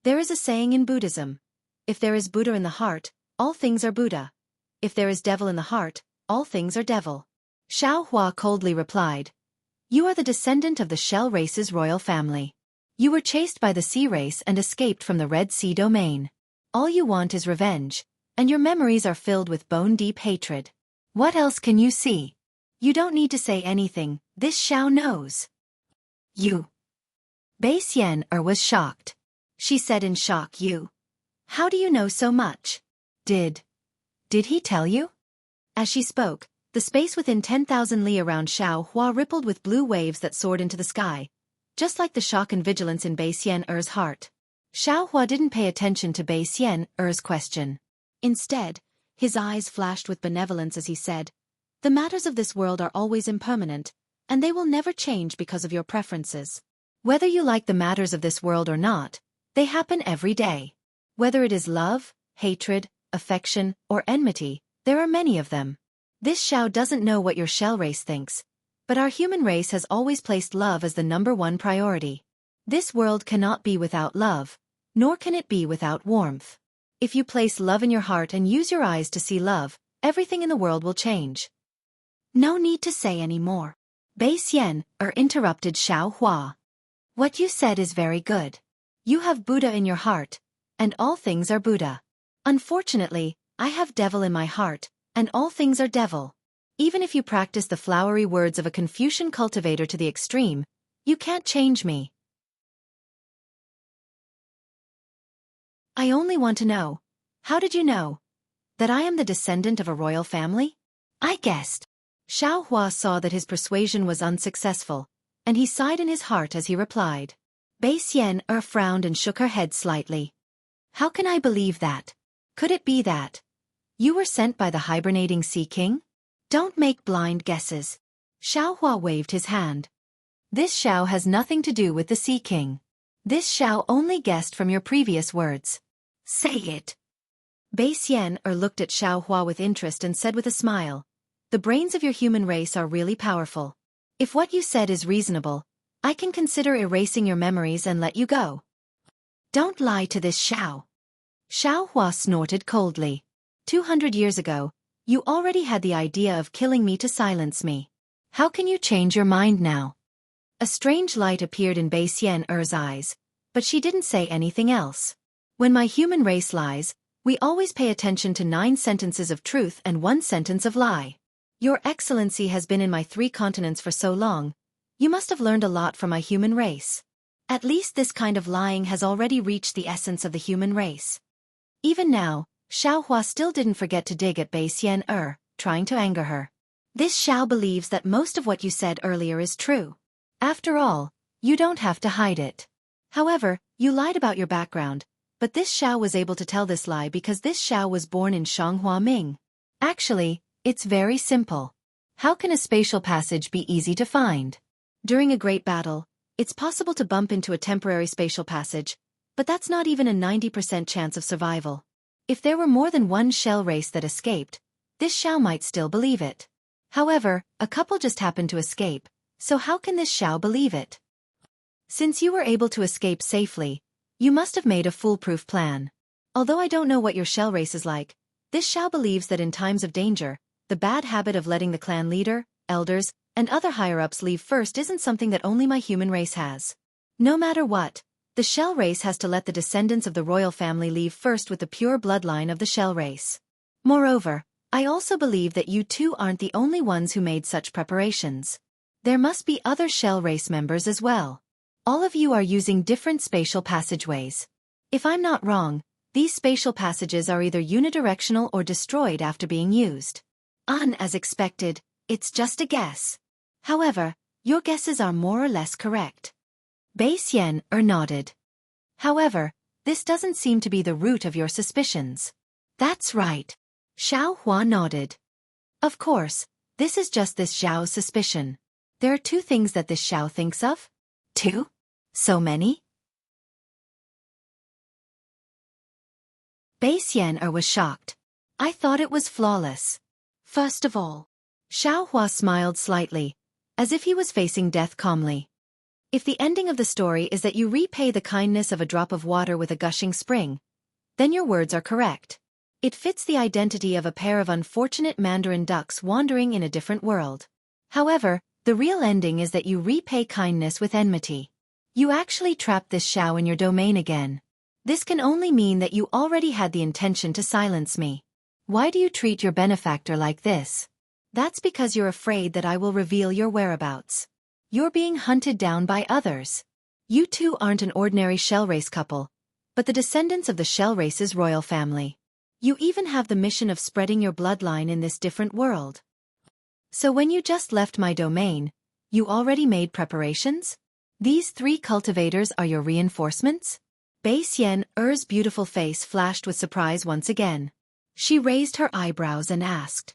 There is a saying in Buddhism. If there is Buddha in the heart, all things are Buddha. If there is devil in the heart, all things are devil. Xueqi coldly replied. You are the descendant of the Shell race's royal family. You were chased by the Sea race and escaped from the Red Sea domain. All you want is revenge, and your memories are filled with bone-deep hatred. What else can you see? You don't need to say anything, this Xiao knows. You. Bei Xian was shocked. She said in shock, You. How do you know so much? Did he tell you? As she spoke, the space within 10,000 li around Xueqi rippled with blue waves that soared into the sky, just like the shock and vigilance in Bei Xian's heart. Xueqi didn't pay attention to Bei Xian's question. Instead, his eyes flashed with benevolence as he said, The matters of this world are always impermanent, and they will never change because of your preferences. Whether you like the matters of this world or not, they happen every day. Whether it is love, hatred, affection, or enmity, there are many of them. This Xiao doesn't know what your shell race thinks, but our human race has always placed love as the #1 priority. This world cannot be without love, nor can it be without warmth. If you place love in your heart and use your eyes to see love, everything in the world will change. No need to say any more. Bei Xian interrupted Xueqi. What you said is very good. You have Buddha in your heart, and all things are Buddha. Unfortunately, I have devil in my heart, and all things are devil. Even if you practice the flowery words of a Confucian cultivator to the extreme, you can't change me. I only want to know, how did you know that I am the descendant of a royal family? I guessed. Xueqi saw that his persuasion was unsuccessful, and he sighed in his heart as he replied. Bei Xian frowned and shook her head slightly. How can I believe that? Could it be that you were sent by the hibernating Sea King? Don't make blind guesses. Xueqi waved his hand. This Xiao has nothing to do with the Sea King. This Xiao only guessed from your previous words. Say it. Bei Xian looked at Xueqi with interest and said with a smile, The brains of your human race are really powerful. If what you said is reasonable, I can consider erasing your memories and let you go. Don't lie to this Xiao. Xueqi snorted coldly. 200 years ago, you already had the idea of killing me to silence me. How can you change your mind now? A strange light appeared in Bei Xian's eyes, but she didn't say anything else. When my human race lies, we always pay attention to 9 sentences of truth and 1 sentence of lie. Your Excellency has been in my 3 continents for so long, you must have learned a lot from my human race. At least this kind of lying has already reached the essence of the human race. Even now, Xueqi still didn't forget to dig at Bei Xian trying to anger her. This Xiao believes that most of what you said earlier is true. After all, you don't have to hide it. However, you lied about your background, but this Xiao was able to tell this lie because this Xiao was born in Shanghua Ming. Actually, it's very simple. How can a spatial passage be easy to find? During a great battle, it's possible to bump into a temporary spatial passage, But that's not even a 90% chance of survival. If there were more than one shell race that escaped, this Xiao might still believe it. However, a couple just happened to escape, so how can this Xiao believe it? Since you were able to escape safely, you must have made a foolproof plan. Although I don't know what your shell race is like, this Xiao believes that in times of danger, the bad habit of letting the clan leader, elders, and other higher-ups leave first isn't something that only my human race has. No matter what, the shell race has to let the descendants of the royal family leave first with the pure bloodline of the shell race. Moreover, I also believe that you two aren't the only ones who made such preparations. There must be other shell race members as well. All of you are using different spatial passageways. If I'm not wrong, these spatial passages are either unidirectional or destroyed after being used. As expected, it's just a guess. However, your guesses are more or less correct. Bai Xian nodded. However, this doesn't seem to be the root of your suspicions. That's right. Xiao Hua nodded. Of course, this is just this Xiao's suspicion. There are two things that this Xiao thinks of. Two? So many? Bai Xian was shocked. I thought it was flawless. First of all, Xiao Hua smiled slightly, as if he was facing death calmly. If the ending of the story is that you repay the kindness of a drop of water with a gushing spring, then your words are correct. It fits the identity of a pair of unfortunate mandarin ducks wandering in a different world. However, the real ending is that you repay kindness with enmity. You actually trapped this Xiao in your domain again. This can only mean that you already had the intention to silence me. Why do you treat your benefactor like this? That's because you're afraid that I will reveal your whereabouts. You're being hunted down by others. You two aren't an ordinary shell race couple, but the descendants of the shell race's royal family. You even have the mission of spreading your bloodline in this different world. So when you just left my domain, you already made preparations? These three cultivators are your reinforcements? Bai Xian's beautiful face flashed with surprise once again. She raised her eyebrows and asked.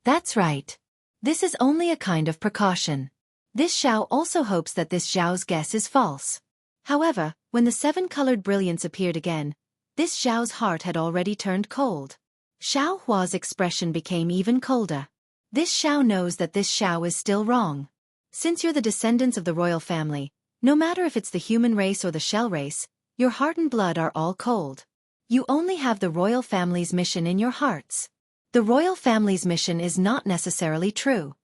That's right. This is only a kind of precaution. This Xiao also hopes that this Xiao's guess is false. However, when the seven-colored brilliance appeared again, this Xiao's heart had already turned cold. Xiao Hua's expression became even colder. This Xiao knows that this Xiao is still wrong. Since you're the descendants of the royal family, no matter if it's the human race or the shell race, your heart and blood are all cold. You only have the royal family's mission in your hearts. The royal family's mission is not necessarily true.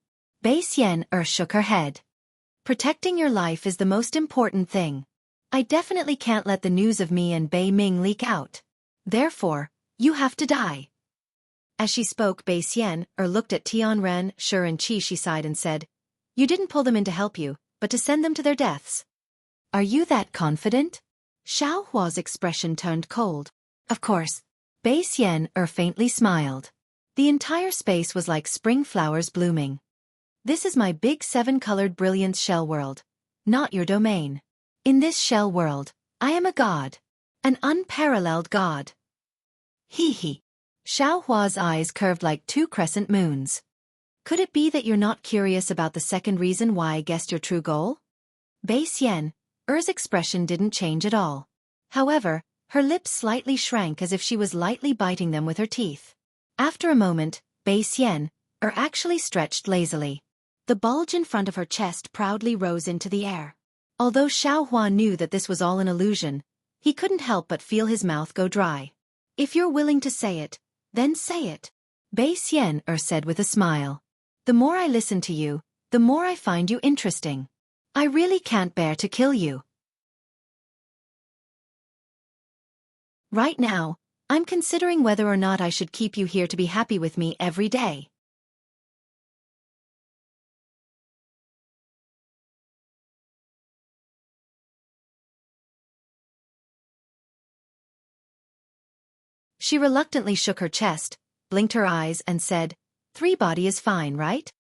Bai Xian shook her head. Protecting your life is the most important thing. I definitely can't let the news of me and Bai Ming leak out. Therefore, you have to die. As she spoke, Bai Xian looked at Tianren, Shi and Qi. She sighed and said, You didn't pull them in to help you, but to send them to their deaths. Are you that confident? Xiao Hua's expression turned cold. Of course. Bai Xian faintly smiled. The entire space was like spring flowers blooming. This is my big seven-colored brilliance shell world, not your domain. In this shell world, I am a god. An unparalleled god. Hee hee. Xiao Hua's eyes curved like two crescent moons. Could it be that you're not curious about the second reason why I guessed your true goal? Bai Xian's expression didn't change at all. However, her lips slightly shrank as if she was lightly biting them with her teeth. After a moment, Bai Xian actually stretched lazily. The bulge in front of her chest proudly rose into the air. Although Xiao Hua knew that this was all an illusion, he couldn't help but feel his mouth go dry. If you're willing to say it, then say it. Bai Xian said with a smile. The more I listen to you, the more I find you interesting. I really can't bear to kill you. Right now, I'm considering whether or not I should keep you here to be happy with me every day. She reluctantly shook her chest, blinked her eyes and said, 3 body is fine, right?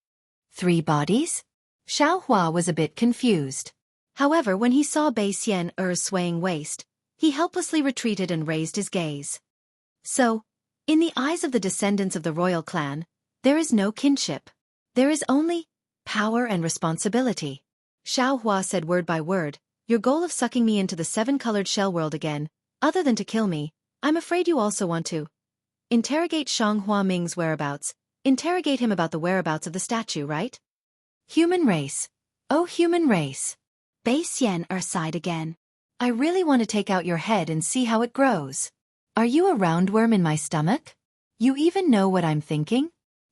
3 bodies? Xiao Hua was a bit confused. However, when he saw Bai Xian's swaying waist, he helplessly retreated and raised his gaze. So, in the eyes of the descendants of the royal clan, there is no kinship. There is only power and responsibility. Xiao Hua said word by word, your goal of sucking me into the seven-colored shell world again, other than to kill me, I'm afraid you also want to interrogate Shang Huaming's whereabouts, interrogate him about the whereabouts of the statue, right? Human race. Oh, human race. Bai Xian sighed again. I really want to take out your head and see how it grows. Are you a roundworm in my stomach? You even know what I'm thinking?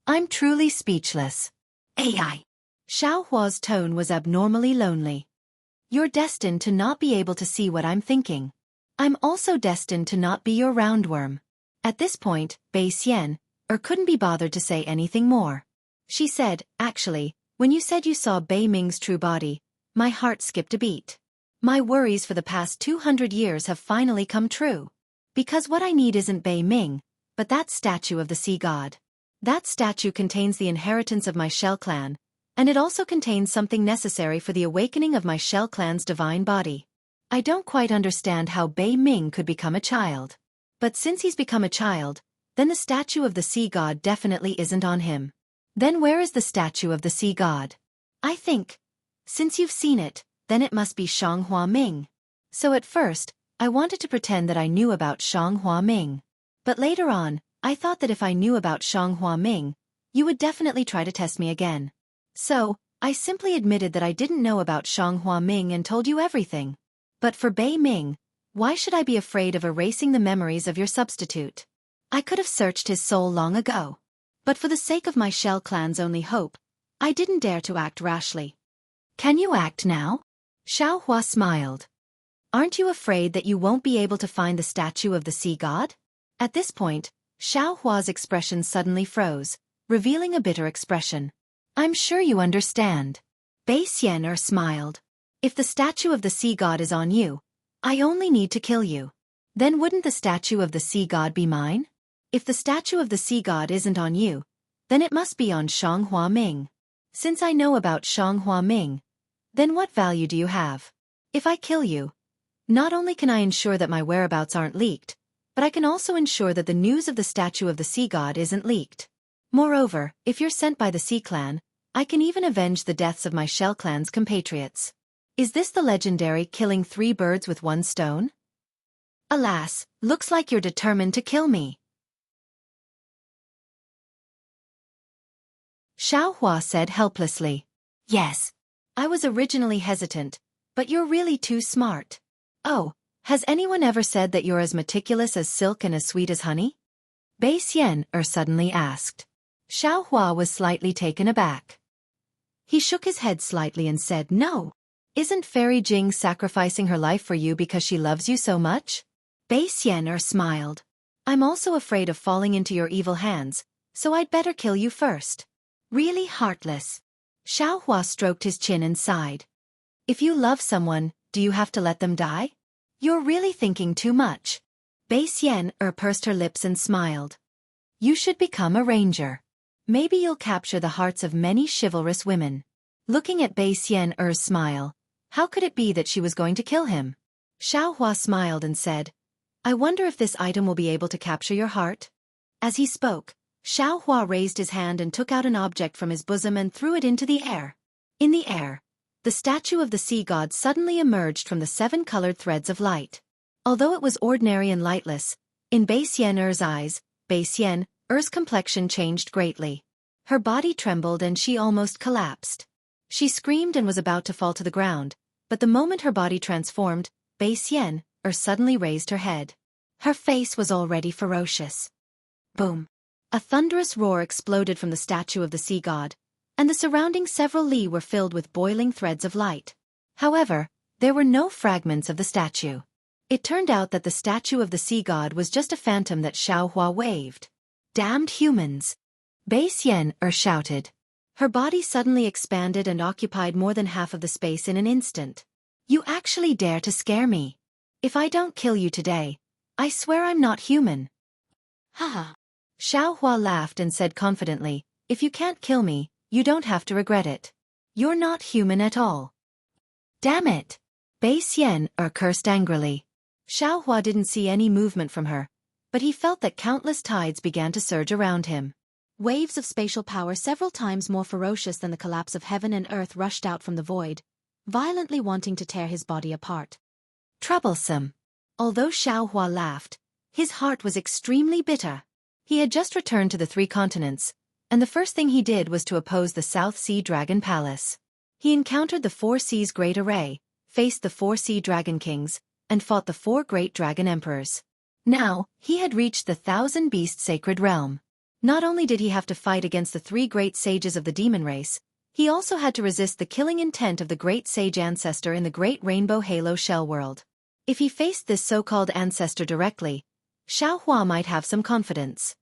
I'm truly speechless. AI. Xiao Hua's tone was abnormally lonely. You're destined to not be able to see what I'm thinking. I'm also destined to not be your roundworm. At this point, Bai Xian couldn't be bothered to say anything more. She said, actually, when you said you saw Bei Ming's true body, my heart skipped a beat. My worries for the past 200 years have finally come true. Because what I need isn't Bei Ming, but that statue of the sea god. That statue contains the inheritance of my Shell clan, and it also contains something necessary for the awakening of my Shell clan's divine body. I don't quite understand how Bei Ming could become a child. But since he's become a child, then the statue of the sea god definitely isn't on him. Then where is the statue of the sea god? I think, since you've seen it, then it must be Shang Huaming. So at first, I wanted to pretend that I knew about Shang Huaming. But later on, I thought that if I knew about Shang Huaming, you would definitely try to test me again. So, I simply admitted that I didn't know about Shang Huaming and told you everything. But for Bei Ming, why should I be afraid of erasing the memories of your substitute? I could have searched his soul long ago. But for the sake of my Shell clan's only hope, I didn't dare to act rashly. Can you act now? Xiao Hua smiled. Aren't you afraid that you won't be able to find the statue of the sea god? At this point, Xiao Hua's expression suddenly froze, revealing a bitter expression. I'm sure you understand. Bai Xian smiled. If the statue of the sea god is on you, I only need to kill you. Then wouldn't the statue of the sea god be mine? If the statue of the sea god isn't on you, then it must be on Shang Huaming. Since I know about Shang Huaming, then what value do you have? If I kill you, not only can I ensure that my whereabouts aren't leaked, but I can also ensure that the news of the statue of the sea god isn't leaked. Moreover, if you're sent by the Sea Clan, I can even avenge the deaths of my Shell Clan's compatriots. Is this the legendary killing 3 birds with 1 stone? Alas, looks like you're determined to kill me. Xiao Hua said helplessly. Yes. I was originally hesitant, but you're really too smart. Oh, has anyone ever said that you're as meticulous as silk and as sweet as honey? Bai Xian suddenly asked. Xiao Hua was slightly taken aback. He shook his head slightly and said, no. Isn't Fairy Jing sacrificing her life for you because she loves you so much? Bai Xian smiled. I'm also afraid of falling into your evil hands, so I'd better kill you first. Really heartless. Xiao Hua stroked his chin and sighed. If you love someone, do you have to let them die? You're really thinking too much. Bai Xian pursed her lips and smiled. You should become a ranger. Maybe you'll capture the hearts of many chivalrous women. Looking at Bai Xian's smile, how could it be that she was going to kill him? Xiao Hua smiled and said, I wonder if this item will be able to capture your heart? As he spoke, Xiao Hua raised his hand and took out an object from his bosom and threw it into the air. In the air, the statue of the sea god suddenly emerged from the 7 colored threads of light. Although it was ordinary and lightless, in Bai Xian's eyes, Bai Xian's complexion changed greatly. Her body trembled and she almost collapsed. She screamed and was about to fall to the ground, but the moment her body transformed, Bai Xian suddenly raised her head. Her face was already ferocious. Boom! A thunderous roar exploded from the statue of the sea god, and the surrounding several li were filled with boiling threads of light. However, there were no fragments of the statue. It turned out that the statue of the sea god was just a phantom that Xiao Hua waved. Damned humans! Bai Xian shouted. Her body suddenly expanded and occupied more than half of the space in an instant. You actually dare to scare me. If I don't kill you today, I swear I'm not human. Haha. Xiao Hua laughed and said confidently, if you can't kill me, you don't have to regret it. You're not human at all. Damn it! Bai Xian cursed angrily. Xiao Hua didn't see any movement from her, but he felt that countless tides began to surge around him. Waves of spatial power several times more ferocious than the collapse of heaven and earth rushed out from the void, violently wanting to tear his body apart. Troublesome. Although Xiaohua laughed, his heart was extremely bitter. He had just returned to the three continents, and the first thing he did was to oppose the South Sea Dragon Palace. He encountered the Four Seas Great Array, faced the 4 Sea Dragon Kings, and fought the 4 Great Dragon Emperors. Now, he had reached the Thousand Beast Sacred Realm. Not only did he have to fight against the 3 great sages of the demon race, he also had to resist the killing intent of the great sage ancestor in the Great Rainbow Halo Shell World. If he faced this so-called ancestor directly, Xiaohua might have some confidence.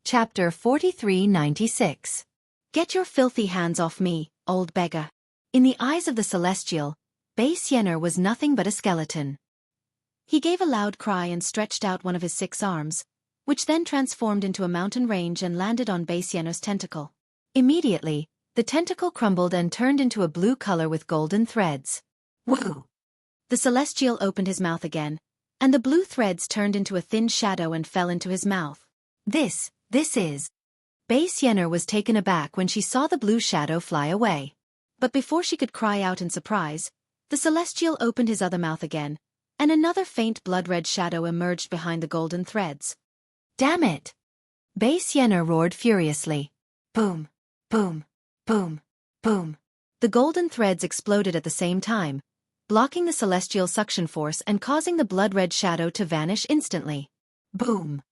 Chapter 4396. Get your filthy hands off me, old beggar. In the eyes of the Celestial, Bei Xian'er was nothing but a skeleton. He gave a loud cry and stretched out one of his 6 arms, which then transformed into a mountain range and landed on Bei Xian'er's tentacle. Immediately, the tentacle crumbled and turned into a blue color with golden threads. Woo! The Celestial opened his mouth again, and the blue threads turned into a thin shadow and fell into his mouth. This is... Bei Xian'er was taken aback when she saw the blue shadow fly away. But before she could cry out in surprise, the Celestial opened his other mouth again, and another faint blood-red shadow emerged behind the golden threads. Damn it! Bei Xian'er roared furiously. Boom! Boom! Boom! Boom! The golden threads exploded at the same time, blocking the celestial suction force and causing the blood-red shadow to vanish instantly. Boom!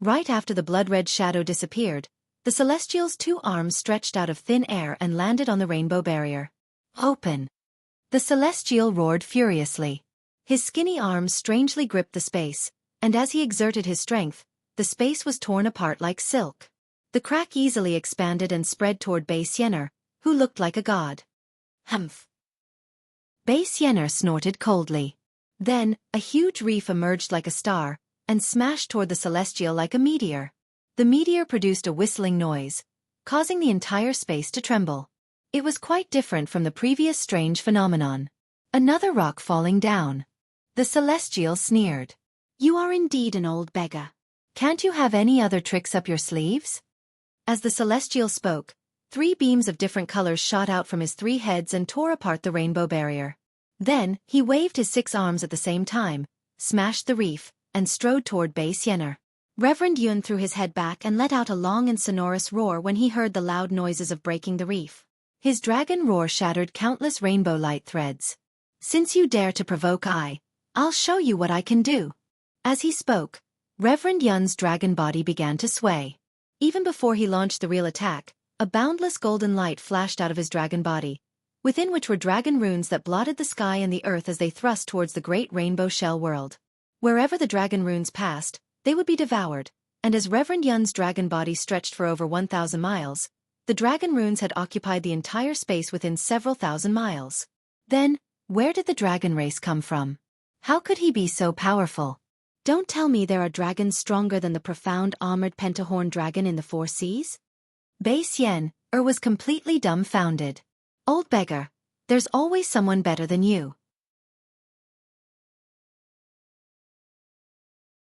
Right after the blood-red shadow disappeared, the Celestial's 2 arms stretched out of thin air and landed on the rainbow barrier. Open! The Celestial roared furiously. His skinny arms strangely gripped the space, and as he exerted his strength, the space was torn apart like silk. The crack easily expanded and spread toward Bei Xian'er, who looked like a god. Humph! Bei Xian'er snorted coldly. Then, a huge reef emerged like a star, and smashed toward the Celestial like a meteor. The meteor produced a whistling noise, causing the entire space to tremble. It was quite different from the previous strange phenomenon. Another rock falling down. The Celestial sneered. You are indeed an old beggar. Can't you have any other tricks up your sleeves? As the Celestial spoke, 3 beams of different colors shot out from his 3 heads and tore apart the rainbow barrier. Then, he waved his 6 arms at the same time, smashed the reef, and strode toward Bei Xian'er. Reverend Yun threw his head back and let out a long and sonorous roar when he heard the loud noises of breaking the reef. His dragon roar shattered countless rainbow light threads. Since you dare to provoke I'll show you what I can do. As he spoke, Reverend Yun's dragon body began to sway. Even before he launched the real attack, a boundless golden light flashed out of his dragon body, within which were dragon runes that blotted the sky and the earth as they thrust towards the great rainbow shell world. Wherever the dragon runes passed, they would be devoured, and as Reverend Yun's dragon body stretched for over 1,000 miles, the dragon runes had occupied the entire space within several thousand miles. Then, where did the dragon race come from? How could he be so powerful? Don't tell me there are dragons stronger than the profound armored pentahorn dragon in the 4 seas? Bei Xian'er was completely dumbfounded. Old beggar, there's always someone better than you.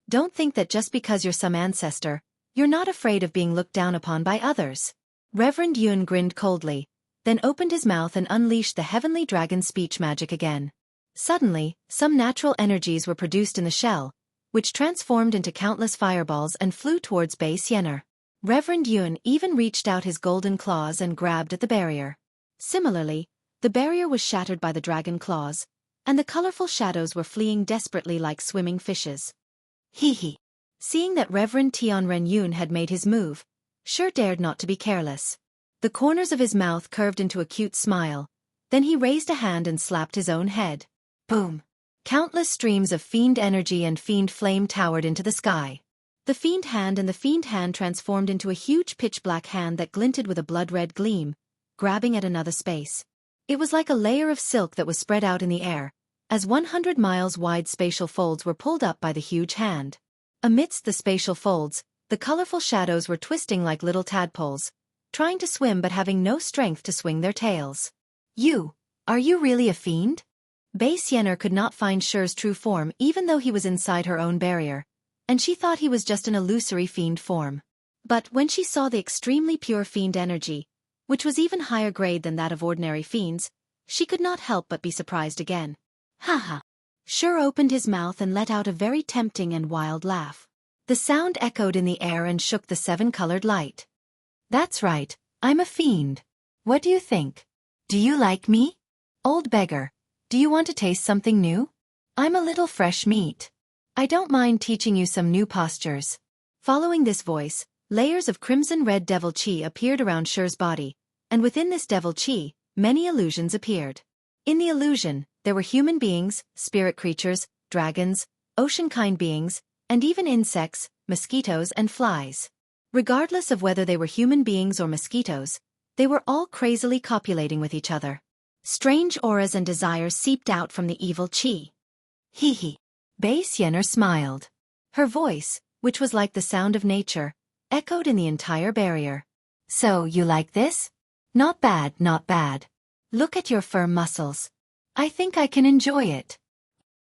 Don't think that just because you're some ancestor, you're not afraid of being looked down upon by others. Reverend Yun grinned coldly, then opened his mouth and unleashed the heavenly dragon speech magic again. Suddenly, some natural energies were produced in the shell, which transformed into countless fireballs and flew towards Bei Xian'er. Reverend Yun even reached out his golden claws and grabbed at the barrier. Similarly, the barrier was shattered by the dragon claws, and the colorful shadows were fleeing desperately like swimming fishes. Hee. Seeing that Reverend Tianren Yun had made his move, Sure dared not to be careless. The corners of his mouth curved into a cute smile, then he raised a hand and slapped his own head. Boom! Countless streams of fiend energy and fiend flame towered into the sky. The fiend hand transformed into a huge pitch-black hand that glinted with a blood-red gleam, grabbing at another space. It was like a layer of silk that was spread out in the air, as 100 miles wide spatial folds were pulled up by the huge hand. Amidst the spatial folds, the colorful shadows were twisting like little tadpoles, trying to swim but having no strength to swing their tails. Are you really a fiend? Bei Xian'er could not find Shi's true form even though he was inside her own barrier, and she thought he was just an illusory fiend form. But when she saw the extremely pure fiend energy, which was even higher grade than that of ordinary fiends, she could not help but be surprised again. Ha ha! Shi opened his mouth and let out a very tempting and wild laugh. The sound echoed in the air and shook the seven-colored light. That's right, I'm a fiend. What do you think? Do you like me? Old beggar, do you want to taste something new? I'm a little fresh meat. I don't mind teaching you some new postures. Following this voice, layers of crimson-red devil chi appeared around Shi's body, and within this devil chi, many illusions appeared. In the illusion, there were human beings, spirit creatures, dragons, ocean-kind beings, and even insects, mosquitoes and flies. Regardless of whether they were human beings or mosquitoes, they were all crazily copulating with each other. Strange auras and desires seeped out from the evil chi. Hee hee. Bei Xian'er smiled. Her voice, which was like the sound of nature, echoed in the entire barrier. So you like this? Not bad, not bad. Look at your firm muscles. I think I can enjoy it.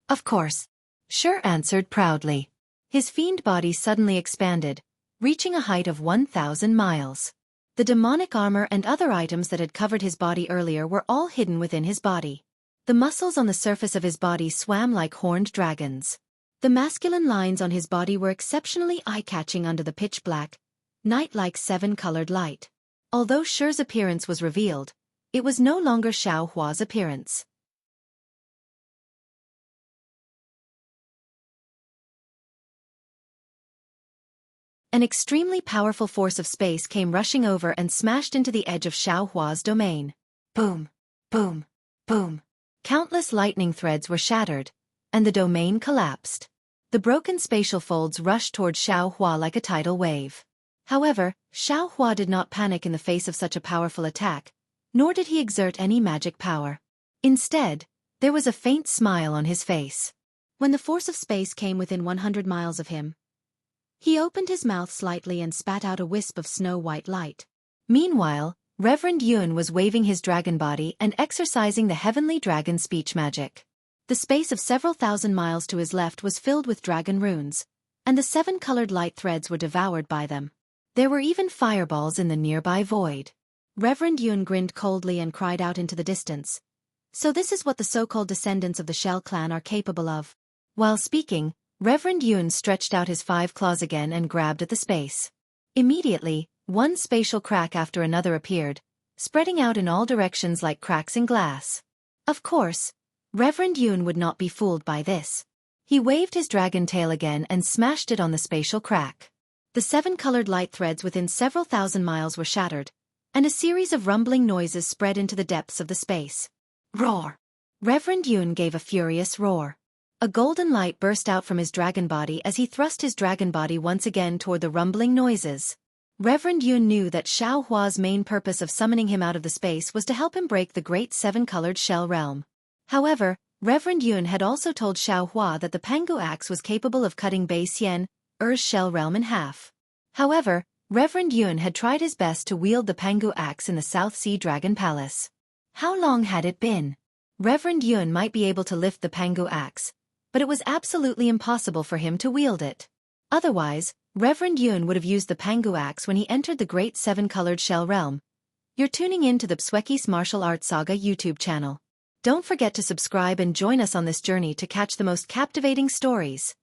Of course. Shi answered proudly. His fiend body suddenly expanded, reaching a height of 1,000 miles. The demonic armor and other items that had covered his body earlier were all hidden within his body. The muscles on the surface of his body swam like horned dragons. The masculine lines on his body were exceptionally eye-catching under the pitch-black, night-like seven-colored light. Although Shi's appearance was revealed, it was no longer Xiaohua's appearance. An extremely powerful force of space came rushing over and smashed into the edge of Xiaohua's domain. Boom, boom, boom. Countless lightning threads were shattered, and the domain collapsed. The broken spatial folds rushed toward Xiaohua like a tidal wave. However, Xiaohua did not panic in the face of such a powerful attack, nor did he exert any magic power. Instead, there was a faint smile on his face. When the force of space came within 100 miles of him, he opened his mouth slightly and spat out a wisp of snow-white light. Meanwhile, Reverend Yun was waving his dragon body and exercising the heavenly dragon speech magic. The space of several thousand miles to his left was filled with dragon runes, and the seven-colored light threads were devoured by them. There were even fireballs in the nearby void. Reverend Yun grinned coldly and cried out into the distance. So this is what the so-called descendants of the Shell clan are capable of. While speaking, Reverend Yun stretched out his 5 claws again and grabbed at the space. Immediately, one spatial crack after another appeared, spreading out in all directions like cracks in glass. Of course, Reverend Yun would not be fooled by this. He waved his dragon tail again and smashed it on the spatial crack. The seven-colored light threads within several thousand miles were shattered, and a series of rumbling noises spread into the depths of the space. Roar! Reverend Yun gave a furious roar. A golden light burst out from his dragon body as he thrust his dragon body once again toward the rumbling noises. Reverend Yun knew that Xiaohua's main purpose of summoning him out of the space was to help him break the great seven-colored shell realm. However, Reverend Yun had also told Xiaohua that the Pangu axe was capable of cutting Bei Xian'er's shell realm in half. However, Reverend Yun had tried his best to wield the Pangu axe in the South Sea Dragon Palace. How long had it been? Reverend Yun might be able to lift the Pangu axe, but it was absolutely impossible for him to wield it. Otherwise, Reverend Yun would have used the Pangu axe when he entered the Great Seven-Colored Shell Realm. You're tuning in to the Xueqi's Martial Arts Saga YouTube channel. Don't forget to subscribe and join us on this journey to catch the most captivating stories.